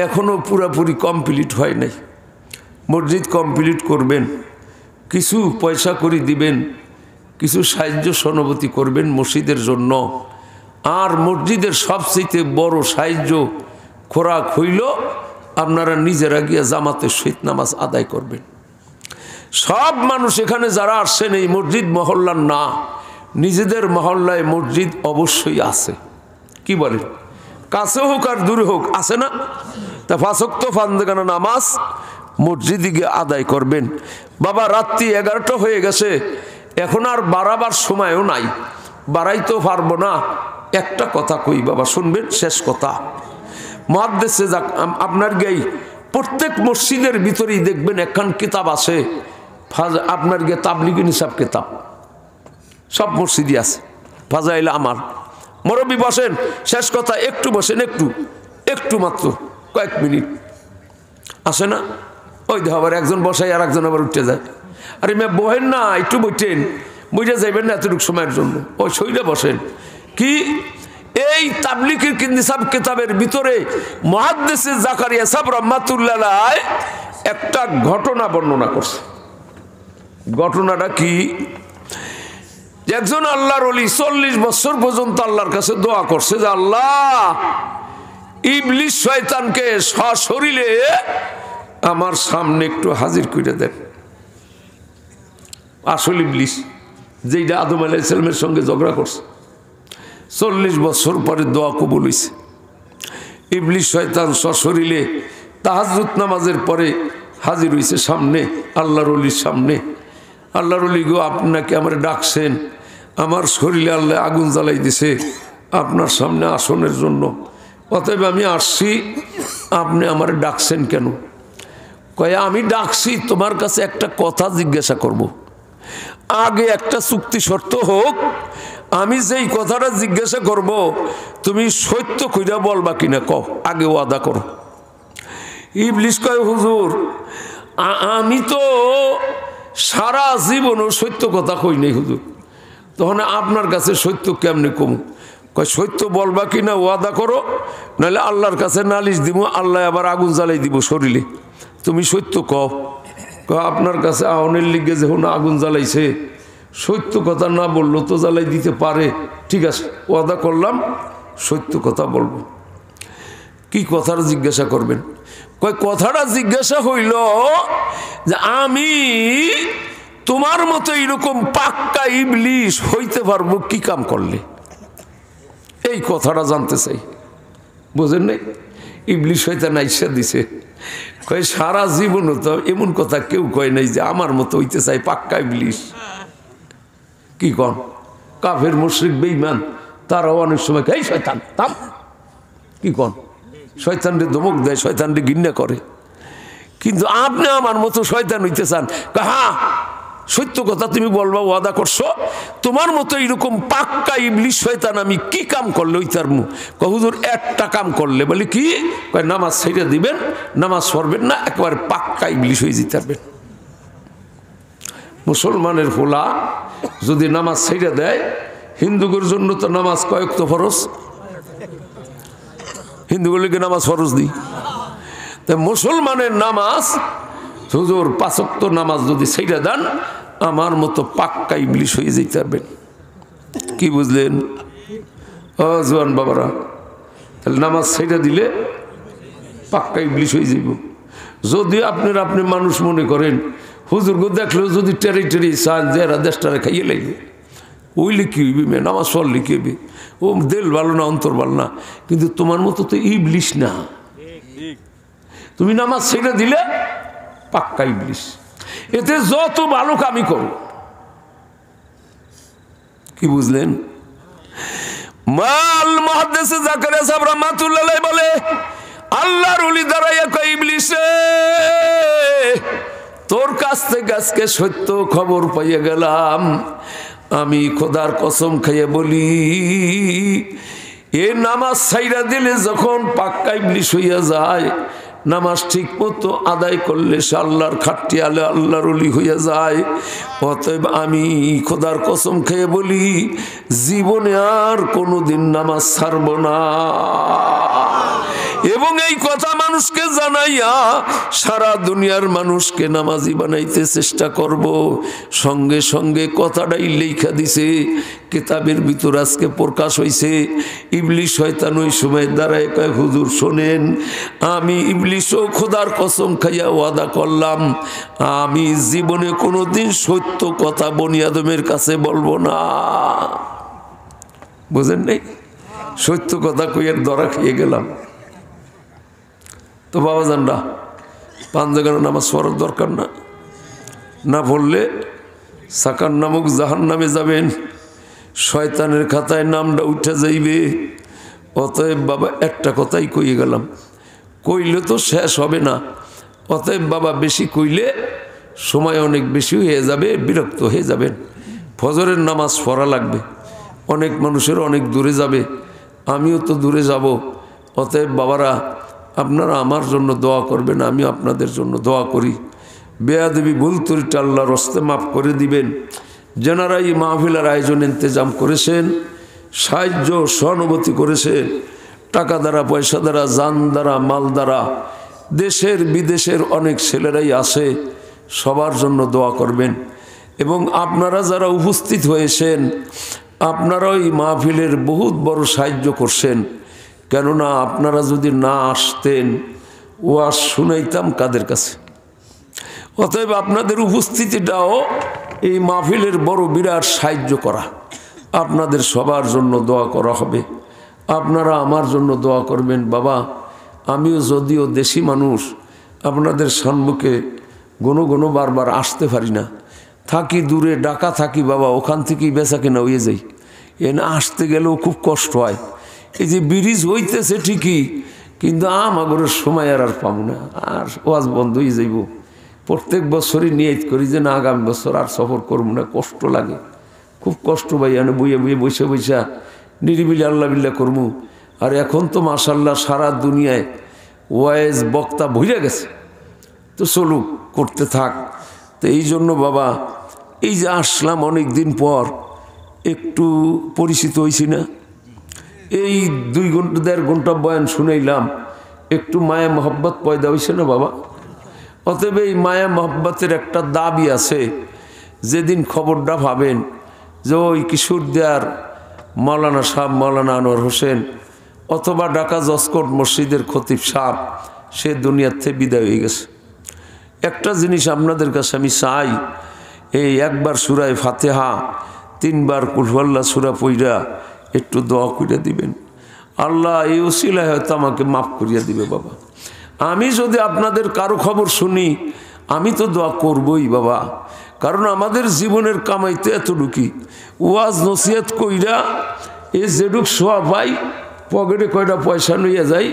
এখনো পুরাপুরি কমপ্লিট হয় নাই। মসজিদ কমপ্লিট করবেন, কিছু পয়সা করে দিবেন, কিছু সাহায্য সহানুভূতি করবেন মসজিদের জন্য। আর মসজিদের সবচেয়ে বড় সাহায্য খোরাক হইল আপনারা নিজেরা গিয়া জামাতের সহিত নামাজ আদায় করবেন। সব মানুষ এখানে যারা আসছেন এই মসজিদ মহল্লার না, নিজেদের মহল্লায় মসজিদ অবশ্যই আছে। কি বলেন? কাছে হোক আর দূরে হোক, আছে না? তা 5 ওয়াক্ত ফারজ নামাজ মসজিদে গিয়ে আদায় করবেন। বাবা রাত্রি 11টা হয়ে গেছে, এখন আর বাড়াবার সময়ও নাই, বাড়াইতেও পারবো না। একটা কথা কই বাবা, শুনবেন, শেষ কথা। মুহাদ্দিসে যাক আপনার গেই প্রত্যেক মসজিদের ভিতরেই দেখবেন একখান কিতাব আছে, আপনার গিয়ে তাবলিগি নিসাব কিতাব, সব মসজিদই আছে। ফাজাইল আমার মুরব্বি বসেন, শেষ কথা, একটু বসেন, একটু মাত্র কয়েক মিনিট, আসে না? ওই দেখো আবার একজন বসাই আর একজন আবার উঠে যায়। আরে মেয়ে বহেন না, একটু বইটেন, বুঝে যাইবেন না এতটুকু সময়ের জন্য, ওই শরীরে বসেন। কি এই তাবলিগের নিসাব কিতাবের ভিতরে মুহাদ্দিস জাকারিয়া সাহেব রাহমাতুল্লাহ আলাইহি একটা ঘটনা বর্ণনা করছে। ঘটনাটা কি? একজন আল্লাহর ওলি 40 বছর পর্যন্ত আল্লাহর কাছে দোয়া করছে যে আল্লাহ, ইবলিস শয়তানকে সশরীরে আমার সামনে একটু হাজির করে দেন। আসল ইবলিস যেটা আদম আলাইহিস সালামের সঙ্গে ঝগড়া করছে, 40 বছর পরে দোয়া কবুল হইছে। ইবলিস শয়তান সশরীরে তাহাজ্জুদ নামাজের পরে হাজির হইছে সামনে আল্লাহর ওলির সামনে। আল্লাহর ওলি গো, আপনাকে আমার ডাকছেন, আমার শরীরে আল্লাহ আগুন জ্বালাই দিছে আপনার সামনে আসনের জন্য, অতএব আমি আসছি, আপনি আমার ডাকছেন কেন? কয় আমি ডাকছি তোমার কাছে একটা কথা জিজ্ঞাসা করব, আগে একটা চুক্তি শর্ত হোক, আমি যেই কথাটা জিজ্ঞাসা করব তুমি সত্য কইরা বলবা কিনা, কও, আগে ওয়াদা করো। ইবলিস কয় হুজুর, আমি তো সারা জীবনও সত্য কথা কই নাই হুজুর, তখন আপনার কাছে সত্য কেমনে কম? কয় সত্য বলবা কিনা ওয়াদা করো, নাহলে আল্লাহর কাছে নালিশ দিব, আল্লাহ আবার আগুন জ্বালাই দিব শরীরে, তুমি সত্য কও। আপনার কাছে আগুনের লিগে যখন আগুন জ্বালাইছে, সত্য কথা না বললো তো জ্বালাই দিতে পারে, ঠিক আছে ওয়াদা করলাম, সত্য কথা বলবো। কি কথাটা জিজ্ঞাসা করবেন? কয় কথাটা জিজ্ঞাসা হইল যে আমি তোমার মতো এরকম পাক্কা ইবলিস হইতে পারবো কি কাম করলে? এই কথাটা জানতে চাই, বুঝেন নাই? ইবলিস শয়তান আইসা দিছে, কয় সারা জীবনও তো এমন কথা কেউ কয় নাই যে আমার মতো হইতে চাই পাক্কা ইবলিস। কি কন? কাফের মুশরিক বেঈমান তারাও অনেক সময় এই শয়তান থাম, কি কন? শয়তানরে ধমক দেয়, শয়তানরে ঘৃণা করে। কিন্তু আপনি আমার মতো শয়তান হইতে চান? হ্যাঁ সত্য কথা তুমি বলবা, ওয়াদা করছো, তোমার মতো এরকম পাক্কা ইবলিস শয়তান আমি কি কাম করলে হইতার মু? হুজুর একটা কাম করলে। বলে কি? কয় নামাজ ছেড়ে দিবেন, নামাজ পড়বেন না, একবার পাক্কা ইবলিস হয়ে যেতে পারবেন। মুসলমানের ফোলা যদি নামাজ ছেড়ে দেয়, হিন্দুদের জন্য তো নামাজ কয়েক তো ফরজ, হিন্দুগুলিকে নামাজ ফরজ দিই, তাই মুসলমানের নামাজ হুজুর 5 ওয়াক্ত নামাজ যদি ছেড়ে দেন, আমার মতো পাক্কা ইবলিস হয়ে যেতে পারবেন। কি বুঝলেন জওয়ান বাবারা? তাহলে নামাজ ছেড়ে দিলে পাক্কা ইবলিস হয়ে যাব। যদি আপনি মানুষ মনে করেন হুজুর গো দেখলেও যদি টেরি চান যে এরা দেশটারে খাইয়ে লাগবে, ওইলে কি হইবে? মেয়ে নামাজ পড়লে কি হইবে? ও দিল ভালো না, অন্তর ভালো না, কিন্তু তোমার মতো তো ইবলিস না। তুমি নামাজ ছেড়ে দিলে পাক্কা ইবলিস। এতে যত ভালো কামই করো। কি বুঝলেন? মাল মুহাদ্দিস জাকারিয়া সাহেব রাহমাতুল্লাহ আলাইহি বলে, আল্লাহর ওলি দাঁড়াইয়া কয় ইবলিস তোর কাছ থেকে আজকে সত্য খবর পাইয়া গেলাম। আমি খোদার কসম খাইয়ে বলি, এ নামাজ ছাইরা দিলে যখন পাক্কা ইবলিস হইয়া যায়, নামাজ ঠিক মতো আদায় করলে সে আল্লাহর খাট্টি আলে আল্লাহর ওলি হইয়া যায়। অতএব আমি খোদার কসম খেয়ে বলি, জীবনে আর কোনোদিন নামাজ ছাড়ব না। এবং এই কথা মানুষকে জানাইয়া সারা দুনিয়ার মানুষকে নামাজি বানাইতে চেষ্টা করব। সঙ্গে সঙ্গে কথাটাই লেখা দিছে কিতাবের ভিতর, আজকে প্রকাশ হইছে। ইবলিস শয়তান ওই সময় দাঁড়ায় কয় হুজুর শোনেন, আমি ইবলিসও খোদার কসম খাইয়া ওয়াদা করলাম, আমি জীবনে কোনোদিন সত্য কথা বনি আদমের কাছে বলবো না। বুঝেন নাই? সত্য কথা কইয়ার ধরা খেয়ে গেলাম। তো বাবা জানরা 5 জায়গার নামাজ পড়ার দরকার না, না পড়লে সাকার নামক জাহান্নামে যাবেন, শয়তানের খাতায় নামটা উঠে যাইবে। অতএব বাবা একটা কথাই কইয়ে গেলাম, কইলে তো শেষ হবে না। অতএব বাবা বেশি কইলে সময় অনেক বেশি হয়ে যাবে, বিরক্ত হয়ে যাবেন। ফজরের নামাজ পড়া লাগবে, অনেক মানুষের অনেক দূরে যাবে, আমিও তো দূরে যাব। অতএব বাবারা আপনারা আমার জন্য দোয়া করবেন, আমি আপনাদের জন্য দোয়া করি। বেয়াদবি ভুল ত্রুটি আল্লাহর হস্তে মাফ করে দিবেন। যেনারা এই মাহফিলের আয়োজন ইন্তজাম করেছেন, সাহায্য সহানুভূতি করেছেন, টাকা দ্বারা, পয়সা দ্বারা, জান দ্বারা, মাল দ্বারা, দেশের বিদেশের অনেক ছেলেরাই আসে, সবার জন্য দোয়া করবেন। এবং আপনারা যারা উপস্থিত হয়েছেন, আপনারা ওই মাহফিলের বহুত বড় সাহায্য করছেন। কেননা আপনারা যদি না আসতেন, ওয়াজ শুনাইতাম কাদের কাছে? অতএব আপনাদের উপস্থিতিটাও এই মাহফিলের বড় বিরাট সাহায্য করা। আপনাদের সবার জন্য দোয়া করা হবে, আপনারা আমার জন্য দোয়া করবেন। বাবা আমিও যদিও দেশি মানুষ, আপনাদের সম্মুখে ঘন বারবার আসতে পারি না, থাকি দূরে, ঢাকা থাকি বাবা, ওখান থেকেই বেচা কেনা হয়ে যাই। না আসতে গেলেও খুব কষ্ট হয়। এই যে ব্রিজ হইতেছে ঠিকই, কিন্তু আমাগরের সময় আর পাবো না, আর ওয়াজ বন্ধ হয়ে যাইব। প্রত্যেক বছরই নিয়ত করি যে না আগামী বছর আর সফর করবো না, কষ্ট লাগে, খুব কষ্ট ভাই। আমি বইয়ে বসে নিরিবিলি আল্লাহ বিল্লাহ করবো। আর এখন তো মাশাল্লাহ সারা দুনিয়ায় ওয়াইজ বক্তা ভুলে গেছে, তো চলুক, করতে থাক। তো এই জন্য বাবা এই যে আসলাম অনেক দিন পর, একটু পরিচিত হয়েছি না, এই 2 ঘন্টা 1.5 ঘন্টা বয়ান শুনাইলাম, একটু মায়া মহব্বত পয়দা হয়েছে না বাবা? অতএব এই মায়া মহব্বতের একটা দাবি আছে। যেদিন খবরটা পাবেন যে ওই কিশোরদিয়ার মৌলানা সাহেব, মৌলানা আনোয়ার হোসেন, অথবা ঢাকা জসকোট মসজিদের খতিব সাহেব, সে দুনিয়ার থেকে বিদায় হয়ে গেছে, একটা জিনিস আপনাদের কাছে আমি চাই, এই একবার সূরা ফাতিহা, 3 বার কুল হুয়াল্লাহ সূরা পইরা একটু দোয়া করে দিবেন। আল্লাহ এই উসিলায় হয়তো আমাকে মাফ করিয়া দিবে বাবা। আমি যদি আপনাদের কারো খবর শুনি, আমি তো দোয়া করবই বাবা, কারণ আমাদের জীবনের কামাইতে এতটুকুই, ওয়াজ নসিহত কইরা এই যেটুক সোয়া পাই, পকেটে কয়টা পয়সা নিয়ে যায়,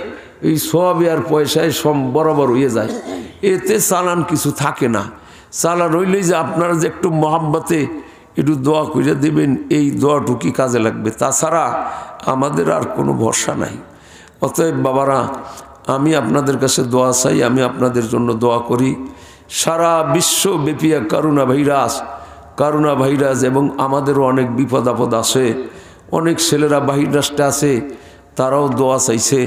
এই সোয়াবে আর পয়সায় বরাবর হয়ে যায়, এতে চালান কিছু থাকে না। চালান হইলেই যে আপনারা যে একটু মহাব্বতে একটু দোয়া করে দেবেন, এই দোয়াটুকি কাজে লাগবে, তাছাড়া আমাদের আর কোনো ভরসা নাই। অতএব বাবারা আমি আপনাদের কাছে দোয়া চাই, আমি আপনাদের জন্য দোয়া করি। সারা বিশ্বব্যাপী করোনা ভাইরাস এবং আমাদেরও অনেক বিপদ আপদ আসে, অনেক ছেলেরা বাহির রাষ্ট্রে আছে, তারাও দোয়া চাইছে।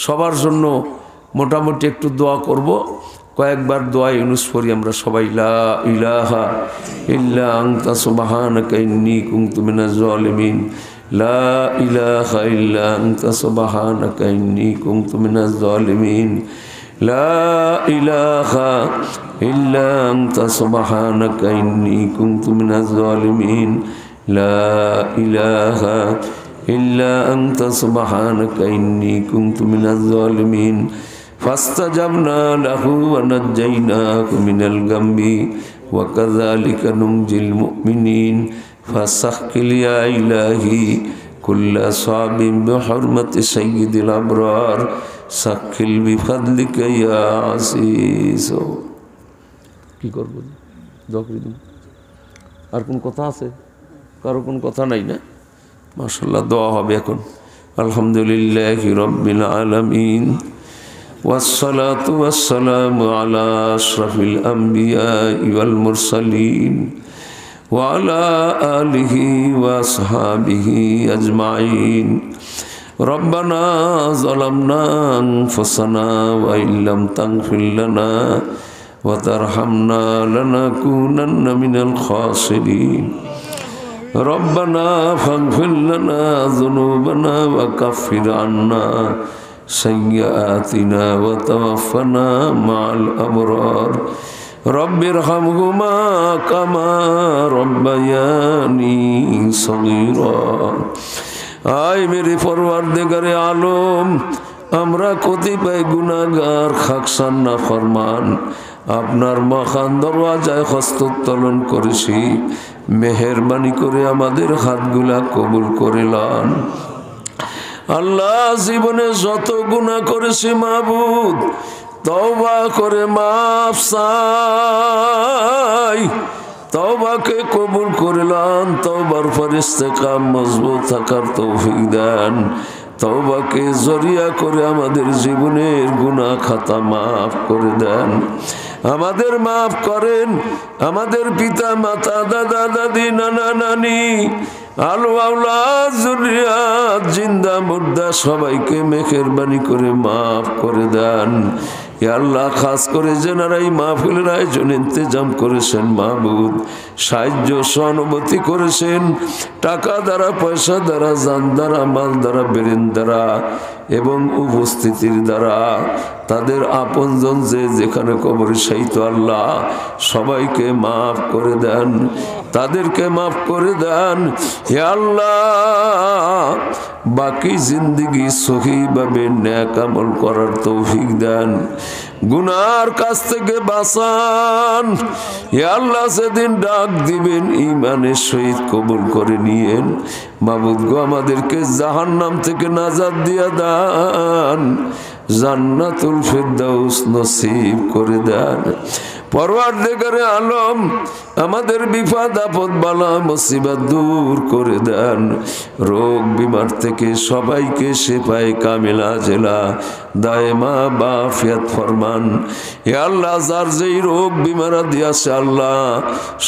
সবার জন্য মোটামুটি একটু দোয়া করব, কয়েকবার দোয়া ইউনুস পড়ি আমরা সবাই। লা ইলাহা ইল্লা আনতা সুবহানাকা ইন্নী কুনতু মিনাজ জালিমিন, লা ইলাহা ইল্লা আনতা সুবহানাকা ইন্নী কুনতু মিনাজ জালিমিন, লা ইলাহা ইল্লা আনতা সুবহানাকা ইন্নী কুনতু মিনাজ জালিমিন, লা ইলাহা ইল্লা আনতা সুবহানাকা ইন্নী কুনতু মিনাজ জালিমিন। ফাস্তাজাবনা লাহু ওয়া নাজ্জাইনাহু মিনাল গাম্মি ওয়া কাযালিকা নুনজিল মুমিনিন। ফাসাক্কিল ইয়া ইলাহি কুল্লা সাবিন বিহুরমাতি সাইয়্যিদিল আবরার, সাক্কিল বিফাদলিকা ইয়া আসিস। কি করব, আর কোন কথা আছে? কারো কোন কথা নাই না? মাশাআল্লাহ দোয়া হবে এখন। আলহামদুলিল্লাহি রাব্বিল আলামিন, والصلاة والسلام على أشرف الأنبياء والمرسلين وعلى آله وأصحابه أجمعين. ربنا ظلمنا أنفسنا وإن لم تغفر لنا وترحمنا لنكونن من الخاسرين. ربنا فاغفر لنا ذنوبنا وكفر عنا سيئاتنا وتوفنا مع الأبرار. رب ارحمهما كما ربياني صغيرا. آئے میرے پروردگار عالم، আমরা কতিপয় গুনাহগার খাকসান নাফরমান আপনার মহান দরওয়াজায় হস্তোত্তোলন করেছি, মেহেরবানি করে আমাদের হাতগুলা কবুল করে লন। আল্লাহ জীবনে যত গুনাহ করেছি মাবুদ, তওবা করে মাফ চাই, তওবাকে কবুল করে লন। তওবার পর ইস্তেকাম মজবুত থাকার তৌফিক দেন। তওবাকে জরিয়া করে আমাদের জীবনের গুনাহ খাতা মাফ করে দেন। আমাদের মাফ করেন, আমাদের পিতা মাতা দাদা দাদি নানা নানি আলো আওলাদ যুরিয়াত জিন্দা মুর্দা সবাইকে মেহেরবানি করে মাফ করে দেন। ইয়া আল্লাহ, খাস করে যেনারা এই মাহফিলের আয়োজন ইন্তজাম করেছেন মাহবুব, সাহায্য সহানুভূতি করেছেন, টাকা দ্বারা পয়সা দ্বারা জান দ্বারা মাল দ্বারা বেরেন দ্বারা এবং উপস্থিতির দ্বারা, তাদের আপনজন যে যেখানে কবরে শায়িত আল্লাহ সবাইকে মাফ করে দেন, তাদেরকে মাফ করে দেন। হে আল্লাহ, বাকি জিন্দেগি সহিভাবে নেক আমল করার তৌফিক দেন, গুনার কাছ থেকে বাঁচান। হে আল্লাহ, সেদিন ডাক দিবেন ঈমানের সহিত কবুল করে নিয়েন। মাবুদ গো, আমাদেরকে জাহান্নাম থেকে নাজাত দিয়া দান, জান্নাতুল ফিরদাউস নসিব করে দেন। পরওয়ারদিগারে আলম, আমাদের বিপদ আপদ বালা মুসিবত দূর করে দেন। রোগ বিমার থেকে সবাইকে শেফায়ে কামিলা জেলা দায়মা বাফিয়াত ফরমান। হে আল্লাহ, যার যেই রোগ বিমারা দিয়াছে আল্লাহ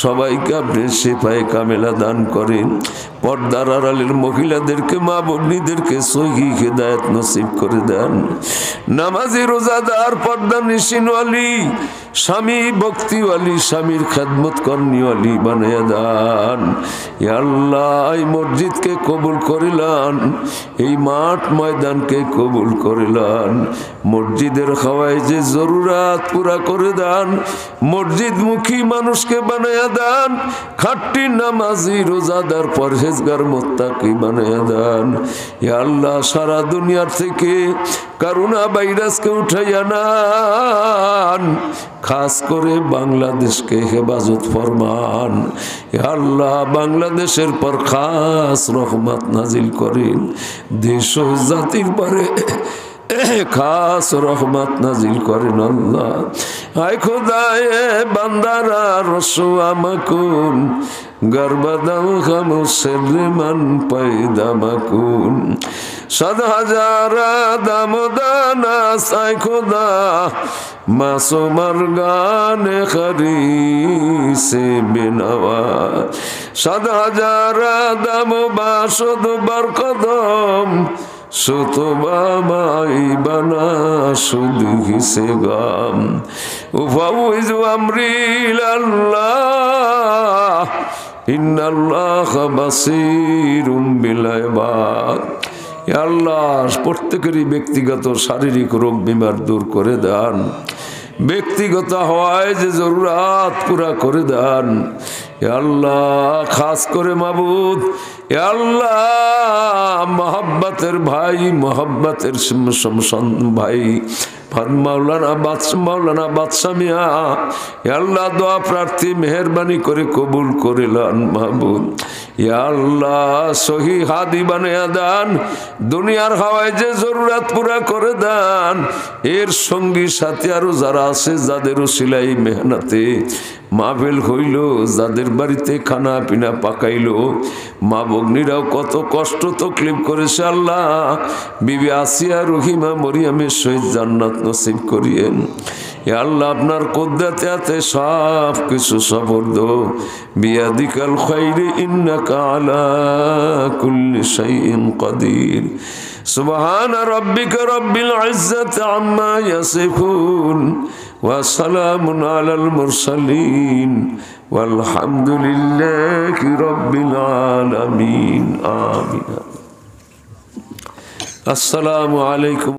সবাইকে আপনি শেফায়ে কামিলা দান করেন। পর্দার আড়ালের মহিলাদেরকে, মা বোনদেরকে সহিহ হিদায়াত নসিব করে দেন। নামাজি রোজাদার পর্দা নিশিনওয়ালি স্বামী ভক্তিওয়ালি স্বামীর খেদমত করনিওয়ালি বানিয়ে দেন। ইয়া আল্লাহ, এই মসজিদকে কবুল করিলান, এই মাঠ ময়দানকে কবুল করিলান। মসজিদের খাওয়ায় যে জরুরাত পুরা করে দেন, মসজিদমুখী মানুষকে বানিয়ে দেন, খাঁটি নামাজি রোজাদার পরহেজগার মুত্তাকি বানিয়ে দেন। ইয়া আল্লাহ, সারা দুনিয়ার থেকে করোনা ভাইরাসকে উঠাইয়া নেন, খাস করে বাংলাদেশকে হেফাজত ফরমান। হে আল্লাহ, বাংলাদেশের পর খাস রহমত নাজিল করেন, দেশ ও জাতির পরে খাস রহমত নাজিল করেন। আল্লাহ, আয় খোদায়ে বান্দারা রসুয়া মাকুন, গর্বদাও খামুসেরমান পয়দা মাকুন, সদ হাজারা দামদানা সাই খোদা মাসুমার গানে খরি সে বিনওয়া, সদ হাজারা দাম বাসদ বরকদম সুতবা মাই বানা শুধু হিসে গাম, উফাউজ আমরিল আল্লাহ ইন্নাল্লাহ বাসীরুম বিল ইবাদ। ইয়া আল্লাহ, প্রত্যেকেরই ব্যক্তিগত শারীরিক রোগ বিমার দূর করে দেন, ব্যক্তিগত হওয়ায় যে জরুরাত পুরা করে দেন। ইয়া আল্লাহ, খাস করে মাবুদ, ইয়া আল্লাহ, মোহাব্বতের ভাই, মোহাব্বতের ভাই মাওলানা বাদশা মিয়া, ইয়া আল্লাহ, দোয়া প্রার্থী মেহেরবানি করে কবুল করিলেন মাহবুব। ইয়া আল্লাহ, সহি হাদি বানিয়ে দেন, দুনিয়ার হাওয়ায় যে জরুরত পুরা করে দেন। এর সঙ্গী সাথী আরো যারা আছে, যাদের উসিলাই মেহনতে মাহফিল হইল, যাদের বাড়িতে খানা পিনা পাকাইল, মা ভগ্নীরাও কত কষ্ট তকলিফ করেছে আল্লাহ, বিবি আসিয়া রহিমা মরিয়ামের সহিত জান্নাত নসিব করিয়েন। ইয়া আল্লাহ, আপনার কুদরতে হাতে সব কিছু সফর্দ, বিয়াদিকাল খায়রি ইন্নাকা আলা কুল্লি শাইইন কাদির। সুবহানা রাব্বিকা রাব্বিল ইজ্জাতি আম্মা ইয়াসিফুন ওয়া সালামুন আলাল মুরসালিন ওয়ালহামদুলিল্লাহি রাব্বিল আলামিন। আমিন। আসসালামু আলাইকুম।